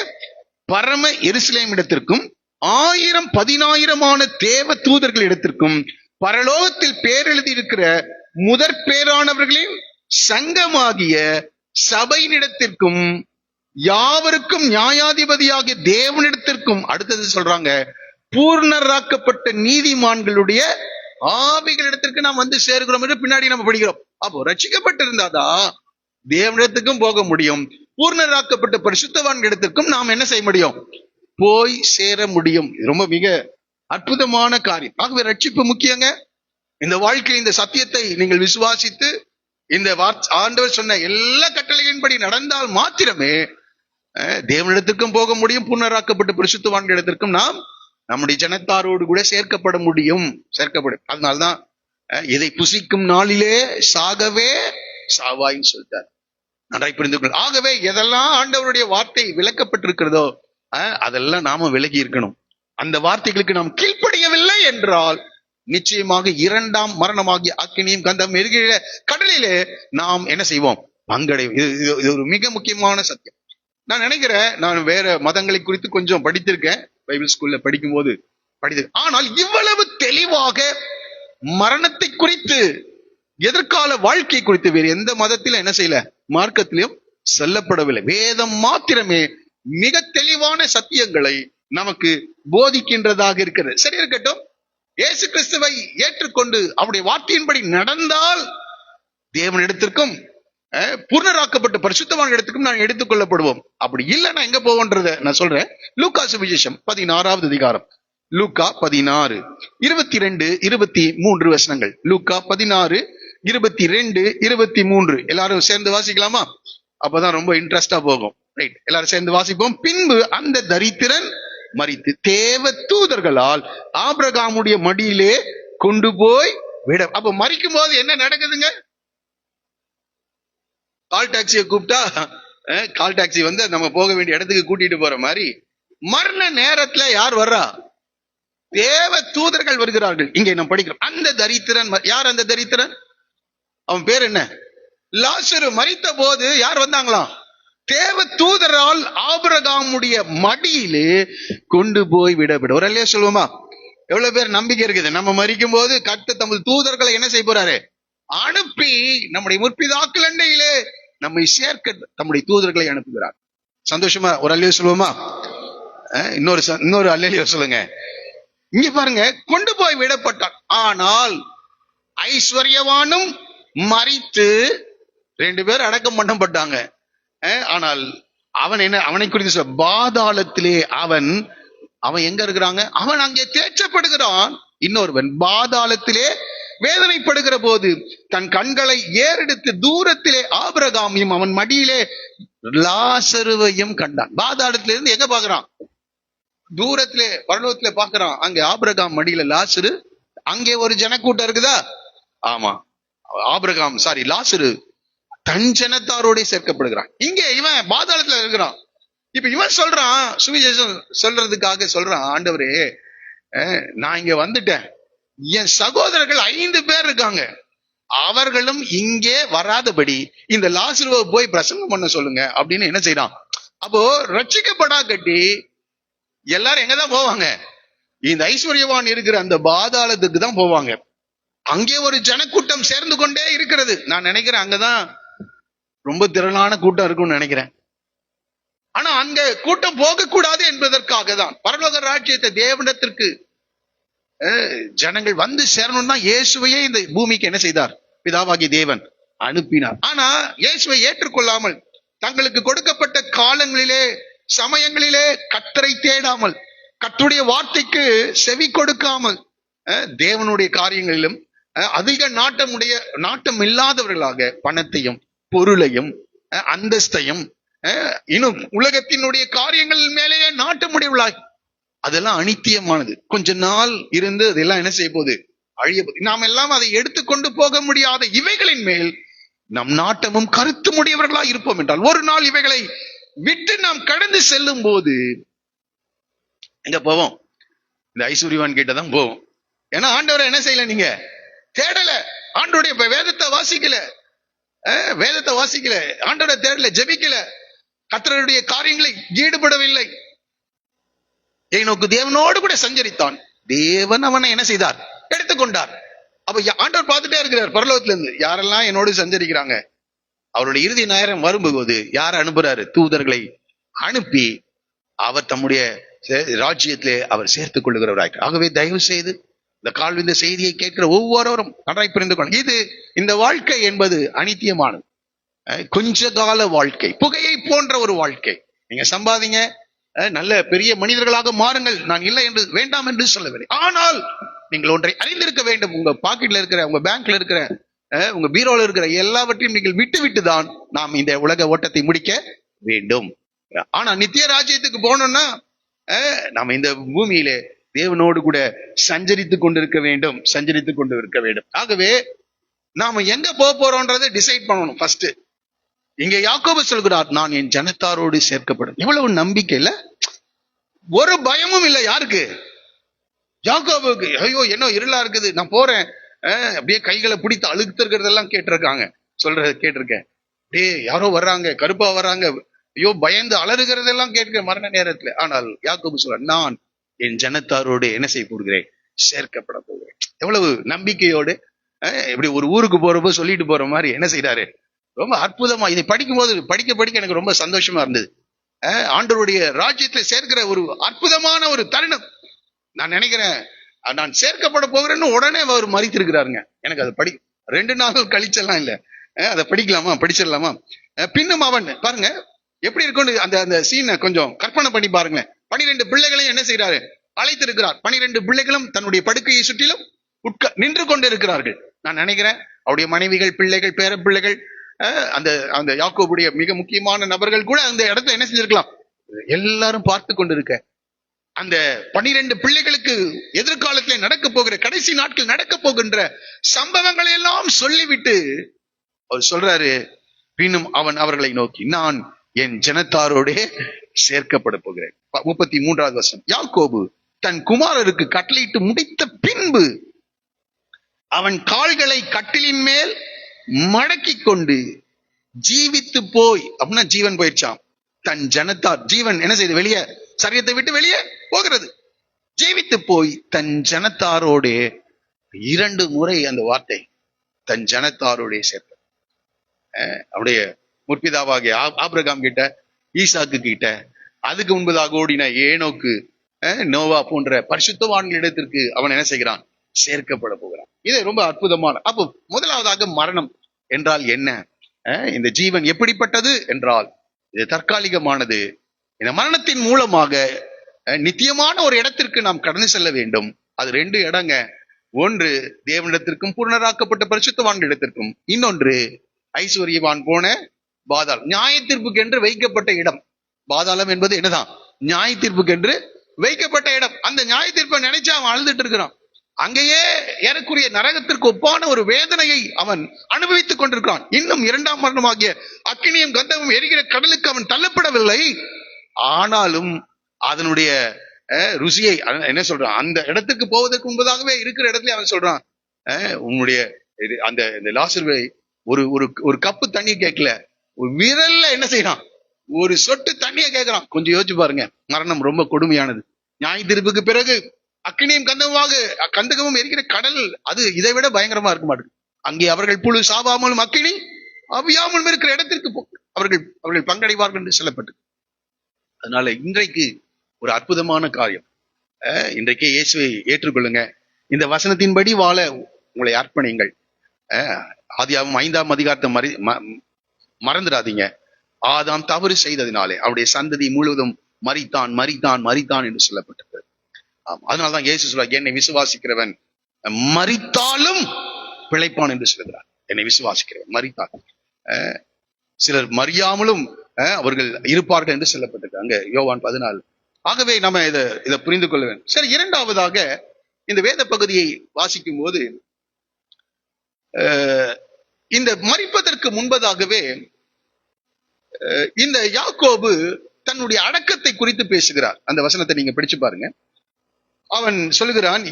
பரம எருசலேம் இடத்திற்கும் 1000-10,000 தேவ தூதர்கள் இடத்திற்கும் பரலோகத்தில் பேரெழுதி இருக்கிற முதற் பேரானவர்களின் சங்கமாகிய சபையினிடத்திற்கும் யாவருக்கும் நியாயாதிபதியாகிய தேவனிடத்திற்கும், அடுத்தது சொல்றாங்க, பூர்ணராக்கப்பட்ட நீதிமான்களுடைய ஆவிகளிடத்திற்கு நாம் வந்து சேர்க்கிறோம் என்று பின்னாடி நம்ம படிக்கிறோம். அப்போ ரட்சிக்கப்பட்டிருந்தாதான் தேவனிடத்துக்கும் போக முடியும், பூர்ணராக்கப்பட்ட பரிசுத்தவான்களிடத்திற்கும் நாம் என்ன செய்ய முடியும்? போய் சேர முடியும். ரொம்ப மிக அற்புதமான காரியம். ஆகவே ரட்சிப்பு முக்கியங்க. இந்த வாழ்க்கை, இந்த சத்தியத்தை நீங்கள் விசுவாசித்து இந்த ஆண்டவர் சொன்ன எல்லா கட்டளைகளின்படி நடந்தால் மாத்திரமே தேவனிடத்திற்கும் போக முடியும், பூர்ணராக்கப்பட்ட பரிசுத்தவான்களிடத்திற்கும் நாம் நம்முடைய ஜனத்தாரோடு கூட சேர்க்கப்பட முடியும். அதனால்தான் இதை புசிக்கும் நாளிலே சாகவே சாவாயின்னு சொல்லிட்டார். நன்றாய் புரிந்து கொள். ஆகவே எதெல்லாம் ஆண்டவருடைய வார்த்தை விளக்கப்பட்டிருக்கிறதோ அதெல்லாம் நாம விலகி இருக்கணும். அந்த வார்த்தைகளுக்கு நாம் கீழ்ப்படியவில்லை என்றால் நிச்சயமாக இரண்டாம் மரணமாகிய அக்கினியும் கந்தம் எரிகிற கடலிலே நாம் என்ன செய்வோம்? பங்கடைவோம். இது ஒரு மிக முக்கியமான சத்தியம். நான் நினைக்கிறேன், நான் வேற மதங்களை குறித்து கொஞ்சம் படித்திருக்கேன், பைபிள் ஸ்கூல்ல படிக்கும் போது படித்திருக்கேன். ஆனால் இவ்வளவு தெளிவாக மரணத்தை குறித்து, எதிர்கால வாழ்க்கை குறித்து வேறு எந்த மதத்திலும் என்ன செய்யல, மார்க்கத்திலும் சொல்லப்படவில்லை. வேதம் மாத்திரமே மிக தெளிவான சத்தியங்களை நமக்கு போதிக்கின்றதாக இருக்கிறது. சரி, இருக்கட்டும். இயேசு கிறிஸ்துவை ஏற்றுக்கொண்டு அவருடைய வார்த்தையின்படி நடந்தால் தேவனிடத்திற்கும் பூர்ணராக்கப்பட்ட பரிசுத்தமான இடத்துக்கும் நான் எடுத்துக் கொள்ளப்படுவோம். அப்படி இல்லைன்னா எங்க போவோன்றத நான் சொல்றேன். லூக்கா சுவிசேஷம் 16வது அதிகாரம், லூக்கா 16 22 23 வசனங்கள். லூக்கா 16 22 23 எல்லாரும் சேர்ந்து வாசிக்கலாமா? அப்பதான் ரொம்ப இன்ட்ரெஸ்டா போகும். ரைட், எல்லாரும் சேர்ந்து வாசிப்போம். பின்பு அந்த தரித்திரன் மரித்து தேவ தூதர்களால் ஆபிரகாமுடைய மடியிலே கொண்டு போய் விட. அப்ப மரிக்கும் போது என்ன நடக்குதுங்க? கால் டாக்ஸியை கூப்பிட்டா கால் டாக்ஸி வந்து நம்ம போக வேண்டிய இடத்துக்கு கூட்டிட்டு போற மாதிரி மரண நேரத்துல யார் வர்றா? தேவ தூதர்கள் வருகிறார்கள். இங்கே நம்ம படிக்கிறோம். அந்த தரித்திரன், யார் அந்த தரித்திரன்? அவன் பேர் என்ன? லாசரு. மரித்த போது யார் வந்தாங்களாம்? தேவ தூதரால் ஆபிரகாமுடைய மடியிலே கொண்டு போய் விடப்படும். ஒரு அல்லையா சொல்லுவோமா? எவ்வளவு பேர் நம்பிக்கை இருக்குது? நம்ம மரிக்கும் போது கர்த்தர் தமது தூதர்களை என்ன செய்ய போறாரு? அனுப்பி நம்முடைய முற்பிதாக்கள் அண்டையிலே நம்மை சேர்க்க தம்முடைய தூதர்களை அனுப்புகிறார். சந்தோஷமா ஒரு அல்லையா சொல்லுவோமா? இன்னொரு அல்லையா சொல்லுங்க. இங்க பாருங்க, கொண்டு போய் விடப்பட்டான். ஆனால் ஐஸ்வர்யவானும் மரித்து 2 பேர் அடக்கம் பண்ணப்பட்டாங்க. ஆனால் அவன் என்ன, அவனை குறித்து சொல்ல, பாதாளத்திலே அவன் எங்க இருக்கிறாங்க? அவன் அங்கே தேற்றப்படுகிறான். இன்னொருவன் பாதாளத்திலே வேதனைப்படுகிற போது தன் கண்களை ஏறெடுத்து தூரத்திலே ஆபிரகாமையும் அவன் மடியிலே லாசருவையும் கண்டான். பாதாளத்திலிருந்து எங்க பாக்குறான்? தூரத்திலே பரலோகத்திலே பாக்குறான். அங்கே ஆபிரகாம் மடியில லாசரு. அங்கே ஒரு ஜனக்கூட்டம் இருக்குதா? ஆமா, லாசரு தன் ஜனத்தாரோட சேர்க்கப்படுகிறான். இங்கே இவன் பாதாளத்துல இருக்கிறான். இப்ப இவன் சொல்றான், சுவிசேஷம் சொல்றதுக்காக சொல்றான், ஆண்டவரே நான் இங்க வந்துட்டேன், என் சகோதரர்கள் 5 பேர் இருக்காங்க, அவர்களும் இங்கே வராதபடி இந்த லாசருவை போய் பிரசங்கம் பண்ண சொல்லுங்க அப்படின்னு என்ன செய்யறான். அப்போ ரட்சிக்கப்படா கட்டி எல்லாரும் எங்கதான் போவாங்க? இந்த ஐஸ்வர்யவான் இருக்கிற அந்த பாதாளத்துக்கு தான் போவாங்க. அங்கே ஒரு ஜனக்கூட்டம் சேர்ந்து கொண்டே இருக்கிறது. நான் நினைக்கிறேன் அங்கதான் ரொம்ப திரளான கூட்டம் இருக்கும்னு நினைக்கிறேன். ஆனா அங்க கூட்டம் போக கூடாது என்பதற்காக தான் பரலோக ராஜ்யத்தை தேவனிடத்திற்கு ஜனங்கள் வந்து சேரணும் தான் இயேசுவையே இந்த பூமிக்கு என்ன செய்தார்? பிதாவாகிய தேவன் அனுப்பினார். ஆனா இயேசுவை ஏற்றுக்கொள்ளாமல் தங்களுக்கு கொடுக்கப்பட்ட காலங்களிலே சமயங்களிலே கர்த்தரை தேடாமல், கர்த்தருடைய வார்த்தைக்கு செவி கொடுக்காமல், தேவனுடைய காரியங்களிலும் அதிக நாட்டம் இல்லாதவர்களாக பணத்தையும் பொருளையும் அந்தஸ்தையும் இன்னும் உலகத்தினுடைய காரியங்கள் மேலேயே நாட்டமுடையவர்களாய், அதெல்லாம் அனித்தியமானது. கொஞ்ச நாள் இருந்து அதெல்லாம் என்ன செய்ய போகுது? அழிய போகுது. நாம் எல்லாம் அதை எடுத்துக்கொண்டு போக முடியாத இவைகளின் மேல் நம் நாட்டமும் கருத்து முடியவர்களா இருப்போம் என்றால் ஒரு நாள் இவைகளை விட்டு நாம் கடந்து செல்லும் போது எங்க போவோம்? இந்த ஐஸ்வர்யவான் கிட்டதான் போவோம். ஏன்னா ஆண்டவரை என்ன செய்யல, நீங்க தேடல, ஆண்டோடைய வேதத்தை வாசிக்கல, ஆண்டோட தேடல, ஜெபிக்கல, கர்த்தருடைய காரியங்களை ஈடுபடவில்லை. ஏனோக்கு தேவனோடு கூட சஞ்சரித்தான், தேவன் அவனை என்ன செய்தார்? எடுத்துக்கொண்டார். அப்ப ஆண்டவர் பார்த்துட்டே இருக்கிறார் பரலோகத்துல இருந்து, யாரெல்லாம் என்னோடு சஞ்சரிக்கிறாங்க. அவருடைய இறுதி நேரம் வரும்போது யார அனுப்புறாரு? தூதர்களை அனுப்பி அவர் தம்முடைய ராஜ்யத்திலே அவர் சேர்த்துக் கொள்ளுகிறவராய். ஆகவே தயவு செய்து இந்த செய்தியை கேட்கிற ஒவ்வொருவரும் நன்றாய் புரிந்து கொள்ளும். இந்த வாழ்க்கை என்பது அனித்தியமானது, கொஞ்ச கால வாழ்க்கை, புகையை போன்ற ஒரு வாழ்க்கை. நீங்க சம்பாதிங்க, நல்ல பெரிய மனிதர்களாக மாறுங்கள், நான் இல்லை என்று வேண்டாம் என்று சொல்லவில்லை. ஆனால் நீங்கள் ஒன்றை அறிந்திருக்க வேண்டும், உங்க பாக்கெட்ல இருக்கிற, உங்க பேங்க்ல இருக்கிற, உங்க பீரோல இருக்கிற எல்லாவற்றையும் நீங்கள் விட்டு தான் நாம் இந்த உலக ஓட்டத்தை முடிக்க வேண்டும். ஆனா நித்திய ராஜ்யத்துக்கு போனோம்னா நாம் இந்த பூமியிலே தேவனோடு கூட சஞ்சரித்து கொண்டிருக்க வேண்டும். ஆகவே நாம எங்க போறோம்ன்றதை டிசைட் பண்ணணும். ஃபர்ஸ்ட் இங்க யாக்கோபு சொல்கிறார், நான் என் ஜனத்தாரோடு சேர்க்கப்படும். எவ்வளவு நம்பிக்கை இல்ல? ஒரு பயமும் இல்லை. யாருக்கு? யாக்கோபுக்கு. ஐயோ என்ன இருளா இருக்குது, நான் போறேன். அப்படியே கைகளை பிடித்து அழுத்திருக்கிறதெல்லாம் கேட்டிருக்காங்க, சொல்றது கேட்டிருக்கேன். டே யாரோ வர்றாங்க, கருப்பா வர்றாங்க, ஐயோ பயந்து அலறுகிறதெல்லாம் கேட்க மரண நேரத்துல. ஆனால் யாக்கோபு சொல்ற, நான் என் ஜனத்தாரோடு என்ன செய்ய போகிறேன்? சேர்க்கப்பட போகிறேன். எவ்வளவு நம்பிக்கையோடு இப்படி ஒரு ஊருக்கு போறப்போ சொல்லிட்டு போற மாதிரி என்ன செய்யறாரு? ரொம்ப அற்புதமா. இதை படிக்கும் போது படிக்க படிக்க எனக்கு ரொம்ப சந்தோஷமா இருந்தது. ஆண்டவருடைய ராஜ்யத்தை சேர்க்கிற ஒரு அற்புதமான ஒரு தருணம். நான் நினைக்கிறேன், நான் சேர்க்கப்பட போகிறேன்னு உடனே அவர் மறித்திருக்கிறாருங்க. எனக்கு அதை 2 நாள் கழிச்செல்லாம் இல்ல, அதை படிக்கலாமா, படிச்சிடலாமா? பின்னும் அவன் பாருங்க எப்படி இருக்கும் அந்த அந்த சீனை கொஞ்சம் கற்பனை பண்ணி பாருங்க. 12 பிள்ளைகளையும் என்ன செய்யறாரு? அழைத்திருக்கிறார். 12 பிள்ளைகளும் தன்னுடைய படுக்கையை சுற்றிலும் நின்று கொண்டு இருக்கிறார்கள். நான் நினைக்கிறேன் அவருடைய மனைவிகள், பிள்ளைகள், பேர பிள்ளைகள், அந்த அந்த யாக்கோபுடைய மிக முக்கியமான நபர்கள் கூட அந்த இடத்துல என்ன செஞ்சிருக்கலாம்? எல்லாரும் பார்த்து கொண்டு இருக்க அந்த 12 பிள்ளைகளுக்கு எதிர்காலத்தில் நடக்க போகிற, கடைசி நாட்கள் நடக்க போகின்ற சம்பவங்களை எல்லாம் சொல்லிவிட்டு அவர் சொல்றாரு, பின்னும் அவன் அவர்களை நோக்கி, நான் என் ஜனத்தாரோட சேர்க்கப்பட போகிறேன். 33வது வசனம். யாக்கோபு தன் குமாரருக்கு கட்டளையிட்டு முடித்த பின்பு அவன் கால்களை கட்டிலின் மேல் மடக்கி கொண்டு ஜீவித்து போய், அப்படின்னா ஜீவன் போயிடுச்சான். தன் ஜனத்தார், ஜீவன் என்ன செய்து வெளியே, சரீரத்தை விட்டு வெளியே போகிறது. ஜீவித்து போய் தன் ஜனத்தாரோட 2 முறை அந்த வார்த்தை தன் ஜனத்தாரோட சேர்த்த. அவருடைய முற்பிதாவாகிய ஆபிரகாம் கிட்ட, ஈசாக்கு கிட்ட, அதுக்கு முன்பதாக ஓடின ஏனோக்கு, நோவா போன்ற பரிசுத்தவான்களிடத்திற்கு அவன் என்ன செய்கிறான்? சேர்க்கப்பட போகிறான். இது ரொம்ப அற்புதமான. அப்போ முதலாவதாக மரணம் என்றால் என்ன? இந்த ஜீவன் எப்படிப்பட்டது என்றால் இது தற்காலிகமானது. இந்த மரணத்தின் மூலமாக நித்தியமான ஒரு இடத்திற்கு நாம் கடந்து செல்ல வேண்டும். அது 2 இடங்க. ஒன்று தேவனிடத்திற்கும் பூர்ணராக்கப்பட்ட பரிசுத்தவான்களிடத்திற்கும், இன்னொன்று ஐஸ்வர்யவான் போன பாதாளம், நியாய தீர்ப்புக்கு என்று வைக்கப்பட்ட இடம். பாதாளம் என்பது என்னதான்? நியாய தீர்ப்புக்கு என்று வைக்கப்பட்ட இடம். அந்த நியாய தீர்ப்பை நினைச்சு அவன் அழுதுட்டு இருக்கிறான். அங்கேயே ஏறக்குரிய நரகத்திற்கு ஒப்பான ஒரு வேதனையை அவன் அனுபவித்துக் கொண்டிருக்கிறான். இன்னும் 2ஆம் மரணமாகிய அக்கினியும் கந்தமும் எரிகிற கடலுக்கு அவன் தள்ளப்படவில்லை. ஆனாலும் அதனுடைய ருசியை என்ன சொல்றான்? அந்த இடத்துக்கு போவதற்கு முன்பதாகவே இருக்கிற இடத்துல அவன் சொல்றான், உன்னுடைய அந்த லாசருவை ஒரு ஒரு கப்பு தண்ணி கேட்கல, ஒரு விரல்ல என்ன செய்யறான்? ஒரு சொட்டு தண்ணியை கேட்கிறான். கொஞ்சம் யோசிச்சு பாருங்க. மரணம் ரொம்ப கொடுமையானது. நியாய தீர்ப்புக்கு பிறகு அக்கினியும் கந்தகமும் எரிக்கிற கடல், அது இதை விட பயங்கரமா இருக்க மாட்டேங்குது. அங்கே அவர்கள் புழு சாவாமலும் அக்கினி அவியாமலும் இருக்கிற இடத்திற்கு அவர்கள் பங்கடைவார்கள் என்று சொல்லப்பட்டு. அதனால இன்றைக்கு ஒரு அற்புதமான காரியம். இன்றைக்கே இயேசுவை ஏற்றுக்கொள்ளுங்க. இந்த வசனத்தின்படி வாழ உங்களை அர்ப்பணிங்கள். ஆதியாகமம் 5ஆம் அதிகாரத்தை மறந்துடாதீங்க. ஆதாம் தவறு செய்ததினாலே அவருடைய சந்ததி முழுவதும் மரித்தான் என்று சொல்லப்பட்டது. அதனால்தான் இயேசு சொல்றார், என்னை விசுவாசிக்கிறவன் மரித்தாலும் பிழைப்பான் என்று சொல்கிறார். என்னை விசுவாசிக்கிறவன் மரித்தான். சிலர் மறியாமலும் அவர்கள் இருப்பார்கள் என்று சொல்லப்பட்டிருக்கு அங்க யோவான் 14. ஆகவே நம்ம இதை புரிந்து கொள்ள வேண்டும். சரி, இரண்டாவதாக இந்த வேத பகுதியை வாசிக்கும் போது இந்த மரிப்பதற்கு முன்பதாகவே இந்த யாக்கோபு தன்னுடைய அடக்கத்தை குறித்து பேசுகிறார். அந்த வசனத்தை நீங்க படிச்சு பாருங்க. அவன் சொல்லுகிறான்,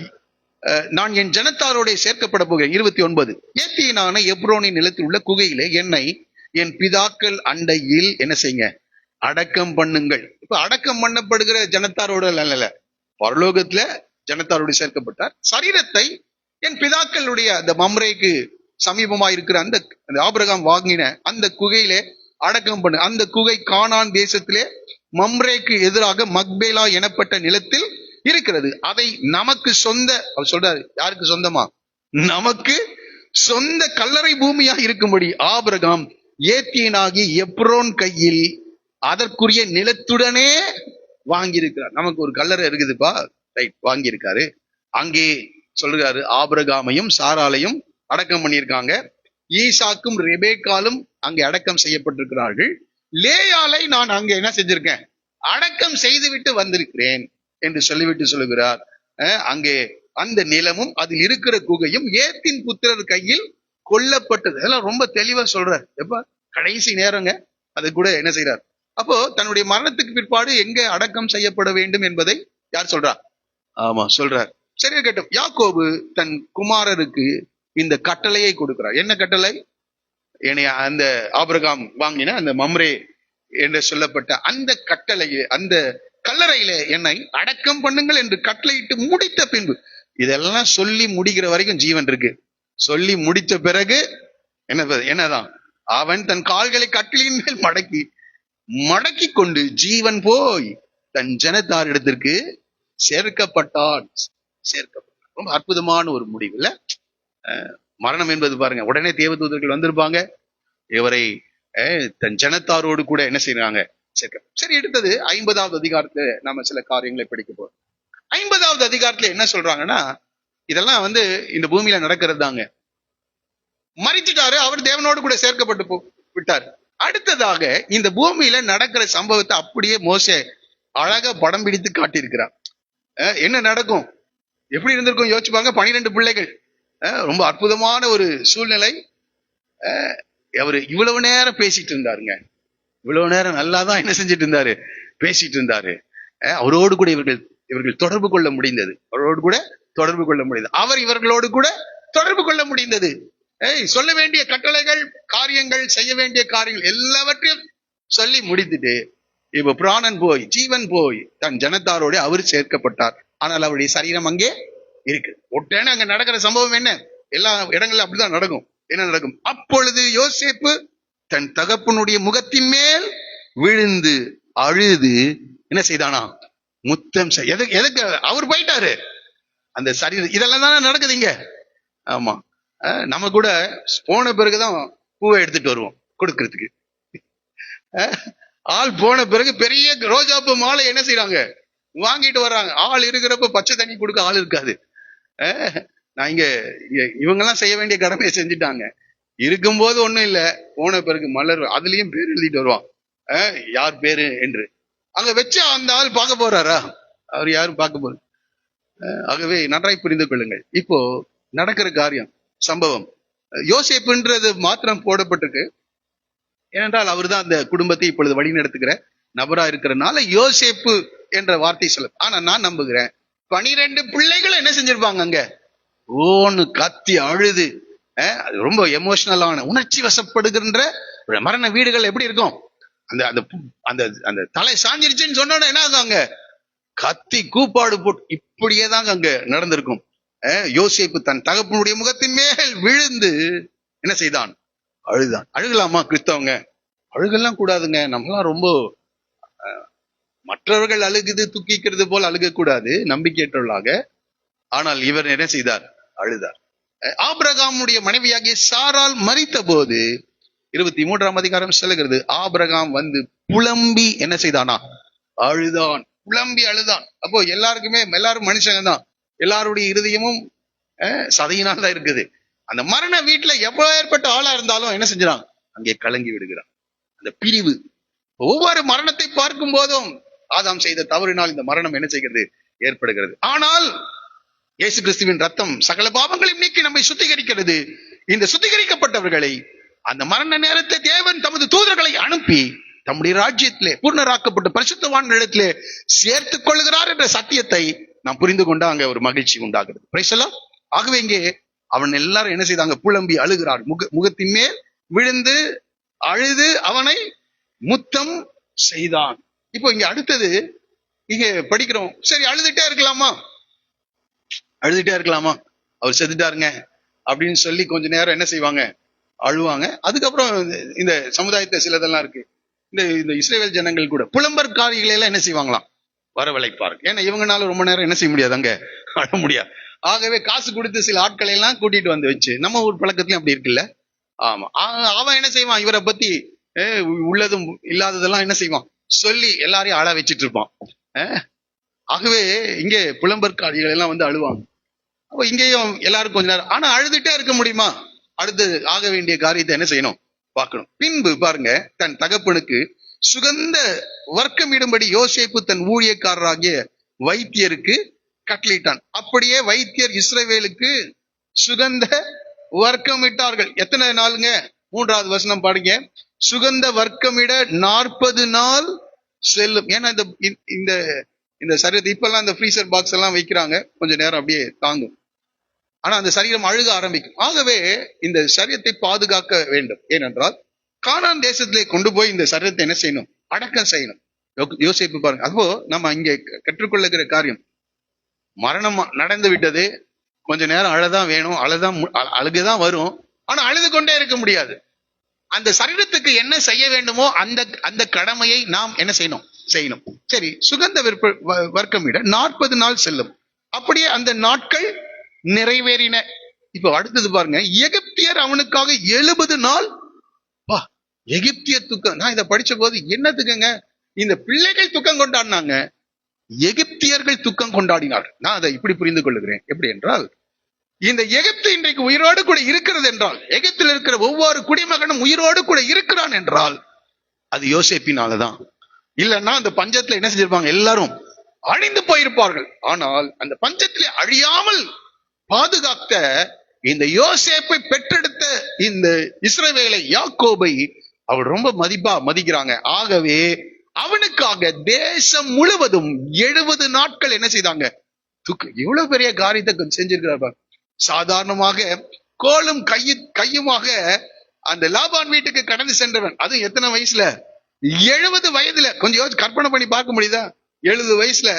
நான் என் ஜனத்தாரோட சேர்க்கப்பட போகிறேன். 29. ஏத்தியனான எப்ரோனின் நிலத்தில் உள்ள குகையிலே என்னை என் பிதாக்கள் அண்டையில் என்ன செய்யுங்க? அடக்கம் பண்ணுங்கள். இப்ப அடக்கம் பண்ணப்படுகிற ஜனத்தாரோட அல்ல, பரலோகத்துல ஜனத்தாரோடு சேர்க்கப்பட்டார். சரீரத்தை என் பிதாக்களுடைய அந்த மம்ரேக்கு சமீபமா இருக்கிற அந்த ஆபிரகாம் வாங்கின அந்த குகையிலே அடக்கம் பண்ணு. அந்த குகை கானான் தேசத்திலே மம்ரேக்கு எதிராக மக்பேலா எனப்பட்ட நிலத்தில் இருக்கிறது. அதை நமக்கு சொந்த, அவர் சொல்றாரு, யாருக்கு சொந்தமா? நமக்கு சொந்த கல்லறை பூமியா இருக்கும்படி ஆபிரகாம் ஏத்தியனாகி எப்ரோன் கையில் அதற்குரிய நிலத்துடனே வாங்கியிருக்கிறார். நமக்கு ஒரு கல்லறை இருக்குதுப்பா, ரைட், வாங்கியிருக்காரு. அங்கே சொல்றாரு, ஆபிரகாமையும் சாராலையும் அடக்கம் பண்ணியிருக்காங்க. ஈசாக்கும் ரெபேக்காலும் அங்கே அடக்கம் செய்யப்பட்டிருக்கிறார்கள். லேயாலை நான் அங்க என்ன செஞ்சிருக்கேன்? அடக்கம் செய்துவிட்டு வந்திருக்கிறேன் என்று சொல்லிவிட்டு சொல்லுகிறார். அங்கே அந்த நிலமும் அதில் இருக்கிற குகையும் ஏத்தின் புத்திரர் கையில் கொல்லப்பட்டது. அதெல்லாம் ரொம்ப தெளிவா சொல்றார். எப்ப? கடைசி நேரங்க. அது கூட என்ன செய்யறார்? அப்போ தன்னுடைய மரணத்துக்கு பிற்பாடு எங்க அடக்கம் செய்யப்பட வேண்டும் என்பதை யார் சொல்றா? ஆமா, சொல்றார். சரியா கேட்டோம். யாக்கோபு தன் குமாரருக்கு இந்த கட்டளையை கொடுக்கிறார். என்ன கட்டளை? என்னைய அந்த ஆபிரகாம் வாங்கின அந்த மம்ரே என்று சொல்லப்பட்ட அந்த கட்டளையை, அந்த கல்லறையில என்னை அடக்கம் பண்ணுங்கள் என்று கட்டளையிட்டு முடித்த பின்பு, இதெல்லாம் சொல்லி முடிக்கிற வரைக்கும் ஜீவன் இருக்கு. சொல்லி முடித்த பிறகு என்னதான்? அவன் தன் கால்களை கட்டிலின் மேல் மடக்கி கொண்டு ஜீவன் போய் தன் ஜனத்தாரிடத்திற்கு சேர்க்கப்பட்டான். ரொம்ப அற்புதமான ஒரு முடிவு இல்ல? மரணம் என்பது பாருங்க, உடனே தேவதூதர்கள் வந்திருப்பாங்க, இவரை தன் ஜனத்தாரோடு கூட என்ன செய்யறாங்க? சரி, எடுத்தது 50வது அதிகாரத்துல நாம சில காரியங்களை படிக்க போறோம். 50வது அதிகாரத்துல என்ன சொல்றாங்கன்னா, இதெல்லாம் இந்த பூமியில நடக்கிறது தாங்க. மறிச்சுட்டாரு, அவர் தேவனோடு கூட சேர்க்கப்பட்டு விட்டார். அடுத்ததாக இந்த பூமியில நடக்கிற சம்பவத்தை அப்படியே மோசே அழகா படம் பிடித்து காட்டியிருக்கிறார். என்ன நடக்கும், எப்படி இருந்திருக்கும் யோசிச்சுப்பாங்க. 12 பிள்ளைகள், ரொம்ப அற்புதமான ஒரு சூழ்நிலை. அவரு இவ்வளவு நேரம் பேசிட்டு இருந்தாருங்க. இவ்வளவு நேரம் நல்லாதான் என்ன செஞ்சிட்டு இருந்தாரு? பேசிட்டு இருந்தாரு. அவரோடு கூட இவர்கள் தொடர்பு கொள்ள முடிந்தது. அவரோடு கூட தொடர்பு கொள்ள முடிந்தது. அவர் இவர்களோடு கூட தொடர்பு கொள்ள முடிந்தது. சொல்ல வேண்டிய கட்டளைகள், காரியங்கள், செய்ய வேண்டிய காரியங்கள் எல்லாவற்றையும் சொல்லி முடித்துட்டு இப்ப பிராணன் போய், ஜீவன் போய் தன் ஜனத்தாரோடு அவர் சேர்க்கப்பட்டார். ஆனால் அவருடைய சரீரம் அங்கே இருக்கு. உடனே அங்க நடக்கிற சம்பவம் என்ன? எல்லா இடங்களும் அப்படிதான் நடக்கும். என்ன நடக்கும்? அப்பொழுது யோசேப்பு தன் தகப்பனுடைய முகத்தின் மேல் விழுந்து அழுது என்ன செய்தானா? முத்தம் எதுக்கு? அவர் போயிட்டாரு, அந்த சரீரம். இதெல்லாம் தானே நடக்குதுங்க. ஆமா, நம்ம கூட போன பிறகுதான் பூவை எடுத்துட்டு வருவோம் கொடுக்கறதுக்கு. ஆள் போன பிறகு பெரிய ரோஜாப்பூ மாலை என்ன செய்யறாங்க? வாங்கிட்டு வர்றாங்க. ஆள் இருக்கிறப்ப பச்சை தண்ணி கொடுக்க ஆள் இருக்காது. நான் இவங்கெல்லாம் செய்ய வேண்டிய கடமையை செஞ்சுட்டாங்க. இருக்கும்போது ஒண்ணும் இல்ல, போன பிறகு மலர், அதுலயும் பேர் எழுதிட்டு வருவான், யார் பேரு என்று. அங்க வச்சு அந்த ஆள் பார்க்க போறாரா? அவர் யாரும் பார்க்க போற. ஆகவே நன்றாய் புரிந்து கொள்ளுங்கள். இப்போ நடக்கிற காரியம், சம்பவம், யோசேப்புன்றது மாத்திரம் போடப்பட்டிருக்கு. ஏனென்றால் அவர் தான் அந்த குடும்பத்தை இப்பொழுது வழி நடத்துகிற நபரா இருக்கிறனால யோசேப்பு என்ற வார்த்தை சொல்ல. ஆனா நான் நம்புகிறேன் 12 பிள்ளைகள் என்ன செஞ்சிருப்பாங்க? அங்க ஓன்னு கத்தி அழுது, ரொம்ப எமோஷனலான, உணர்ச்சி வசப்படுகின்ற மரண வீடுகள் எப்படி இருக்கும்? அந்த அந்த அந்த தலை சாஞ்சிருச்சுன்னு சொன்ன என்ன ஆகுங்க? கத்தி கூப்பாடு போட்டு இப்படியே தாங்க அங்க நடந்திருக்கும். யோசேப்பு தன் தகப்பனுடைய முகத்தின் மேல் விழுந்து என்ன செய்தான்? அழுதான். அழுகலாமா கிறிஸ்தவங்க? அழுகெல்லாம் கூடாதுங்க. நம்மளாம் ரொம்ப மற்றவர்கள் அழுகுது துக்கிக்கிறது போல் அழுக கூடாது, நம்பிக்கையற்றவர்களாக. ஆனால் இவர் என்ன செய்தார்? அழுதார். ஆபிரகாமுடைய மனைவியாகிய சாரால் மரித்த போது 23ஆம் அதிகாரம் சொல்லுகிறது, ஆபிரகாம் புலம்பி என்ன செய்தானா? அழுதான். புலம்பி அழுதான். அப்போ எல்லாரும் மனுஷங்க தான். எல்லாருடைய இருதயமும் சதையினால் தான் இருக்குது. அந்த மரண வீட்டுல எவ்வளவு ஏற்பட்ட ஆளா இருந்தாலும் என்ன செஞ்சான்? அங்கே கலங்கி விடுகிறான். அந்த பிரிவு, ஒவ்வொரு மரணத்தை பார்க்கும் போதும் ஆதாம் செய்த தவறினால் இந்த மரணம் என்ன செய்கிறது? ஏற்படுகிறது. ஆனால் இயேசு கிறிஸ்துவின் ரத்தம் சகல பாவங்களையும் நீக்கி நம்மை சுத்திகரிக்கிறது. இந்த சுத்திகரிக்கப்பட்டவர்களை அந்த மரண நேரத்தை தேவன் தமது தூதர்களை அனுப்பி தம்முடைய ராஜ்யத்திலே பூர்ணராக்கப்பட்ட பரிசுத்தவான் இடத்திலே சேர்த்துக் கொள்கிறார் என்ற சத்தியத்தை நாம் புரிந்து கொண்டா அங்க ஒரு மகிழ்ச்சி உண்டாகிறது. பிரைஸ் எல்லாம். ஆகவே இங்கே அவன் எல்லாரும் என்ன செய்தாங்க? புலம்பி அழுகிறார். முகத்தின் மேல் விழுந்து அழுது அவனை முத்தம் செய்தான். இப்போ இங்க அடுத்தது இங்க படிக்கிறோம். சரி, அழுதுட்டே இருக்கலாமா? அவர் செத்துட்டாருங்க அப்படின்னு சொல்லி கொஞ்ச நேரம் என்ன செய்வாங்க? அழுவாங்க. அதுக்கப்புறம் இந்த சமுதாயத்தை சிலதெல்லாம் இருக்கு, இந்த இஸ்ரேல் ஜனங்கள் கூட புலம்பற்காரிகளை எல்லாம் என்ன செய்வாங்களாம்? வரவழைப்பார்கள். ஏன்னா இவங்கனால ரொம்ப நேரம் என்ன செய்ய முடியாது, அங்க அழ முடியாது. ஆகவே காசு கொடுத்து சில ஆட்களை எல்லாம் கூட்டிட்டு வந்து வச்சு, நம்ம ஊர் பழக்கத்துலயும் அப்படி இருக்குல்ல. ஆமா, அவன் என்ன செய்வான்? இவரை பத்தி உள்ளதும் இல்லாததெல்லாம் என்ன செய்வான்? சொல்லி எல்லாரையும் அழ வச்சிட்டு இருப்பான். ஆகவே இங்கே புலம்பற்காரிகள் எல்லாம் அழுவாங்க. அப்ப இங்கேயும் எல்லாரும் கொஞ்ச நேரம். ஆனா அழுதுட்டே இருக்க முடியுமா? அடுத்து ஆக வேண்டிய காரியத்தை என்ன செய்யணும்? பார்க்கணும். பின்பு பாருங்க, தன் தகப்பனுக்கு சுகந்த வர்க்கமிடும்படி யோசேப்பு தன் ஊழியக்காரராகிய வைத்தியருக்கு கட்டளையிட்டான். அப்படியே வைத்தியர் இஸ்ரவேலுக்கு சுகந்த வர்க்கம் இட்டார்கள். எத்தனை நாளுங்க? 3வது வசனம் பாருங்க. சுகந்த வர்க்கமிட 40 நாள் செல்லும். ஏன்னா இந்த இந்த சரீரத்தை இப்பெல்லாம் இந்த ஃப்ரீசர் பாக்ஸ் எல்லாம் வைக்கிறாங்க, கொஞ்ச நேரம் அப்படியே தாங்கும். ஆனா அந்த சரீரம் அழுக ஆரம்பிக்கும். ஆகவே இந்த சரீரத்தை பாதுகாக்க வேண்டும். ஏனென்றால் கானான் தேசத்திலே கொண்டு போய் இந்த சரீரத்தை என்ன செய்யணும்? அடக்கம் செய்யணும். யோசிப்பு பாருங்க. அப்போ நம்ம இங்கே கற்றுக்கொள்ளுகிற காரியம், மரணம் நடந்து விட்டது, கொஞ்ச நேரம் அழதான் வேணும், அழுகுதான் வரும். ஆனா அழுது கொண்டே இருக்க முடியாது. அந்த சரீரத்துக்கு என்ன செய்ய வேண்டுமோ அந்த கடமையை நாம் என்ன செய்யணும். சரி, சுகந்த வர்க்கமிட 40 நாள் செல்லும். அப்படியே அந்த நாட்கள் நிறைவேறின. இப்ப அடுத்தது பாருங்க, எகிப்தியர் அவனுக்காக 70 நாள். எகிப்திய துக்கம். நான் இதை படிச்ச போது என்னத்துக்குங்க, இந்த பிள்ளைகள் துக்கம் கொண்டாடினாங்க, எகிப்தியர்கள் துக்கம் கொண்டாடினார்கள். நான் அதை இப்படி புரிந்து கொள்ளுகிறேன். எப்படி என்றால், இந்த எகிப்து இன்றைக்கு உயிரோடு கூட இருக்கிறது என்றால், எகிப்தில் இருக்கிற ஒவ்வொரு குடிமகனும் உயிரோடு கூட இருக்கிறான் என்றால் அது யோசேப்பினாலதான். இல்லைன்னா அந்த பஞ்சத்துல என்ன செஞ்சிருப்பாங்க? எல்லாரும் அழிந்து போயிருப்பார்கள். ஆனால் அந்த பஞ்சத்திலே அழியாமல் பாதுகாத்த இந்த யோசேப்பை பெற்றெடுத்த இந்த இஸ்ரவேலை, யாக்கோபை அவர் ரொம்ப மதிக்கிறாங்க. ஆகவே அவனுக்காக தேசம் முழுவதும் 70 நாட்கள் என்ன செய்தாங்க? எவ்வளவு பெரிய காரியத்தை செஞ்சிருக்கிறார். சாதாரணமாக கோலும் கையுமாக அந்த லாபான் வீட்டுக்கு கடந்து சென்றவன், அது எத்தனை வயசுல? 70 வயதுல. கொஞ்சம் கற்பனை பண்ணி பார்க்க முடியுதா? 70 வயசுல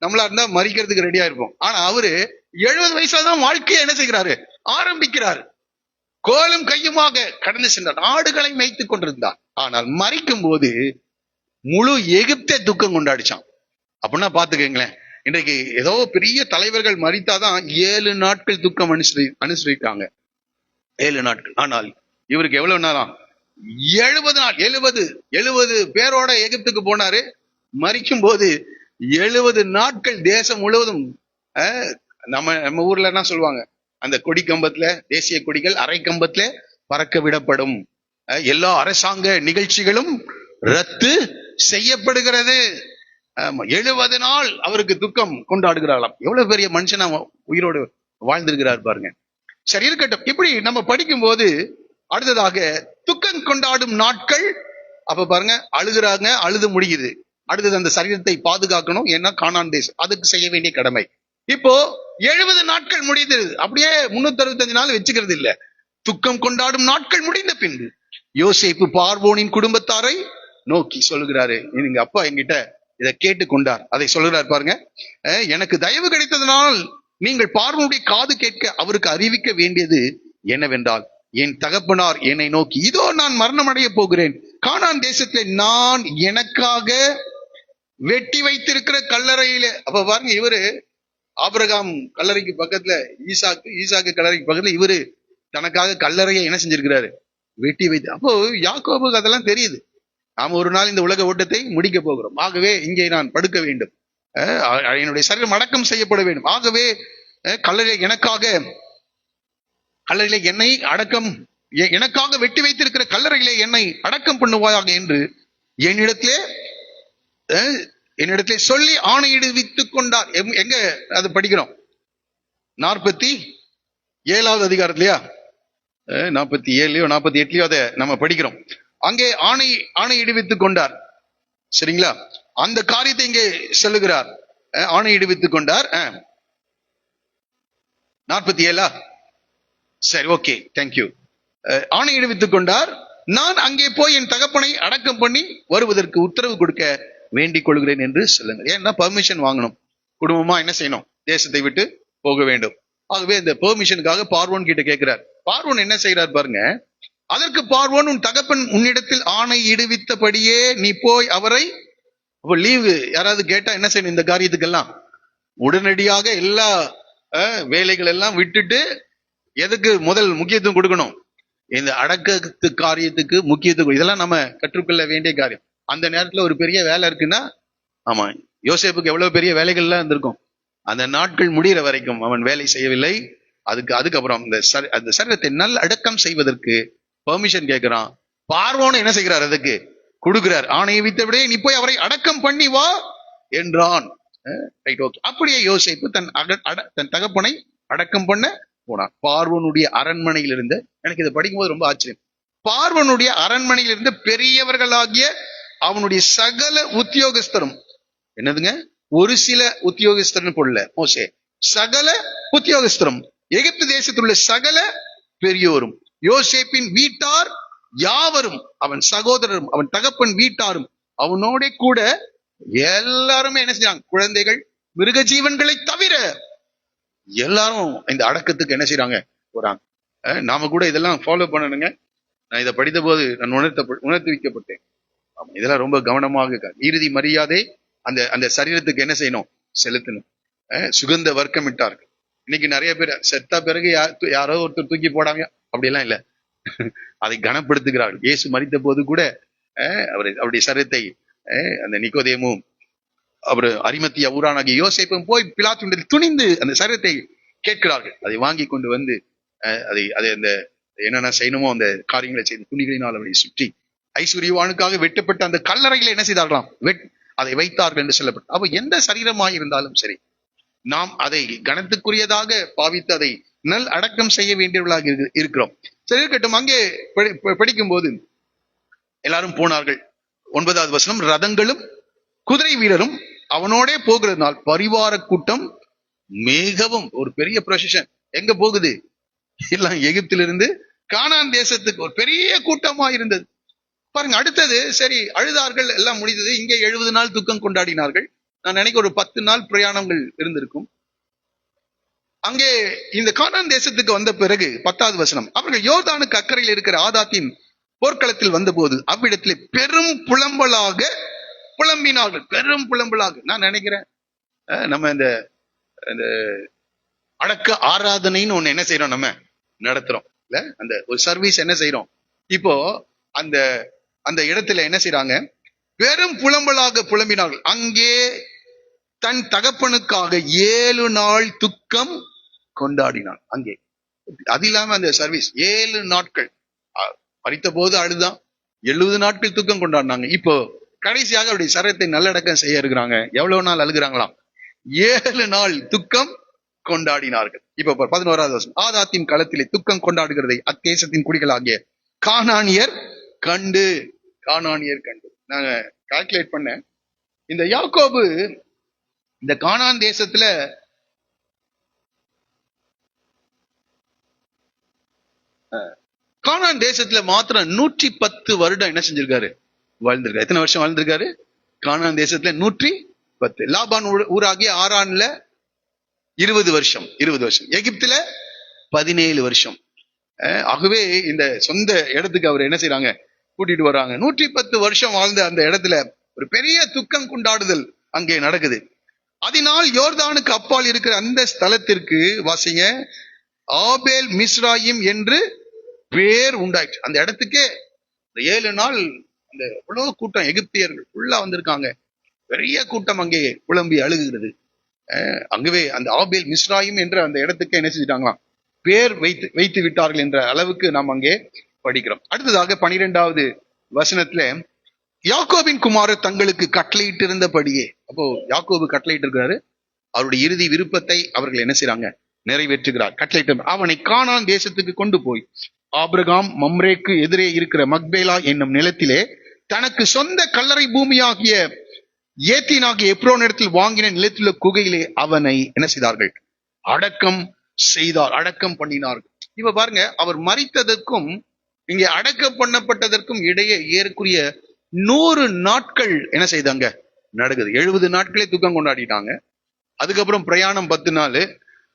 நம்மளா இருந்தா மறிக்கிறதுக்கு ரெடியா இருப்போம். ஆனா அவரு 70 வயசுல தான் வாழ்க்கையை என்ன செய்கிறாரு? ஆரம்பிக்கிறாரு. கோலும் கையுமாக கடந்து சென்றார், ஆடுகளை மேய்த்துக் கொண்டிருந்தார். ஆனால் மறிக்கும் போது முழு எகிப்தே துக்கம் கொண்டாடிச்சான். அப்படின்னா பாத்துக்கங்களேன், இன்றைக்கு ஏதோ பெரிய தலைவர்கள் மறித்தாதான் 7 நாட்கள் துக்கம் அனுசரிக்காங்க. 7 நாட்கள். ஆனால் இவருக்கு எவ்வளவு நாளாம்? 70 நாள். 70 பேரோட எகிப்துக்கு போனாரு. மறிக்கும் போது 70 நாட்கள் தேசம் முழுவதும். நம்ம ஊர்ல என்ன சொல்லுவாங்க? அந்த கொடி கம்பத்துல, தேசிய கொடிகள் அரை கம்பத்துல பறக்க விடப்படும். எல்லா அரசாங்க நிகழ்ச்சிகளும் ரத்து செய்யப்படுகிறது. 70 நாள் அவருக்கு துக்கம் கொண்டாடுகிறாராம். எவ்வளவு பெரிய மனுஷன் உயிரோடு வாழ்ந்திருக்கிறார் பாருங்க. சரி, இருக்கட்டும். இப்படி நம்ம படிக்கும் போது அடுத்ததாக துக்கம் கொண்டாடும் நாட்கள். அப்ப பாருங்க, அழுகுறாங்க, அழுது முடியுது. அடுத்தது அந்த சரீரத்தை பாதுகாக்கணும். ஏன்னா கானான் தேசம், அதுக்கு செய்ய வேண்டிய கடமை. இப்போ 70 நாட்கள் முடியுது. அப்படியே 365 நாள் வச்சுக்கிறது இல்ல. துக்கம் கொண்டாடும் நாட்கள் முடிந்த பின்பு யோசேப்பு பார்வோனின் குடும்பத்தாரை நோக்கி சொல்லுகிறாரு. எங்க அப்பா என்கிட்ட இதை கேட்டு கொண்டார். அதை சொல்லுகிறார் பாருங்க. எனக்கு தயவு கிடைத்ததனால் நீங்கள் பார்வோனுடைய காது கேட்க அவருக்கு அறிவிக்க வேண்டியது என்னவென்றால், என் தகப்பனார் என்னை நோக்கி, இதோ நான் மரணம் அடைய போகிறேன். கானான் தேசத்திலே நான் எனக்காக வெட்டி வைத்திருக்கிற கல்லறையில. அப்ப பாருங்க, இவரு ஆபிரகாம் கல்லறைக்கு பக்கத்துல, ஈசாக்கு கல்லறைக்கு பக்கத்துல இவரு தனக்காக கல்லறையை என்ன செஞ்சிருக்கிறாரு? வெட்டி வைத்து. அப்போ யாக்கோபுக்கு அதெல்லாம் தெரியுது. நாம ஒரு நாள் இந்த உலக ஓட்டத்தை முடிக்க போகிறோம். ஆகவே இங்கே நான் படுக்க வேண்டும், என்னுடைய சரீரம் அடக்கம் செய்யப்பட வேண்டும். ஆகவே கல்லறையிலே என்னை அடக்கம், எனக்காக வெட்டி வைத்திருக்கிற கல்லறையிலே என்னை அடக்கம் பண்ணுவாயாக என்று என்னிடத்திலே சொல்லி ஆணையிடுவித்துக் கொண்டார். எங்க அது படிக்கிறோம்? 47வது அதிகாரத்திலயா, 47லயோ 48லயோ அதை நம்ம படிக்கிறோம். அங்கே ஆணையிடுவித்துக் கொண்டார். சரிங்களா? அந்த காரியத்தை இங்கே சொல்லுகிறார். ஆணையிடுவித்துக் கொண்டார். 47 சரி, ஓகே, தேங்க்யூ. ஆணையிடுவித்துக் கொண்டார். நான் அங்கே போய் என் தகப்பனை அடக்கம் பண்ணி வருவதற்கு உத்தரவு கொடுக்க வேண்டிக் கொள்கிறேன் என்று சொல்லுங்கள். ஏன்னா பர்மிஷன் வாங்கணும். குடும்பமா என்ன செய்யணும்? தேசத்தை விட்டு போக வேண்டும். ஆகவே இந்த பெர்மிஷனுக்காக பார்வோன் கிட்ட கேட்கிறார். பார்வோன் என்ன செய்யறார் பாருங்க. அதற்கு பார்வோன், உன் தகப்பன் உன்னிடத்தில் ஆணை இடுவித்தபடியே நீ போய் அவரை. அப்ப லீவு யாராவது கேட்டா என்ன செய்யணும்? இந்த காரியத்துக்கெல்லாம் உடனடியாக எல்லா வேலைகள் எல்லாம் விட்டுட்டு எதுக்கு முதல் முக்கியத்துவம் கொடுக்கணும்? இந்த அடக்கத்து காரியத்துக்கு முக்கியத்துவம். இதெல்லாம் நம்ம கற்றுக்கொள்ள வேண்டிய காரியம். அந்த நேரத்துல ஒரு பெரிய வேலை இருக்குன்னா, ஆமா, யோசேப்புக்கு எவ்வளவு பெரிய வேலைகள்லாம் இருந்திருக்கும். அந்த நாட்கள் முடிகிற வரைக்கும் அவன் வேலை செய்யவில்லை. அதுக்கப்புறம் அந்த சரீரத்தை நல்ல அடக்கம் செய்வதற்கு பெர்மிஷன் கேட்கிறான். பார்வோன்னு என்ன செய்கிறார்? அதுக்கு கொடுக்கிறார். ஆணையை வித்தபடியே நீ போய் அவரை அடக்கம் பண்ணி வா என்றான். Right, okay. அப்படியே யோசேப்பு தன் தகப்பனை அடக்கம் பண்ண போனான். பார்வோனுடைய அரண்மனையில் இருந்த. எனக்கு இதை படிக்கும்போது ரொம்ப ஆச்சரியம். பார்வனுடைய அரண்மனையில் இருந்து பெரியவர்களாகிய அவனுடைய சகல உத்தியோகஸ்தரும், என்னதுங்க, ஒரு சில உத்தியோகஸ்தர்னு போடல மோசே, சகல உத்தியோகஸ்தரும், எகிப்து தேசத்தில் உள்ள சகல பெரியோரும், யோசேப்பின் வீட்டார் யாவரும், அவன் சகோதரரும், அவன் தகப்பன் வீட்டாரும், அவனோட கூட எல்லாருமே என்ன செய்றாங்க, குழந்தைகள் மிருக ஜீவன்களை தவிர எல்லாரும் இந்த அடக்கத்துக்கு என்ன செய்றாங்க, போறாங்க. நாம கூட இதெல்லாம் ஃபாலோ பண்ணணுங்க. நான் இதை படித்த போது நான் உணர்த்தி வைக்கப்பட்டேன். ஆமா, இதெல்லாம் ரொம்ப கவனமாக இறுதி மரியாதை அந்த அந்த சரீரத்துக்கு என்ன செய்யணும், செலுத்தணும். சுகந்த வர்க்கமிட்டார்கள். இன்னைக்கு நிறைய பேர் செத்த பிறகு யாரோ ஒருத்தர் தூக்கி போடாங்க, அப்படியெல்லாம் இல்லை. அதை கனப்படுத்துகிறார்கள். இயேசு மரித்த போது கூட அவருடைய சரீரத்தை அந்த நிக்கோதேமும் அவர் அரிமத்தியா ஊரானாகிய யோசேப்பும் போய் பிலாத்துவிடத்தில் துணிந்து அந்த சரீரத்தை கேட்கிறார்கள். அதை வாங்கி கொண்டு வந்து அதை அந்த என்னென்ன செய்யணுமோ அந்த காரியங்களை செய்து துணிகளினால் அவரை சுற்றி ஐஸ்வர்யவானுக்காக வெட்டப்பட்ட அந்த கல்லறையில என்ன செய்தார்களாம், அதை வைத்தார்கள் என்று சொல்லப்பட்டு. அப்ப எந்த சரீரமாய் இருந்தாலும் சரி, நாம் அதை கனத்துக்குரியதாக பாவித்து அதை நல் அடக்கம் செய்ய வேண்டியவர்களாக இருக்கிறோம். சரி, இருக்கட்டும். அங்கே படிக்கும் போது எல்லாரும் போனார்கள். 9வது வசனம், ரதங்களும் குதிரை வீரரும் அவனோட போகிறதுனால் பரிவார கூட்டம் மிகவும், ஒரு பெரிய ப்ரொசஷன் எங்க போகுது, எல்லாம் எகிப்திலிருந்து கானான் தேசத்துக்கு ஒரு பெரிய கூட்டமா இருந்தது. பாருங்க, அடுத்தது சரி, அழுதார்கள், எல்லாம் முடிந்தது. இங்கே 70 நாள் துக்கம் கொண்டாடினார்கள். நான் நினைக்க ஒரு 10 நாள் பிரயாணங்கள் இருந்திருக்கும். அங்கே இந்த கானான் தேசத்துக்கு வந்த பிறகு 10வது வசனம், அவர்கள் யோர்தானுக்கு அக்கறையில் இருக்கிற ஆதாத்தின் போர்க்களத்தில் வந்தபோது அவ்விடத்திலே பெரும் புலம்பலாக புலம்பினார்கள். பெரும் புலம்பலாக. நான் நினைக்கிறேன் நம்ம இந்த அடக்க ஆராதனைன்னு ஒண்ணு என்ன செய்யறோம், நம்ம நடத்துறோம் இல்ல, அந்த ஒரு சர்வீஸ் என்ன செய்யறோம். இப்போ அந்த அந்த இடத்துல என்ன செய்யறாங்க, பெரும் புலம்பலாக புலம்பினார்கள். அங்கே தன் தகப்பனுக்காக 7 நாள் துக்கம் கொண்டாடினான். அங்கே அது இல்லாம அந்த சர்வீஸ் 7 நாட்கள், மரித்த போது அழுதான், 70 நாட்கள் துக்கம் கொண்டாடினாங்க. இப்போ கடைசியாக அவருடைய சரீரத்தை நல்லடக்கம் செய்ய இருக்கிறாங்க. எவ்வளவு நாள் அழுகிறாங்களாம், 7 நாள் துக்கம் கொண்டாடினார்கள். இப்ப 11வது வசனம், ஆதாத்தின் களத்திலே துக்கம் கொண்டாடுகிறதை அத்தேசத்தின் குடிகளாகிய கானானியர் கண்டு. கானானியர் கண்டு. நாங்க கால்குலேட் பண்ண, இந்த யாக்கோபு இந்த கானான் தேசத்துல கானான் தேசத்துல மாத்திரம் 110 வருடம் என்ன செஞ்சிருக்காரு, வாழ்ந்திருக்காரு. எத்தனை வருஷம் வாழ்ந்திருக்காரு கானான் தேசத்துல? 110. லாபான் ஊராகிய ஆரான்ல 20 வருஷம், 20 வருஷம். எகிப்துல 17 வருஷம். ஆகவே இந்த சொந்த இடத்துக்கு அவர் என்ன செய்யறாங்க, கூட்டிட்டு வர்றாங்க. 110 வருஷம் வாழ்ந்த அந்த இடத்துல ஒரு பெரிய துக்கம் கொண்டாடுதல் அங்கே நடக்குது. அதனால் யோர்தானுக்கு அப்பால் இருக்கிற அந்த ஸ்தலத்திற்கு வாசிங்க, ஆபேல் மிஸ்ராயிம் என்று பேர் உண்டாயிற்று. அந்த இடத்துக்கே 7 நாள் அந்த இவ்வளவு கூட்டம் எகிப்தியர்கள் ஃபுல்லா வந்திருக்காங்க. பெரிய கூட்டம் அங்கே புலம்பி அழுகுகிறது. அங்கவே அந்த ஆபேல் மிஸ்ராயிம் என்ற அந்த இடத்துக்கு என்ன செஞ்சிட்டாங்களாம், பேர் வைத்து விட்டார்கள் என்ற அளவுக்கு நாம் அங்கே படிக்கிறோம். அடுத்ததாக 12வது வசனத்துல, யாக்கோபின் குமாரர் தங்களுக்கு கட்டளையிட்டு இருந்தபடியே. அப்போ யாக்கோபு கட்டளையிட்டு இருக்கிறாரு, அவருடைய இறுதி விருப்பத்தை அவர்கள் என்ன செய்யறாங்க, நிறைவேற்றுகிறார். கட்டளையிட்டு அவனை கானான் தேசத்துக்கு கொண்டு போய் ஆபிரகாம் மம்ரேக்கு எதிரே இருக்கிற மக்பேலா என்னும் நிலத்திலே தனக்கு சொந்த கல்லறை பூமியாகிய ஏத்தினாகிய எப்ரோன் இடத்தில் வாங்கின நிலத்திலுள்ள குகையிலே அவனை என்ன செய்தார்கள், அடக்கம் செய்தார், அடக்கம் பண்ணினார்கள். இப்ப பாருங்க, அவர் மரித்ததற்கும் இங்கே அடக்கம் பண்ணப்பட்டதற்கும் இடையே ஏறக்குரிய 100 நாட்கள் என்ன செய்தாங்க நடக்குது. 70 நாட்களே துக்கம் கொண்டாடிட்டாங்க. அதுக்கப்புறம் பிரயாணம் 10 நாள்,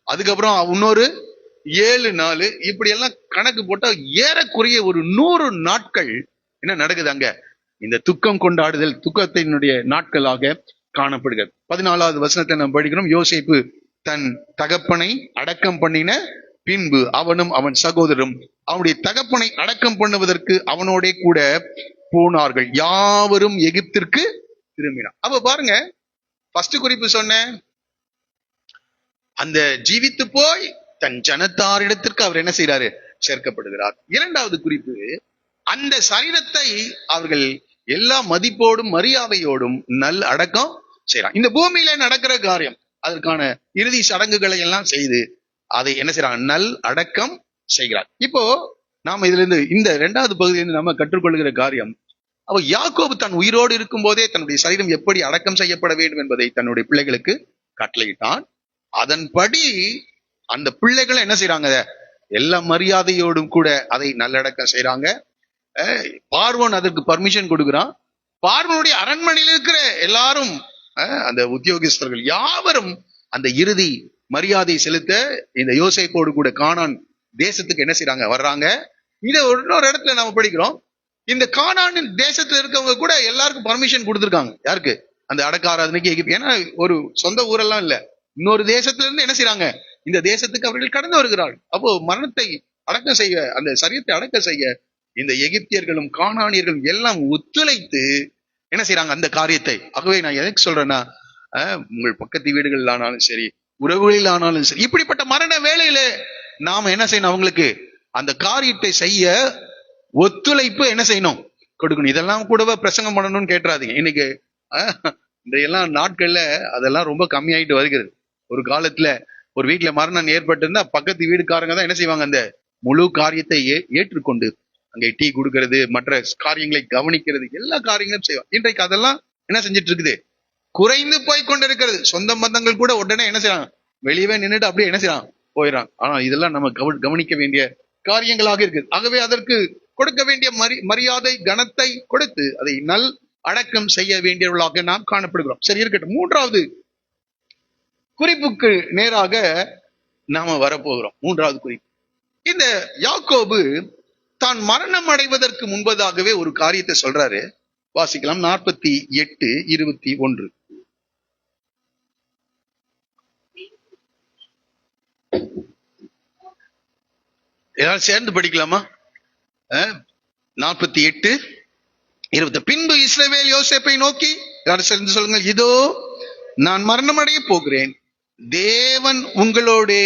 அதுக்கப்புறம் இன்னொரு 7 நாள், இப்படி எல்லாம் கணக்கு போட்டா ஏறக்குறைய ஒரு 100 நாட்கள் என்ன நடக்குது அங்க, இந்த துக்கம் கொண்டாடுதல் துக்கத்தினுடைய நாட்களாக காணப்படுகிறது. 14வது வசனத்தை நாம் படிக்கிறோம். யோசேப்பு தன் தகப்பனை அடக்கம் பண்ணின பின்பு அவனும் அவன் சகோதரரும் அவனுடைய தகப்பனை அடக்கம் பண்ணுவதற்கு அவனோட கூட போனார்கள். யாவரும் எகிப்திற்கு திரும்பினார். அப்ப பாருங்க, ஃபர்ஸ்ட் குறிப்பு சொன்ன, அந்த ஜீவித்து போய் தன் ஜனத்தாரிடத்திற்கு அவர் என்ன செய்யறாரு, சேர்க்கப்படுகிறார். 2வது குறிப்பு, அந்த சரீரத்தை அவர்கள் எல்லா மதிப்போடும் மரியாதையோடும் நல் அடக்கம் செய்யறாங்க. இந்த பூமியில நடக்கிற காரியம், அதற்கான இறுதி சடங்குகளை எல்லாம் செய்து அதை என்ன செய்யறாங்க, நல் அடக்கம் செய்கிறார். இப்போ நாம இதுல இருந்து இந்த இரண்டாவது பகுதியிலிருந்து நம்ம கற்றுக்கொள்கிற காரியம், அவ யாக்கோபு தன் உயிரோடு இருக்கும் போதே தன்னுடைய சரீரம் எப்படி அடக்கம் செய்யப்பட வேண்டும் என்பதை தன்னுடைய பிள்ளைகளுக்கு கட்டளையிட்டான். அதன்படி அந்த பிள்ளைகள் என்ன செய்யறாங்க, எல்லா மரியாதையோடும் கூட அதை நல்லடக்கம் செய்யறாங்க. பார்வோன் அதற்கு பர்மிஷன் கொடுக்கிறான். பார்வோனுடைய அரண்மனையில் இருக்கிற எல்லாரும், அந்த உத்தியோகஸ்தர்கள் யாவரும் அந்த இறுதி மரியாதை செலுத்த இந்த யோசேப்போடு கூட கானான் தேசத்துக்கு என்ன செய்யறாங்க, வர்றாங்க. இதை இன்னொரு இடத்துல நாம படிக்கிறோம், இந்த கானான் தேசத்துல இருக்கவங்க கூட எல்லாருக்கும் பர்மிஷன் கொடுத்துருக்காங்க. யாருக்கு? அந்த அடக்க ஆராதனைக்கு. ஏன்னா ஒரு சொந்த ஊரெல்லாம் இல்ல, இன்னொரு தேசத்துல இருந்து என்ன செய்யறாங்க, இந்த தேசத்துக்கு அவர்கள் கடந்து வருகிறார்கள். அப்போ மரணத்தை அடக்கம் செய்ய, அந்த சரீரத்தை அடக்கம் செய்ய இந்த எகிப்தியர்களும் கானானியர்களும் எல்லாம் ஒத்துழைத்து என்ன செய்யறாங்க அந்த காரியத்தை. ஆகவே நான் எதுக்கு சொல்றேன்னா, உங்கள் பக்கத்து வீடுகள் ஆனாலும் சரி, உறவுகளில் ஆனாலும் சரி, இப்படிப்பட்ட மரண வேளையில நாம என்ன செய்யணும், அவங்களுக்கு அந்த காரியத்தை செய்ய ஒத்துழைப்பு என்ன செய்யணும், கொடுக்கணும். இதெல்லாம் கூடவே பிரசங்கம் பண்ணணும்னு கேட்டுறாதீங்க. இன்னைக்கு இந்த எல்லாம் நாட்கள்ல அதெல்லாம் ரொம்ப கம்மியாயிட்டு வருகிறது. ஒரு காலத்துல ஒரு வீட்டுல மரணம் ஏற்பட்டிருந்தா பக்கத்து வீடுக்காரங்க தான் என்ன செய்வாங்க, அந்த முழு காரியத்தை ஏற்றுக்கொண்டு அங்கே டீ கொடுக்கறது, மற்ற காரியங்களை கவனிக்கிறது, எல்லா காரியங்களும் செய்வாங்க. இன்றைக்கு அதெல்லாம் என்ன செஞ்சிட்டு இருக்குது, குறைந்து போய் கொண்டிருக்கிறது. சொந்த பந்தங்கள் கூட உடனே என்ன செய்யறாங்க, வெளியவே நின்றுட்டு அப்படியே என்ன செய்யறாங்க, போயிடறாங்க. ஆனா இதெல்லாம் நம்ம கவனிக்க வேண்டிய காரியங்களாக இருக்குது. ஆகவே அதற்கு கொடுக்க வேண்டிய மரியாதை கனத்தை கொடுத்து அதை நல் அடக்கம் செய்ய வேண்டியவர்களாக நாம் காணப்படுகிறோம். சரி, இருக்கட்டும். மூன்றாவது குறிப்புக்கு நேராக நாம வரப்போகிறோம். மூன்றாவது குறிப்பு, இந்த யாக்கோபு தான் மரணம் அடைவதற்கு முன்பதாகவே ஒரு காரியத்தை சொல்றாரு. வாசிக்கலாம். 48:21. ஏதாவது சேர்ந்து படிக்கலாமா? 48:20. பின்பு இஸ்ரவேல் யோசேப்பை நோக்கி, யாரும் சேர்ந்து சொல்லுங்க, இதோ நான் மரணம் அடைய போகிறேன், தேவன் உங்களோடு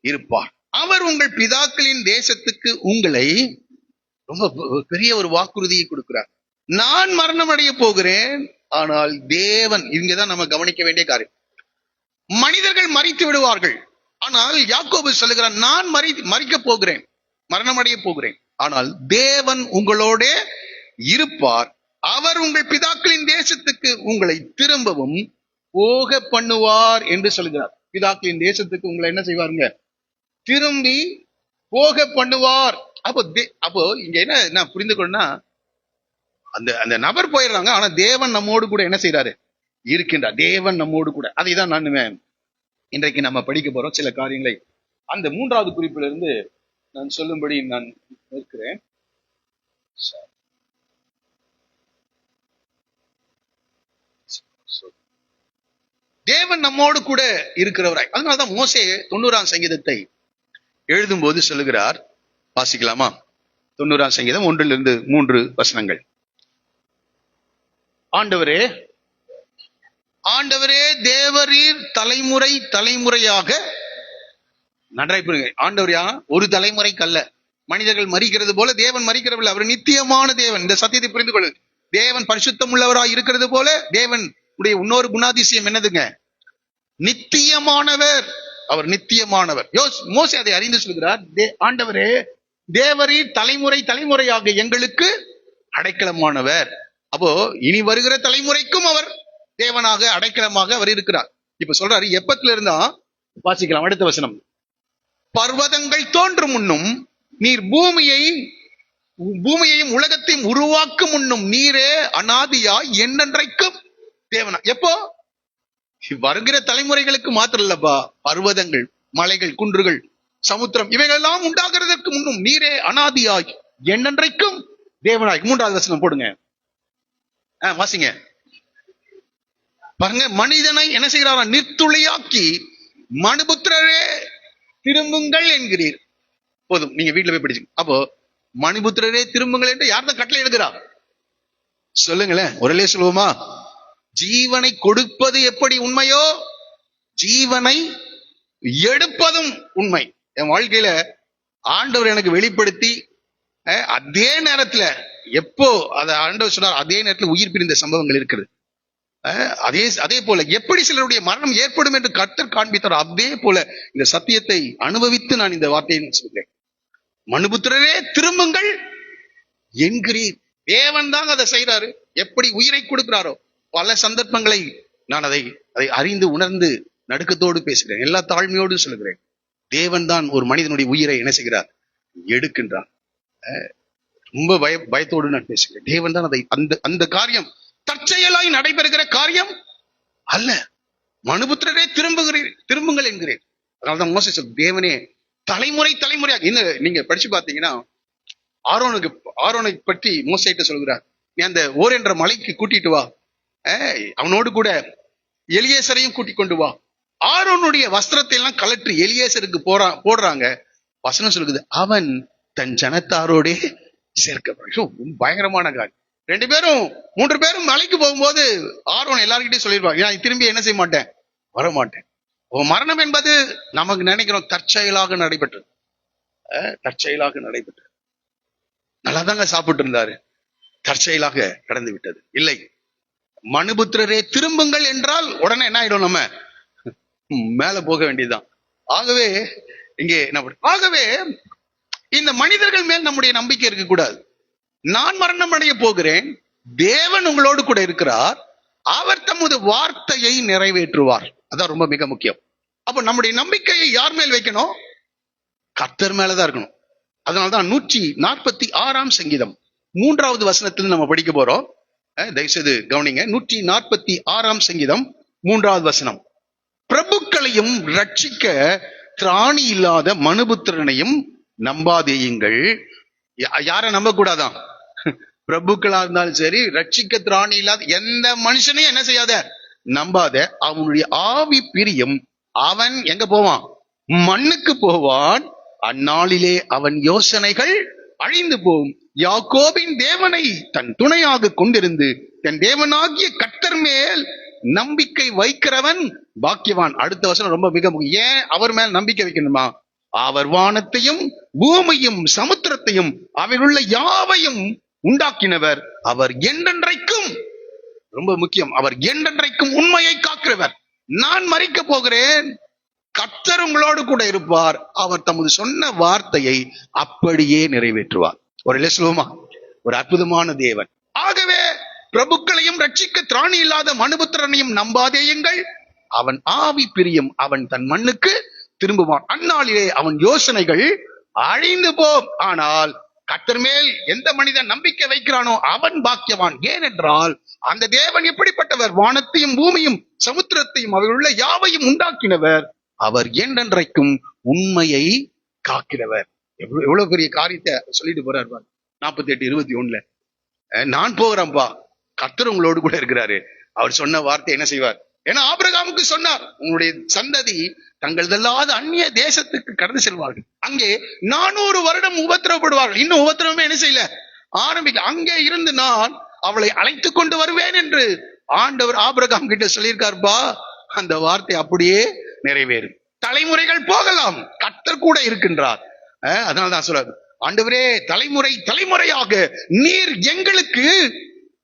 இருப்பார், அவர் உங்கள் பிதாக்களின் தேசத்துக்கு உங்களை, ரொம்ப பெரிய ஒரு வாக்குறுதியை கொடுக்கிறார். நான் மரணம் அடைய போகிறேன், ஆனால் தேவன், இங்கதான் நம்ம கவனிக்க வேண்டிய காரியம். மனிதர்கள் மரித்து விடுவார்கள், ஆனால் யாக்கோபு சொல்லுகிறார், நான் மரிக்க போகிறேன், மரணம் அடைய போகிறேன், ஆனால் தேவன் உங்களோட இருப்பார், அவர் உங்கள் பிதாக்களின் தேசத்துக்கு உங்களை திரும்பவும் போக பண்ணுவார் என்று சொல்கிறார். பிதாக்களின் தேசத்துக்கு உங்களை என்ன செய்வாருங்க, திரும்பி போக பண்ணுவார். அப்போ இங்க என்ன புரிந்து கொள்ளனா, அந்த நபர் போயிடுறாங்க, ஆனா தேவன் நம்மோடு கூட என்ன செய்யறாரு, இருக்கின்றார். தேவன் நம்மோடு கூட. அதை தான் நான் இன்றைக்கு நம்ம படிக்க போறோம். சில காரியங்களை அந்த மூன்றாவது குறிப்பில இருந்து நான் சொல்லும்படி நான் இருக்கிறேன். தேவன் நம்மோடு கூட இருக்கிறவராய். அதனாலதான் மோசே 90ஆம் சங்கீதத்தை எழுதும் போது சொல்லுகிறார். வாசிக்கலாமா? 90ஆம் சங்கீதம் 1-3 ஆண்டவரே, ஆண்டவரே, தேவரீர் தலைமுறை தலைமுறையாக, நன்றாய் புரியுங்க, ஆண்டவர் ஒரு தலைமுறைக்கு அல்ல. மனிதர்கள் மரிக்கிறது போல தேவன் மரிக்கிறவில்லை. அவர் நித்தியமான தேவன். இந்த சத்தியத்தை புரிந்து கொள்ளு. தேவன் பரிசுத்தம் உள்ளவராய் இருக்கிறது போல தேவன் உடைய இன்னொரு குணாதிசயம் என்னதுங்க, நித்தியமானவர். அவர் நித்தியமானவர். மோசே அதை அறிந்து சொல்கிறார், ஆண்டவரே, தேவரீர் தலைமுறை தலைமுறையாக எங்களுக்கு அடைக்கலமானவர். அப்போ இனி வருகிற தலைமுறைக்கும் அவர் தேவனாக அடைக்கலமாக அவர் இருக்கிறார். இப்ப சொல்றாரு, எப்பத்துல இருந்தா வாசிக்கலாம். அடுத்த வசனம், பர்வதங்கள் தோன்றும் முன்னும் நீர் பூமியையும் உலகத்தையும் உருவாக்கும் முன்னும் நீரே அநாதியாய் என்னென்றைக்கும் தேவனா. எப்போ? வருகிற தலைமுறைகளுக்கு மாத்திரம் இல்லப்பா, பர்வதங்கள், மலைகள், குன்றுகள், சமுத்திரம் இவைகள் எல்லாம் உண்டாகிறதற்கு முன்னும் நீரே அநாதியாய் என்னென்றைக்கும் தேவனாய். 3வது வசனம் போடுங்க, வாசிங்க பாருங்க. மனிதனை என்ன செய்கிறாரா, நிர்த்துளியாக்கி மனுபுத்திரரே திரும்புங்கள் என்கிறீர். போதும், நீங்க வீட்டுல போய் படிச்சு. அப்போ மனுபுத்திரரே திரும்புங்கள் என்று யார்தான் கட்டளை எடுக்கிறார் சொல்லுங்களேன், ஒரே சொல்லுவோமா? ஜீவனை கொடுப்பது எப்படி உண்மையோ ஜீவனை எடுப்பதும் உண்மை. என் வாழ்க்கையில ஆண்டவர் எனக்கு வெளிப்படுத்தி அதே நேரத்துல, எப்போ அதை ஆண்டவர் சொன்னார், அதே நேரத்தில் உயிர் பிரிந்த சம்பவங்கள் இருக்கிறது. அதே போல எப்படி சிலருடைய மரணம் ஏற்படும் என்று கர்த்தர் காண்பித்தார், அதே போல இந்த சத்தியத்தை அனுபவித்து நான் இந்த வார்த்தையை சொல்கிறேன். மனுபுத்திரரே திரும்புங்கள் என்கிறீர். தேவன் தான் அதை செய்யறாரு. எப்படி உயிரை கொடுக்கிறாரோ, பல சந்தர்ப்பங்களை நான் அதை அறிந்து உணர்ந்து நடுக்கத்தோடு பேசுகிறேன், எல்லா தாழ்மையோடு சொல்லுகிறேன். தேவன் தான் ஒரு மனிதனுடைய உயிரை என்ன செய்கிறார்? எடுக்கின்றார். ரொம்ப பயத்தோடு நான் பேசுகிறேன். தேவன் தான் அதை அந்த காரியம் தற்செயலாய் நடைபெறுகிற காரியம் அல்ல. மனுபுத்திரரே திரும்புங்கள் என்கிறேன். அதனால்தான் மோசே சொல், தேவனே தலைமுறையாக நீங்க படிச்சு பாத்தீங்கன்னா ஆரோனை பற்றி மோசேட்ட சொல்கிறார், நீ அந்த ஓர் என்ற மலைக்கு கூட்டிட்டு வா, அவனோடு கூட எலியேசரையும் கூட்டிக் கொண்டு வா. ஆரோனுடைய வஸ்திரத்தை எல்லாம் கலற்றி எலியேசருக்கு போடுறாங்க. வசனம் சொல்லுது, அவன் தன் ஜனத்தாரோடே சேர்க்கப்படும். பயங்கரமான காரியம். 3 பேரும் மலைக்கு போகும்போது ஆரோன் எல்லார்கிட்டையும் சொல்லிடுவாங்க, நான் திரும்பி என்ன செய்ய மாட்டேன், வரமாட்டேன். மரணம் என்பது நமக்கு நினைக்கிறோம் தற்செயலாக நடைபெற்றது. நல்லாதாங்க சாப்பிட்டு இருந்தாரு, தற்செயலாக கடந்து விட்டது. இல்லை, மனுபுத்திரரே திரும்புங்கள் என்றால் உடனே என்ன ஆயிடும், நம்ம மேல போக வேண்டியதுதான். ஆகவே இங்கே ஆகவே இந்த மனிதர்கள் மேல் நம்முடைய நம்பிக்கை இருக்கக்கூடாது. நான் மரணம் அடைய போகிறேன், தேவன் உங்களோடு கூட இருக்கிறார், அவர் தமது வார்த்தையை நிறைவேற்றுவார். அதான் ரொம்ப மிக முக்கியம். அப்ப நம்முடைய நம்பிக்கையை யார் மேல் வைக்கணும்? கர்த்தர் மேலதான் இருக்கணும். அதனால்தான் 146ஆம் சங்கீதம் 3வது வசனத்தில் நம்ம படிக்க போறோம். தயவுசெய்து கவனிங்க. 146ஆம் சங்கீதம் 3வது வசனம், பிரபுக்களையும் ரட்சிக்க திராணி இல்லாத மனுபுத்திரனையும் நம்பாதேயுங்கள். யார நம்ப கூடாதான்? பிரபுக்களா இருந்தாலும் சரி, ரட்சிக்க திராணி இல்லாத எந்த மனுஷனையும் என்ன செய்யாத, நம்பாத. அவனுடைய ஆவி பிரியும், அவன் எங்க போவான்? மண்ணுக்கு போவான். அந்நாளிலே அவன் யோசனைகள் அழிந்து போகும். யாக்கோபின் தேவனை தன் துணையாக கொண்டிருந்து தன் தேவனாகிய கர்த்தர் மேல் நம்பிக்கை வைக்கிறவன் பாக்கியவான். அடுத்த வசனம் ரொம்ப மிக முக்கியம். ஏன் அவர் மேல் நம்பிக்கை வைக்கணுமா? அவர் வானத்தையும் பூமியும் சமுத்திரத்தையும் அவையுள்ள யாவையும் உண்டாக்கினவர், அவர் என்றென்றைக்கும், ரொம்ப முக்கியம், அவர் என்றென்றைக்கும் உண்மையை காக்கிறவர். நான் மரிக்க போகிறேன், கர்த்தர் உங்களோடு கூட இருப்பார், அவர் தமது சொன்ன வார்த்தையை அப்படியே நிறைவேற்றுவார். ஒரு சொல்லுவோமா? ஒரு அற்புதமான தேவன். ஆகவே பிரபுக்களையும் ரட்சிக்க திராணி இல்லாத மனுபுத்திரனையும் நம்பாதேயுங்கள், அவன் ஆவி பிரியும், அவன் தன் மண்ணுக்கு திரும்புவான். அந்நாளிலே அவன் யோசனைகள் அழிந்து போம். ஆனால் கர்த்தர் மேல் எந்த மனிதன் நம்பிக்கை வைக்கிறானோ அவன் பாக்கியவான். ஏனென்றால் அந்த தேவன் எப்படிப்பட்டவர்? வானத்தையும் பூமியும் சமுத்திரத்தையும் அவையுள்ள யாவையும் உண்டாக்கினவர், அவர் என்றென்றைக்கும் உண்மையை காக்கிறவர். எவ்வளவு பெரிய காரியத்தை சொல்லிட்டு போறார். 48:21 நான் போகிறேன்பா, கர்த்தர் உங்களோடு கூட இருக்கிறாரு, அவர் சொன்ன வார்த்தை என்ன செய்வார்? ஏன்னா ஆபிரகாமுக்கு சொன்னார், உங்களுடைய சந்ததி தங்களதல்லாத அந்நிய தேசத்துக்கு கடந்து செல்வார்கள், அங்கே 400 வருடம் உபத்திரவப்படுவார்கள். இன்னும் உபத்திரவமே என்ன செய்யல, ஆரம்பிக்கல. அங்கே இருந்து நான் அவளை அழைத்து கொண்டு வருவேன் என்று ஆண்டவர் ஆபிரகாம் கிட்ட சொல்லியிருக்காருப்பா. அந்த வார்த்தை அப்படியே நிறைவேறும். தலைமுறைகள் போகலாம், கர்த்தர் கூட இருக்கின்றார். அதனால்தான் சொல்றாரு, ஆண்டவரே தலைமுறையாக நீர் எங்களுக்கு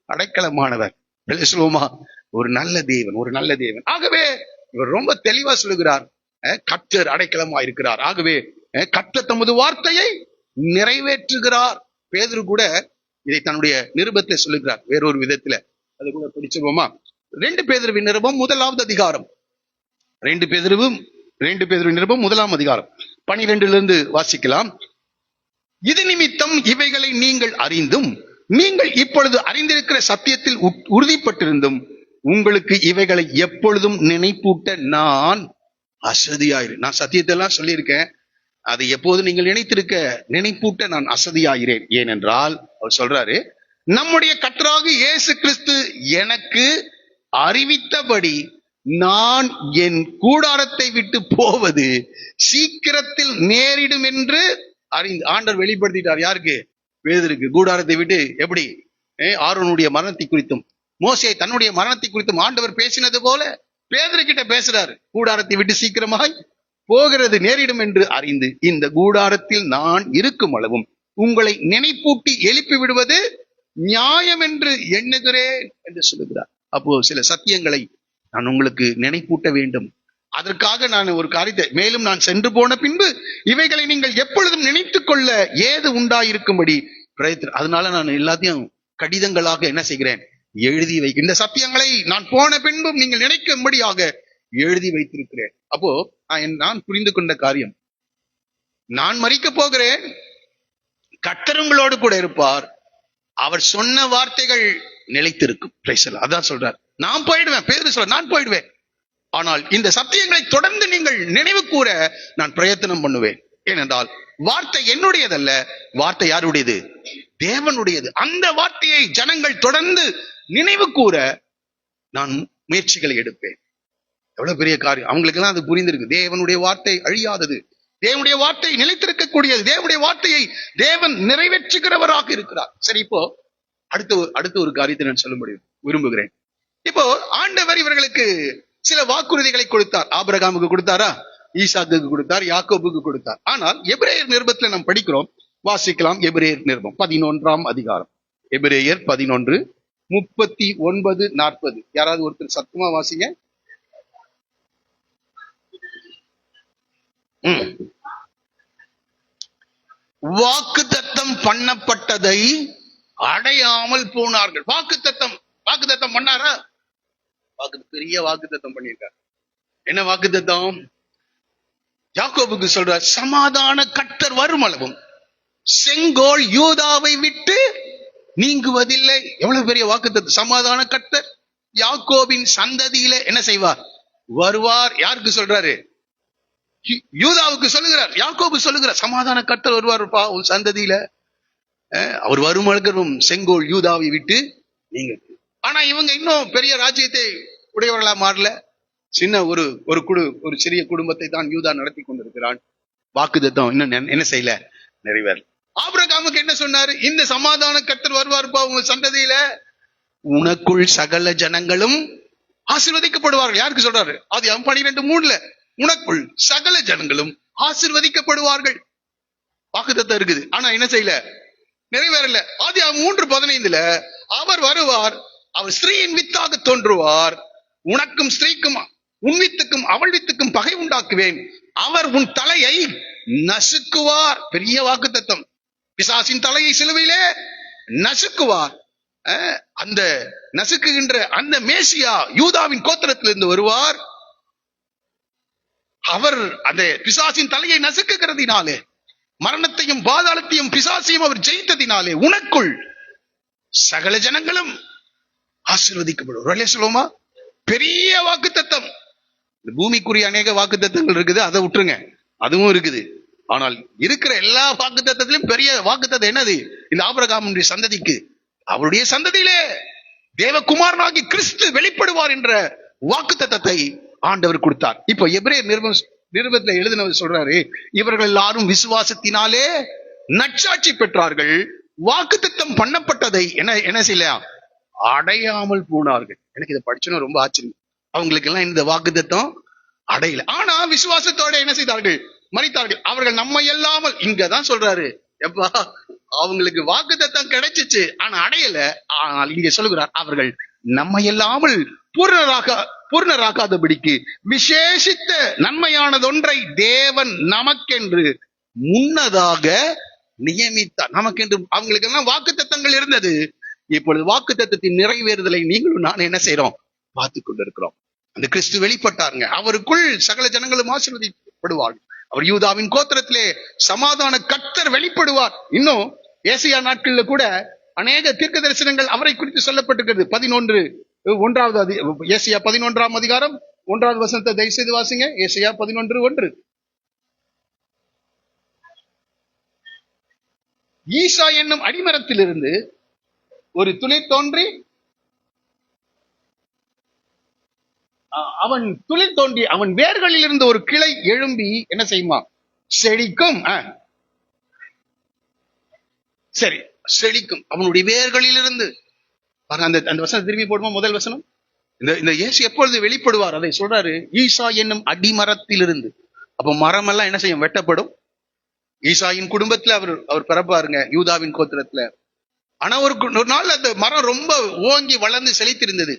அடைக்கலமானவர். சொல்லுவோமா? ஒரு நல்ல தேவன். ஆகவே இவர் ரொம்ப தெளிவா சொல்லுகிறார், கர்த்தர் அடைக்கலமா இருக்கிறார். ஆகவே கர்த்தர் தமது வார்த்தையை நிறைவேற்றுகிறார். பேதுரு கூட இதை தன்னுடைய நிருபத்தை சொல்லுகிறார் வேறொரு விதத்துல. அது கூட படிச்சுவோமா? 2 பேதுருவின் நிருபம் 1வது அதிகாரம், 2 பேதுருவின் நிருபம் 1ஆம் அதிகாரம் 12 வாசிக்கலாம். இது நிமித்தம் இவைகளை நீங்கள் அறிந்தும் நீங்கள் இப்பொழுது அறிந்திருக்கிற சத்தியத்தில் உறுதிப்பட்டிருந்தும் உங்களுக்கு இவைகளை எப்பொழுதும் நினைப்பூட்ட நான் அசதியாயிரு. நான் சத்தியத்தை எல்லாம் சொல்லியிருக்கேன், அதை எப்போது நீங்கள் நினைப்பூட்ட நான் அசதியாகிறேன். ஏனென்றால் அவர் சொல்றாரு, நம்முடைய கர்த்தராகிய இயேசு கிறிஸ்து எனக்கு அறிவித்தபடி நான் என் கூடாரத்தை விட்டு போவது சீக்கிரத்தில் நேரிடும் என்று அறிந்து. ஆண்டவர் வெளிப்படுத்திட்டார். யாருக்கு? பேதுருக்கு. கூடாரத்தை விட்டு எப்படி ஆரோனுடைய மரணத்தை குறித்தும் மோசே தன்னுடைய மரணத்தை குறித்தும் ஆண்டவர் பேசினது போல பேதுரு கிட்ட பேசுறாரு. கூடாரத்தை விட்டு சீக்கிரமாய் போகிறது நேரிடும் என்று அறிந்து இந்த கூடாரத்தில் நான் இருக்கும் அளவும் உங்களை நினைப்பூட்டி எழுப்பி விடுவது நியாயம் என்று எண்ணுகிறேன் என்று சொல்லுகிறார். அப்போ சில சத்தியங்களை நான் உங்களுக்கு நினைப்பூட்ட வேண்டும். அதற்காக நான் ஒரு காரியத்தை, மேலும் நான் சென்று போன பின்பு இவைகளை நீங்கள் எப்பொழுதும் நினைத்துக் கொள்ள ஏது உண்டாயிருக்கும்படி பிரயத்தனம். அதனால நான் எல்லாத்தையும் கடிதங்களாக என்ன செய்கிறேன், எழுதி வைக்கிறேன். இந்த சத்தியங்களை நான் போன பின்பும் நீங்கள் நினைக்கும்படியாக எழுதி வைத்திருக்கிறேன். அப்போ நான் புரிந்து கொண்ட காரியம், நான் மரிக்க போகிறேன், கர்த்தர் உங்களோடு கூட இருப்பார், அவர் சொன்ன வார்த்தைகள் நிலைத்திருக்கும். அதான் சொல்றார். நான் போயிடுவேன், பேதுரு சொல்ற, நான் போயிடுவேன், ஆனால் இந்த சத்தியங்களை தொடர்ந்து நீங்கள் நினைவு கூற நான் பிரயத்தனம் பண்ணுவேன். ஏனென்றால் வார்த்தை என்னுடையதல்ல, வார்த்தை யாருடையது? தேவனுடையது. அந்த வார்த்தையை ஜனங்கள் தொடர்ந்து நினைவு கூற நான் முயற்சிகளை எடுப்பேன். எவ்வளவு பெரிய காரியம்! அவங்களுக்கு எல்லாம் அது புரிந்திருக்கு. தேவனுடைய வார்த்தை அழியாதது, தேவனுடைய வார்த்தை நிலைத்திருக்கக்கூடியது, தேவனுடைய வார்த்தையை தேவன் நிறைவேற்றுகிறவராக இருக்கிறார். சரி, இப்போ அடுத்த ஒரு காரியத்தை நான் சொல்ல விரும்புகிறேன். இப்போ ஆண்டவர் இவர்களுக்கு சில வாக்குறுதிகளை கொடுத்தார். ஆபிரகாமுக்கு கொடுத்தாரா? ஈசாக்குக்கு கொடுத்தார், யாக்கோபுக்கு கொடுத்தார். ஆனால் எபிரேயர் நிருபத்துல நாம் படிக்கிறோம், வாசிக்கலாம். எபிரேயர் நிருபம் 11ஆம் அதிகாரம், எபிரேயர் 11:39-40. யாராவது ஒருத்தர் சத்தமா வாசிங்க. வாக்குத்தத்தம் பண்ணப்பட்டதை அடையாமல் போனார்கள். வாக்குத்தத்தம் பண்ணாரா? பெரிய வாக்குத்தத்தம் பண்ணியிருக்கார். என்ன வாக்குத்தத்தம்? யாக்கோபுக்கு சொல்றார், சமாதான கர்த்தர் வரும் அளவும் செங்கோல் யூதாவை விட்டு நீங்குவதில்லை. எவ்வளவு பெரிய வாக்குத்தத்தம்! சமாதான கர்த்தர் யாக்கோபின் சந்ததியில என்ன செய்வார்? வருவார். யாருக்கு சொல்றாரு? யூதாவுக்கு சொல்லுகிறார். யாக்கோபு சொல்லுகிறார், சமாதான கர்த்தர் வருவார்ப்பா உன் சந்ததியில, அவர் வருமளவும் செங்கோல் யூதாவை விட்டு நீங்க. ஆனா இவங்க இன்னும் பெரிய ராஜ்யத்தை உடையவர்களா மாறல. சின்ன ஒரு சிறிய குடும்பத்தை தான் யூதா நடத்தி கொண்டிருக்கிறான். வாக்குத்தத்தம் இன்னும் என்ன செய்யல, நிறைவேறல. ஆபிரகாமுக்கு என்ன சொன்னாரு? இந்த சமாதான கர்த்தர் வருவார்ப்பா உங்க சந்ததியில, உனக்குள் சகல ஜனங்களும் ஆசீர்வதிக்கப்படுவார்கள். யாருக்கு சொல்றாரு? அது 12:3. உனக்குள் சகல ஜனங்களும் ஆசீர்வதிக்கப்படுவார்கள். வாக்குத்தத்தம் இருக்குது, ஆனா என்ன செய்யல, நிறைவேறல. அது 3:15 அவர் வருவார், அவர் ஸ்திரீயின் வித்தாக தோன்றுவார், உனக்கும் ஸ்திரீக்கும் உன் வித்துக்கும் அவள் வித்துக்கும் பகை உண்டாக்குவேன், அவர் உன் தலையை நசுக்குவார். பெரிய வாக்குத்தத்தம். பிசாசின் தலையை சிலுவையிலே நசுக்குவார். அந்த நசுக்குகின்ற அந்த மேசியா யூதாவின் கோத்திரத்திலிருந்து வருவார். அவர் அந்த பிசாசின் தலையை நசுக்குகிறதினாலே, மரணத்தையும் பாதாளத்தையும் பிசாசையும் அவர் ஜெயித்ததினாலே உனக்குள் சகல ஜனங்களும் ஆசீர்வதிக்கப்படும். சொல்லுவோமா? பெரிய வாக்குத்தத்தம். பூமிக்குரிய அநேக வாக்குத்தத்தங்கள் இருக்குது, அதை விட்டுருங்க, அதுவும் இருக்குது. ஆனால் இருக்கிற எல்லா வாக்குத்தத்தத்திலும் பெரிய வாக்குத்தத்தம் என்னது? இந்த ஆபிரகாமுடைய சந்ததிக்கு, அவருடைய சந்ததியிலே தேவகுமாரனாகி கிறிஸ்து வெளிப்படுவார் என்ற வாக்குத்தத்தத்தை ஆண்டவர் கொடுத்தார். இப்போ எபிரேயர் நிருபத்துல எழுதினவர் சொல்றாரு, இவர்கள் எல்லாரும் விசுவாசத்தினாலே நற்சாட்சி பெற்றார்கள், வாக்குத்தத்தம் பண்ணப்பட்டதை என்ன செய்யலையா, அடையாமல் போனார்கள். எனக்கு இதை படிச்சோன்னா ரொம்ப ஆச்சரியம். அவங்களுக்கு எல்லாம் இந்த வாக்குத்தத்தம் அடையல, ஆனா விசுவாசத்தோட என்ன செய்தார்கள்? மரித்தார்கள். அவர்கள் நம்ம இல்லாமல், இங்கதான் சொல்றாரு, எப்பா அவங்களுக்கு வாக்குத்தத்தம் கிடைச்சிச்சு, ஆனா அடையல. ஆனால் இங்க சொல்லுகிறார், அவர்கள் நம்ம இல்லாமல் பூர்ணராகாதபடிக்கு விசேஷித்த நன்மையானதொன்றை தேவன் நமக்கென்று முன்னதாக நியமித்தார். நமக்கென்று அவங்களுக்கு எல்லாம் வாக்குத்தத்தங்கள் இருந்தது. இப்பொழுது வாக்குத்தத்தத்தின் நிறைவேறுதலை நீங்களும் நான் என்ன செய்யறோம்? பார்த்து கொண்டிருக்கிறோம். அந்த கிறிஸ்து வெளிப்பட்டாருங்க. அவருக்குள் சகல ஜனங்களும் ஆசீர்வதிக்கப்படுவார்கள். அவர் யூதாவின் கோத்திரத்திலே சமாதான கர்த்தர் வெளிப்படுவார். இன்னும் ஏசியா நாட்கள்ல கூட அநேக தீர்க்க தரிசனங்கள் அவரை குறித்து சொல்லப்பட்டிருக்கிறது. 11:1 ஏசியா 11ஆம் அதிகாரம் 1வது வசனத்தை தயவு செய்து வாசிங்க. ஏசியா 11:1. ஈசா என்னும் அடிமரத்திலிருந்து ஒரு துளிர் தோன்றி, அவன் துளிர் தோன்றி அவன் வேர்களில் இருந்து ஒரு கிளை எழும்பி என்ன செய்யுமா? செழிக்கும். சரி, செழிக்கும் அவனுடைய வேர்களில் இருந்து. அந்த வசனம் திரும்பி போடுமா? முதல் வசனம். இந்த இயேசு எப்பொழுது வெளிப்படுவார் அதை சொல்றாரு, ஈசா என்னும் அடிமரத்திலிருந்து. அப்ப மரம் எல்லாம் என்ன செய்யும்? வெட்டப்படும். ஈசாயின் குடும்பத்துல அவர் பிறப்பாருங்க, யூதாவின் கோத்திரத்துல. ஆனா ஒரு நாள் அந்த மரம் ரொம்ப ஓங்கி வளர்ந்து செழித்திருந்தது.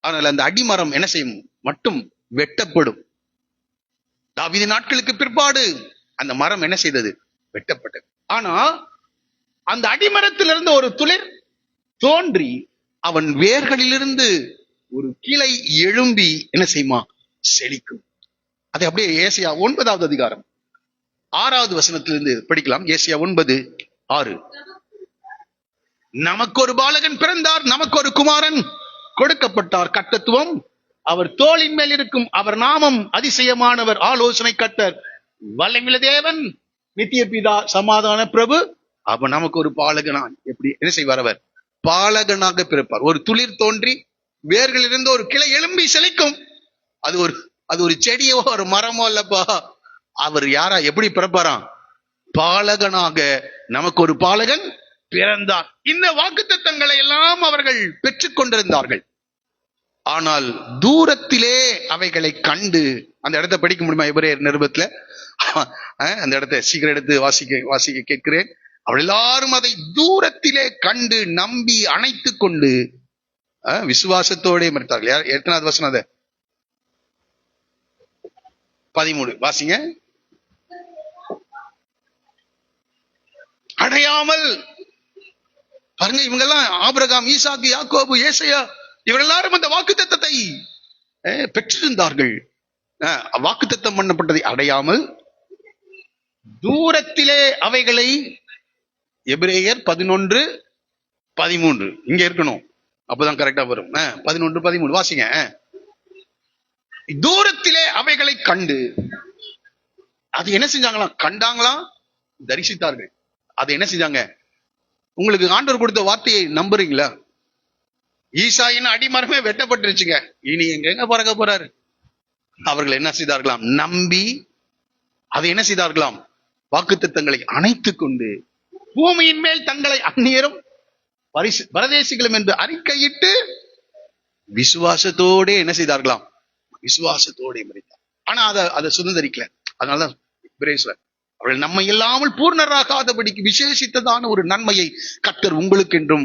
ஆனால் அந்த அடிமரம் என்ன செய்யும்? மட்டும் வெட்டப்படும். தாவீது நாட்களுக்கு பிற்பாடு அந்த மரம் என்ன செய்தது? வெட்டப்பட்டது. ஆனா அந்த அடிமரத்திலிருந்து ஒரு துளிர் தோன்றி அவன் வேர்களிலிருந்து ஒரு கிளை எழும்பி என்ன செய்யுமா? செழிக்கும். அதை அப்படியே ஏசாயா 9வது அதிகாரம் 6வது வசனத்திலிருந்து படிக்கலாம். ஏசாயா 9:6. நமக்கு ஒரு பாலகன் பிறந்தார், நமக்கு ஒரு குமாரன் கொடுக்கப்பட்டார், கர்த்தத்துவம் அவர் தோளின் மேல் இருக்கும், அவர் நாமம் அதிசயமானவர், ஆலோசனை கர்த்தர், வல்லமையுள்ள தேவன், நித்திய பிதா, சமாதான பிரபு. அப்ப நமக்கு ஒரு பாலகனான் எப்படி என்ன செய்வார்? அவர் பாலகனாக பிறப்பார். ஒரு துளிர் தோன்றி வேர்களிலிருந்து ஒரு கிளை எழும்பி செழிக்கும். அது ஒரு செடியோ ஒரு மரமோ அல்லப்பா. அவர் யாரா எப்படி பிறப்பாராம்? பாலகனாக. நமக்கு ஒரு பாலகன் பிறந்தார். இந்த வாக்குத்தத்தங்களை எல்லாம் அவர்கள் பெற்றுக் கொண்டிருந்தார்கள். ஆனால் தூரத்திலே அவைகளை கண்டு, அந்த இடத்தை படிக்க முடியுமா? எபிரேயர் நிருபத்துல அந்த இடத்தை சீக்கிரம் எடுத்து வாசிக்க கேட்கிறேன். அவள் எல்லாரும் அதை தூரத்திலே கண்டு நம்பி அணைத்து கொண்டு விசுவாசத்தோட மறுத்தார்கள். எத்தனாவது வசனம்? அதை 13 வாசிங்க. அடையாமல் பாருங்க, இவங்க எல்லாம் ஆபிரகாம், ஈசாக்கு, யாக்கோபு, ஏசாயா, இவர்கள் எல்லாரும் அந்த வாக்குத்தத்தத்தை பெற்றிருந்தார்கள். வாக்குத்தத்தம் பண்ணப்பட்டதை அடையாமல் தூரத்திலே அவைகளை, எபிரேயர் 11:13 இங்க இருக்கணும், அப்பதான் கரெக்டா வரும். 11:13 வாசிங்க. தூரத்திலே அவைகளை கண்டு அது என்ன செஞ்சாங்களாம்? கண்டாங்களாம், தரிசித்தார்கள். அது என்ன செஞ்சாங்க? உங்களுக்கு ஆண்டவர் கொடுத்த வார்த்தையை நம்புறீங்களா? ஈசாயின் அடிமரமே வெட்டப்பட்டுருச்சுங்க, இனி எங்க பறக்க போறாரு? அவர்கள் என்ன செய்தார்களாம்? நம்பி அதை என்ன செய்தார்களாம்? வாக்குத்தத்தங்களை அணைத்து கொண்டு பூமியின் மேல் தங்களை அந்நியரும் பரதேசிகளும் என்று அறிக்கையிட்டு விசுவாசத்தோட என்ன செய்தார்களாம்? விசுவாசத்தோட மரித்தார். ஆனா அதை சுதந்திரிக்கல. அதனாலதான் அவர்கள் நம்மை இல்லாமல் பூர்ணராகாதபடிக்கு விசேஷித்ததான ஒரு நன்மையை கர்த்தர் உங்களுக்கென்றும்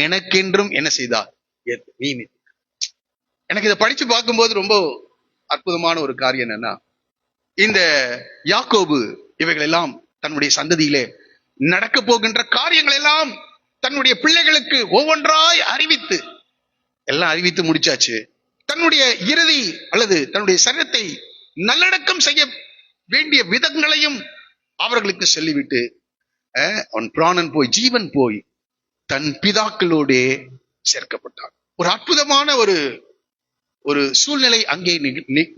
எனக்கென்றும் என்ன செய்தார்? எனக்கு இதை படிச்சு பார்க்கும்போது ரொம்ப அற்புதமான ஒரு காரியம் என்னன்னா, இந்த யாக்கோபு இவைகள் எல்லாம் தன்னுடைய சந்ததியிலே நடக்க போகின்ற காரியங்கள் எல்லாம் தன்னுடைய பிள்ளைகளுக்கு ஒவ்வொன்றாய் அறிவித்து முடிச்சாச்சு. தன்னுடைய இறுதி அல்லது தன்னுடைய சரீரத்தை நல்லடக்கம் செய்ய வேண்டிய விதங்களையும் அவர்களுக்கு சொல்லிவிட்டு அவன் பிராணன் போய் ஜீவன் போய் தன் பிதாக்களோட சேர்க்கப்பட்டான். ஒரு அற்புதமான ஒரு சூழ்நிலை அங்கே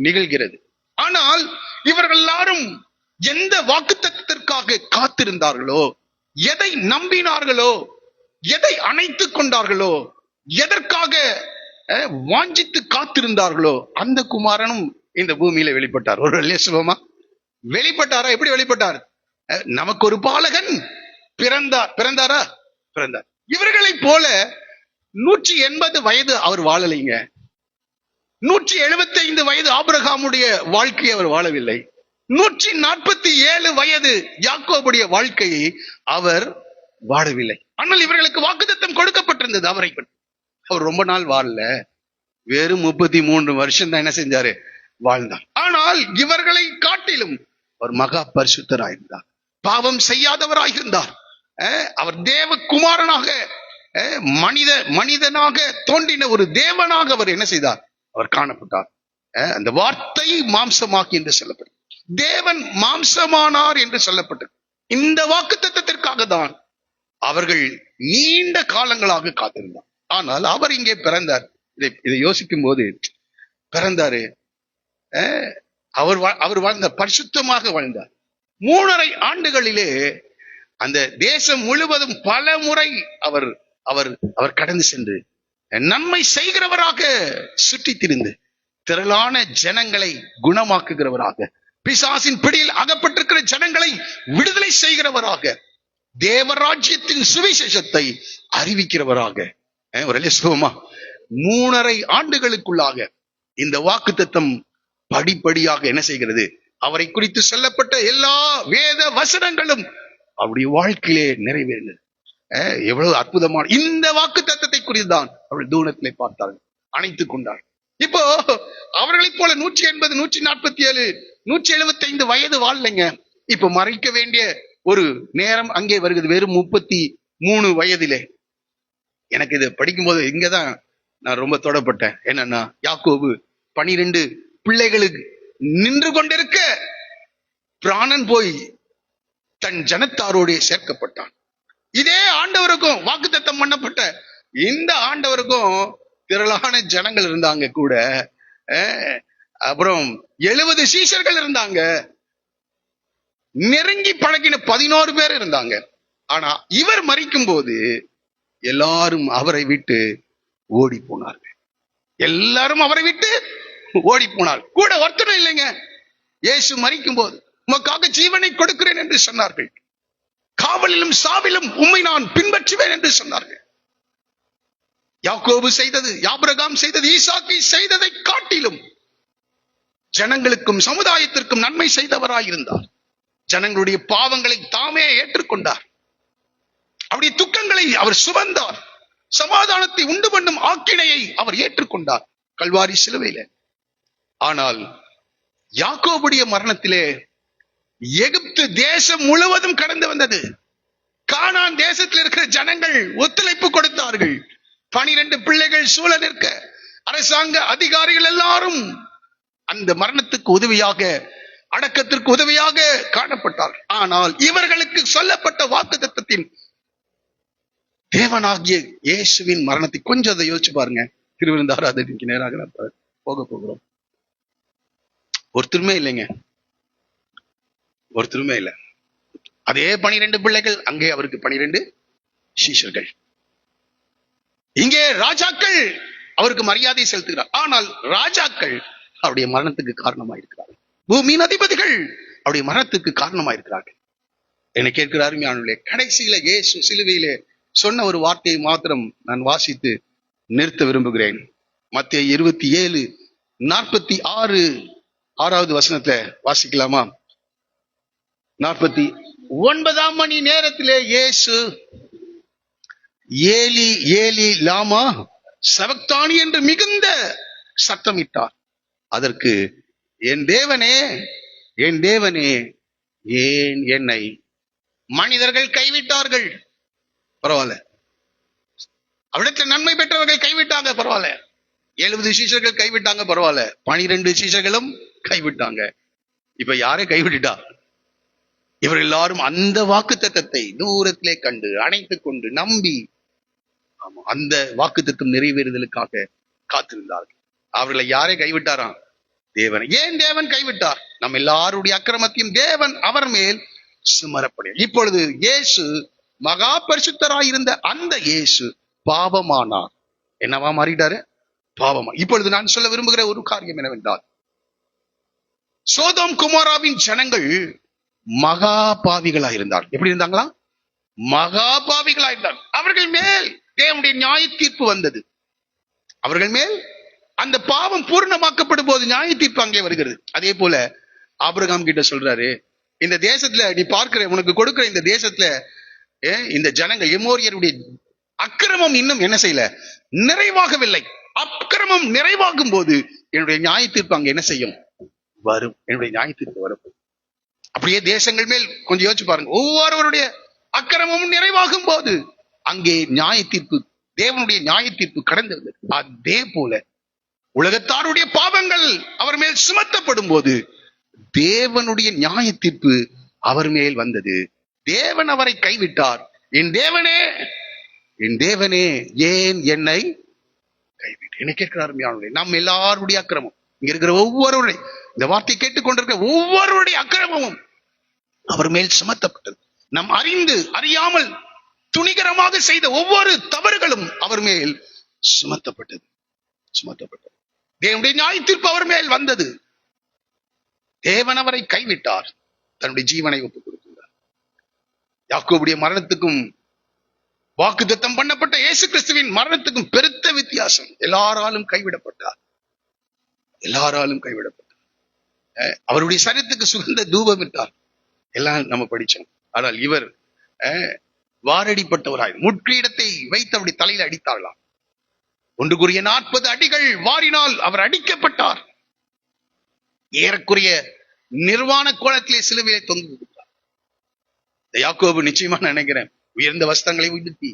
நிகழ்கிறது. ஆனால் இவர்கள் எல்லாரும் எந்த வாக்குத்தத்தத்திற்காக காத்திருந்தார்களோ, எதை நம்பினார்களோ, எதை அணைத்துக் கொண்டார்களோ, எதற்காக வாஞ்சித்து காத்திருந்தார்களோ, அந்த குமாரனும் இந்த பூமியில வெளிப்பட்டார். ஒரு சொல்லுவோமா? வெளிப்பட்டாரா? எப்படி வெளிப்பட்டார்? நமக்கு ஒரு பாலகன் பிறந்தாரா? பிறந்தார். இவர்களை போல 180 வயது அவர் வாழலைங்க. 175 வயது ஆபிரகாமுடைய வாழ்க்கையை அவர் வாழவில்லை. 147 வயது யாக்கோபுடைய வாழ்க்கையை அவர் வாழவில்லை. ஆனால் இவர்களுக்கு வாக்குத்தத்தம் கொடுக்கப்பட்டிருந்தது அவரை பற்றி. அவர் ரொம்ப நாள் வாழல, வெறும் 33 வருஷம் தான் என்ன செஞ்சாரு? வாழ்ந்தார். ஆனால் இவர்களை காட்டிலும் அவர் மகா பரிசுத்தராயிருந்தார், பாவம் செய்யாதவராயிருந்தார். அவர் தேவ குமாரனாக, மனிதனாக தோன்றின ஒரு தேவனாக அவர் என்ன செய்தார்? அவர் காணப்பட்டார். அந்த வார்த்தை மாம்சமாக்கி என்று சொல்லப்பட்டது. தேவன் மாம்சமானார் என்று சொல்லப்பட்டது. இந்த வாக்குத்தத்தத்திற்காக தான் அவர்கள் நீண்ட காலங்களாக காத்திருந்தார். ஆனால் அவர் இங்கே பிறந்தார். இதை யோசிக்கும் போது பிறந்தாரு. அவர் வாழ்ந்த பரிசுத்தமாக வாழ்ந்தார். 3.5 ஆண்டுகளிலே அந்த தேசம் முழுவதும் பல முறை அவர் அவர் அவர் கடந்து சென்று நன்மை செய்கிறவராக சுற்றி திரிந்து திரளான ஜனங்களை குணமாக்குகிறவராக, பிசாசின் பிடியில் அகப்பட்டிருக்கிற ஜனங்களை விடுதலை செய்கிறவராக, தேவராஜ்யத்தின் சுவிசேஷத்தை அறிவிக்கிறவராக ஒரு 3.5 ஆண்டுகளுக்குள்ளாக இந்த வாக்குத்தத்தம் படிப்படியாக என்ன செய்கிறது? அவரை குறித்து சொல்லப்பட்ட எல்லா வேத வசனங்களும் அவருடைய வாழ்க்கையிலே நிறைவேறினது. எவ்வளவு அற்புதமான இந்த வாக்குத்தத்தத்தை குறித்துதான் அவர்கள் தூரத்திலே பார்த்தார்கள், அணைத்துக் கொண்டார்கள். இப்போ அவர்களைப் போல 180, 147 175 வயது வாழலைங்க. இப்ப மறைக்க வேண்டிய ஒரு நேரம் அங்கே வருகிறது, வெறும் 33 வயதிலே. எனக்கு இது படிக்கும்போது இங்கதான் நான் ரொம்ப தொடப்பட்டேன். என்னன்னா, யாக்கோபு 12 பிள்ளைகளுக்கு நின்று கொண்டிருக்க பிராணன் போய் தன் ஜனத்தாரோட சேர்க்கப்பட்டான். இதே ஆண்டவருக்கும் வாக்குத்தத்தம் பண்ணப்பட்ட இந்த ஆண்டவருக்கும் திரளான ஜனங்கள் இருந்தாங்க கூட. அப்புறம் 70 சீஷர்கள் இருந்தாங்க. நெருங்கி பழகின 11 பேர் இருந்தாங்க. ஆனா இவர் மரிக்கும் போது எல்லாரும் அவரை விட்டு ஓடி போனார்கள். எல்லாரும் அவரை விட்டு ஓடி போனார். கூட ஒருத்தரும் இல்லைங்க. இயேசு மரிக்கும் போது உமக்காக ஜீவனை கொடுக்கிறேன் என்று சொன்னார்கள். காவலிலும் சாவிலும் உம்மை நான் பின்பற்றுவேன் என்று சொன்னார்கள். யாக்கோபு செய்தது, ஆபிரகாம் செய்தது, ஈசாக்கை செய்ததை காட்டிலும் ஜனங்களுக்கும் சமுதாயத்திற்கும் நன்மை செய்தவராயிருந்தார். ஜனங்களுடைய பாவங்களை தாமே ஏற்றுக்கொண்டார். அவருடைய துக்கங்களை அவர் சுமந்தார். சமாதானத்தை உண்டு பண்ணும் ஆக்கினையை அவர் ஏற்றுக்கொண்டார் கல்வாரி சிலுவையில. ஆனால் யாக்கோபுடைய மரணத்திலே எகிப்து தேசம் முழுவதும் கடந்து வந்தது. கானான் தேசத்தில் இருக்கிற ஜனங்கள் ஒத்துழைப்பு கொடுத்தார்கள். 12 பிள்ளைகள் சூழ நிற்க அரசாங்க அதிகாரிகள் எல்லாரும் அந்த மரணத்துக்கு உதவியாக, அடக்கத்திற்கு உதவியாக காணப்பட்டார். ஆனால் இவர்களுக்கு சொல்லப்பட்ட வாக்குத்தத்தத்தின் தேவனாகிய இயேசுவின் மரணத்தை கொஞ்சம் அதை யோசிச்சு பாருங்க. திருவிருந்தாராதனைக்கு நேராக போக போகிறோம். ஒருத்தருமே இல்லைங்க, ஒருத்தருமே இல்லை. அதே 12 பிள்ளைகள், அங்கே அவருக்கு 12 சீஷர்கள். இங்கே ராஜாக்கள் அவருக்கு மரியாதை செலுத்துகிறார். ஆனால் ராஜாக்கள் அவருடைய மரணத்துக்கு காரணமாயிருக்கிறார்கள். பூமியின் அதிபதிகள் அவருடைய மரணத்துக்கு காரணமாயிருக்கிறார்கள். என்னை கேட்கிறாரு ஞானங்களே, கடைசியில இயேசு சிலுவையிலே சொன்ன ஒரு வார்த்தையை மாத்திரம் நான் வாசித்து நிறுத்த விரும்புகிறேன். மத்தேயு 27:46 வசனத்தை வாசிக்கலாமா? 49ஆம் மணி நேரத்திலே இயேசு ஏலி ஏலி லாமா சபக்தானி என்று மிகுந்த சத்தமிட்டார். அதற்கு என் தேவனே என் தேவனே ஏன் என்னை மனிதர்கள் கைவிட்டார்கள். பரவாயில்ல, அவிடத்தில் நன்மை பெற்றவர்கள் கைவிட்டாங்க, பரவாயில்ல. 70 சீஷர்கள் கைவிட்டாங்க, பரவாயில்ல. 12 சீஷர்களும் கைவிட்டாங்க. இப்ப யாரை கைவிட்டுட்டா? இவர் எல்லாரும் அந்த வாக்குத்தத்தத்தை தூரத்திலே கண்டு அணைத்துக் கொண்டு நம்பி அந்த வாக்குத்தத்தம் நிறைவேறுதலுக்காக காத்திருந்தார்கள். அவர்களை யாரை கைவிட்டாராம்? தேவன். ஏன் தேவன் கைவிட்டார்? நம்ம எல்லாருடைய அக்கிரமத்தையும் தேவன் அவர் மேல் சுமரப்பட. இப்பொழுது இயேசு மகா பரிசுத்தராயிருந்த அந்த இயேசு பாவமானார். என்னவா மாறிட்டாரு? பாவமா. இப்பொழுது நான் சொல்ல விரும்புகிற ஒரு காரியம் என்னவென்றால், சோதோம் குமாராவின் ஜனங்கள் மகா பாவிகளா இருந்தார். எப்படி இருந்தாங்களா? மகா பாவிகளா இருந்தார். அவர்கள் மேல் தேவனுடைய நியாய தீர்ப்பு வந்தது. அவர்கள் மேல் அந்த பாவம் பூர்ணமாக்கப்படும் போது நியாய தீர்ப்பு அங்கே வருகிறது. அதே போல ஆபிரகாம் கிட்ட சொல்றாரு, இந்த தேசத்துல நீ பார்க்கிற, உனக்கு கொடுக்கிற இந்த தேசத்துல இந்த ஜனங்கள் எமோரியருடைய அக்கிரமம் இன்னும் என்ன செய்யல? நிறைவாகவில்லை. அக்கிரமம் நிறைவாகும் போது என்னுடைய நியாய தீர்ப்பு அங்க என்ன செய்யும்? வரும். என்னுடைய நியாய தீர்ப்பு வரும். அப்படியே தேசங்கள் மேல் கொஞ்சம் யோசிச்சு பாருங்க. ஒவ்வொருவருடைய அக்கிரமமும் நிறைவாகும் போது அங்கே நியாய தீர்ப்பு, தேவனுடைய நியாய தீர்ப்பு கடந்து வந்தது. அதே போல உலகத்தாருடைய பாவங்கள் அவர் மேல் சுமத்தப்படும் போது தேவனுடைய நியாய தீர்ப்பு அவர் மேல் வந்தது. தேவன் அவரை கைவிட்டார். என் தேவனே என் தேவனே ஏன் என்னை கைவிட்டு? என்ன கேட்கிறார்? நம்ம எல்லாருடைய அக்கிரமம், இங்க இருக்கிற ஒவ்வொருவருடைய, இந்த வார்த்தை கேட்டுக்கொண்டிருக்கிற ஒவ்வொருவருடைய அக்கிரமமும் அவர் மேல் சுமத்தப்பட்டது. நம் அறிந்து அறியாமல் துணிகரமாக செய்த ஒவ்வொரு தவறுகளும் அவர் மேல் சுமத்தப்பட்டது. தேவனுடைய நியாய தீர்ப்பு அவர் மேல் வந்தது. தேவன் அவரை கைவிட்டார். தன்னுடைய ஜீவனை ஒப்புக் கொடுத்தார். யாக்கோபுடைய மரணத்துக்கும் வாக்குத்தத்தம் பண்ணப்பட்ட இயேசு கிறிஸ்துவின் மரணத்துக்கும் பெருத்த வித்தியாசம். எல்லாராலும் கைவிடப்பட்டார். அவருடைய சரீரத்துக்கு சுகந்த தூபம் விட்டார். எல்லாம் நம்ம படிச்சோம். ஆனால் இவர் வாரடிப்பட்டவராய் முட்கிரீடத்தை வைத்து அவருடைய தலையில அடித்தார்களாம். 1 Corinthians 40 அடிகள் வாரினால் அவர் அடிக்கப்பட்டார். ஏறக்குறைய நிர்வாண கோலத்திலே சிலுவையை தொங்குகிறார். யாக்கோபு நிச்சயமா நினைக்கிறேன் உயர்ந்த வஸ்திரங்களை உடுத்தி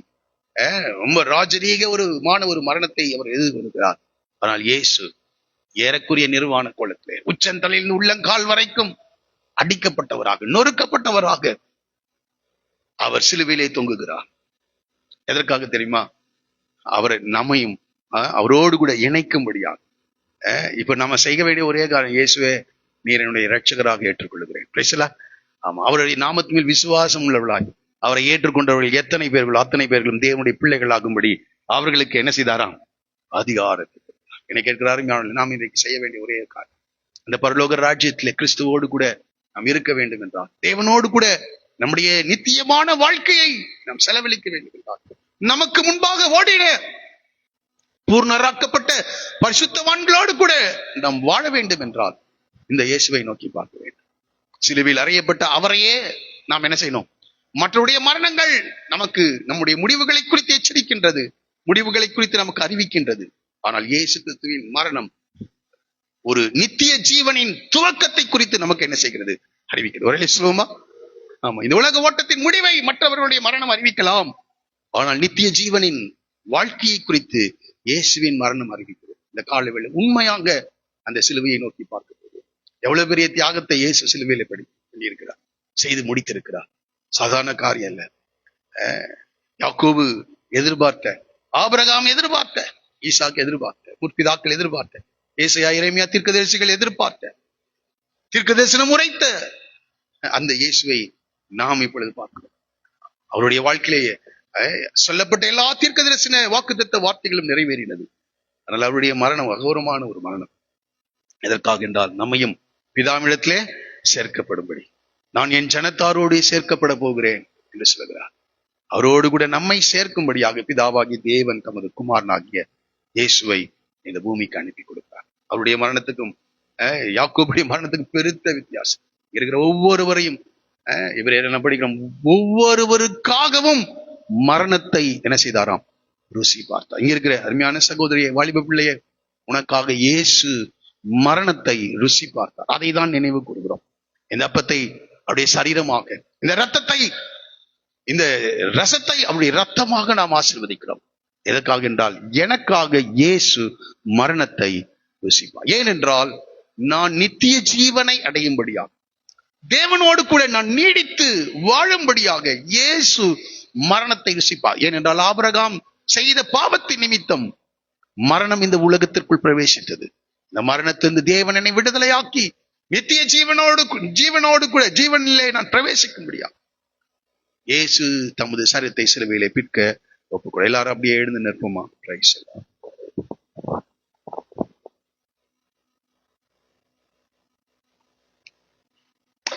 ரொம்ப ராஜரீக ஒரு மரணத்தை அவர் எதிர்கொள்கிறார். ஆனால் இயேசு ஏறக்குரிய நிர்வாண கோலத்திலே உச்சந்தலையில் உள்ளங்கால் வரைக்கும் அடிக்கப்பட்டவராக, நொறுக்கப்பட்டவராக அவர் சிலுவையிலே தொங்குகிறார். எதற்காக தெரியுமா? அவரை நம்மையும் அவரோடு கூட இணைக்கும்படியாக. இப்ப நம்ம செய்ய வேண்டிய ஒரே காரணம், இயேசுவே நீர் என்னுடைய இரட்சகராக ஏற்றுக்கொள்ளுகிறேன். ஆமா, அவருடைய நாமத்தின் மேல் விசுவாசம் உள்ளவர்களாய் அவரை ஏற்றுக்கொண்டவர்கள் எத்தனை பேர்கள், அத்தனை பேர்களும் தேவனுடைய பிள்ளைகள் ஆகும்படி அவர்களுக்கு என்ன செய்தாராம்? அதிகாரத்தை. என்னை கேட்கிறாரு, நாம் இன்றைக்கு செய்ய வேண்டிய ஒரே காரணம், அந்த பரலோக ராஜ்யத்திலே கிறிஸ்துவோடு கூட நாம் இருக்க வேண்டும் என்றால், தேவனோடு கூட நம்முடைய நித்தியமான வாழ்க்கையை நாம் செலவழிக்க வேண்டும் என்றால், நமக்கு முன்பாக ஓடிட பூர்ணராக்கப்பட்ட பரிசுத்தவான்களோடு கூட நாம் வாழ வேண்டும் என்றால் இந்த இயேசுவை நோக்கி பார்க்க வேண்டும். சிலுவையில் அறையப்பட்ட அவரையே நாம் என்ன செய்யணும்? மற்றவருடைய மரணங்கள் நமக்கு நம்முடைய முடிவுகளை குறித்து எச்சரிக்கின்றது, முடிவுகளை குறித்து நமக்கு அறிவிக்கின்றது. ஆனால் இயேசு கிறிஸ்துவின் மரணம் ஒரு நித்திய ஜீவனின் துவக்கத்தை குறித்து நமக்கு என்ன செய்கிறது? அறிவிக்கிறது. ஒரே சொல்லுவோமா? ஆமா, இந்த உலக ஓட்டத்தின் முடிவை மற்றவர்களுடைய மரணம் அறிவிக்கலாம், ஆனால் நித்திய ஜீவனின் வாழ்க்கையை குறித்து இயேசுவின் மரணம் அறிவிக்கிறது. இந்த காலவேளை உண்மையாக அந்த சிலுவையை நோக்கி பார்க்கிறது. எவ்வளவு பெரிய தியாகத்தை இயேசு சிலுவையில பண்ணியிருக்கிறார், செய்து முடித்திருக்கிறார். சாதாரண காரியம் அல்ல. யாக்கோபு எதிர்பார்த்த, ஆபிரகாம் எதிர்பார்த்த, ஈசாக்கு எதிர்பார்த்த, முற்பிதாக்கள் எதிர்பார்த்த, ஏசாயா எரேமியா தீர்க்கதரிசிகள் எதிர்பார்த்த, தீர்க்கதரிசனம் உரைத்த அந்த இயேசுவை நாம் இப்பொழுது பார்க்கிறோம். அவருடைய வாழ்க்கையிலேயே சொல்லப்பட்ட எல்லா தீர்க்கதரிசன வாக்குத்தத்த வார்த்தைகளும் நிறைவேறினது. ஆனால் அவருடைய மரணம் அகோரமான ஒரு மரணம். எதற்காக என்றால், நம்மையும் பிதாவிடத்திலே சேர்க்கப்படும்படி. நான் என் ஜனத்தாரோடு சேர்க்கப்பட போகிறேன் என்று சொல்கிறார். அவரோடு கூட நம்மை சேர்க்கும்படியாக பிதாவாகி தேவன் தமது குமாரனாகிய இயேசுவை இந்த பூமிக்கு அனுப்பி கொடுத்தார். அவருடைய மரணத்துக்கும் யாக்கோபுடைய மரணத்துக்கும் பெருத்த வித்தியாசம் இருக்கிற. ஒவ்வொருவரையும் இவர் என்ன படிக்கிறோம், ஒவ்வொருவருக்காகவும் மரணத்தை என்ன செய்தாராம்? ருசி பார்த்தார். இங்க இருக்கிற அருமையான சகோதரியை, வாலிப பிள்ளையே, உனக்காக இயேசு மரணத்தை ருசி பார்த்தார். அதை தான் நினைவு கூறுகிறோம். இந்த அப்பத்தை அவருடைய சரீரமாக, இந்த ரத்தத்தை, இந்த ரசத்தை அவருடைய ரத்தமாக நாம் ஆசீர்வதிக்கிறோம். எதற்காக என்றால், எனக்காக இயேசு மரணத்தை ருசிப்பார். ஏனென்றால் நான் நித்திய ஜீவனை அடையும்படியாக, தேவனோடு கூட நான் நீடித்து வாழும்படியாக இயேசு மரணத்தை ருசிப்பார். ஏனென்றால் ஆபிரகாம் செய்த பாவத்தின் நிமித்தம் மரணம் இந்த உலகத்திற்குள் பிரவேசித்தது. இந்த மரணத்திலிருந்து தேவன் என்னை விடுதலையாக்கி நித்திய ஜீவனோடு கூட ஜீவனிலே நான் பிரவேசிக்கும்படியா இயேசு தமது சரீரத்தை சிலுவையிலே பிற்க ஒப்புக்கொள்ள. எல்லாரும் அப்படியே எழுந்து நிற்போமா? Praise the Lord.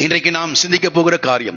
இன்றைக்கு நாம் சிந்திக்க போகிற காரியம்,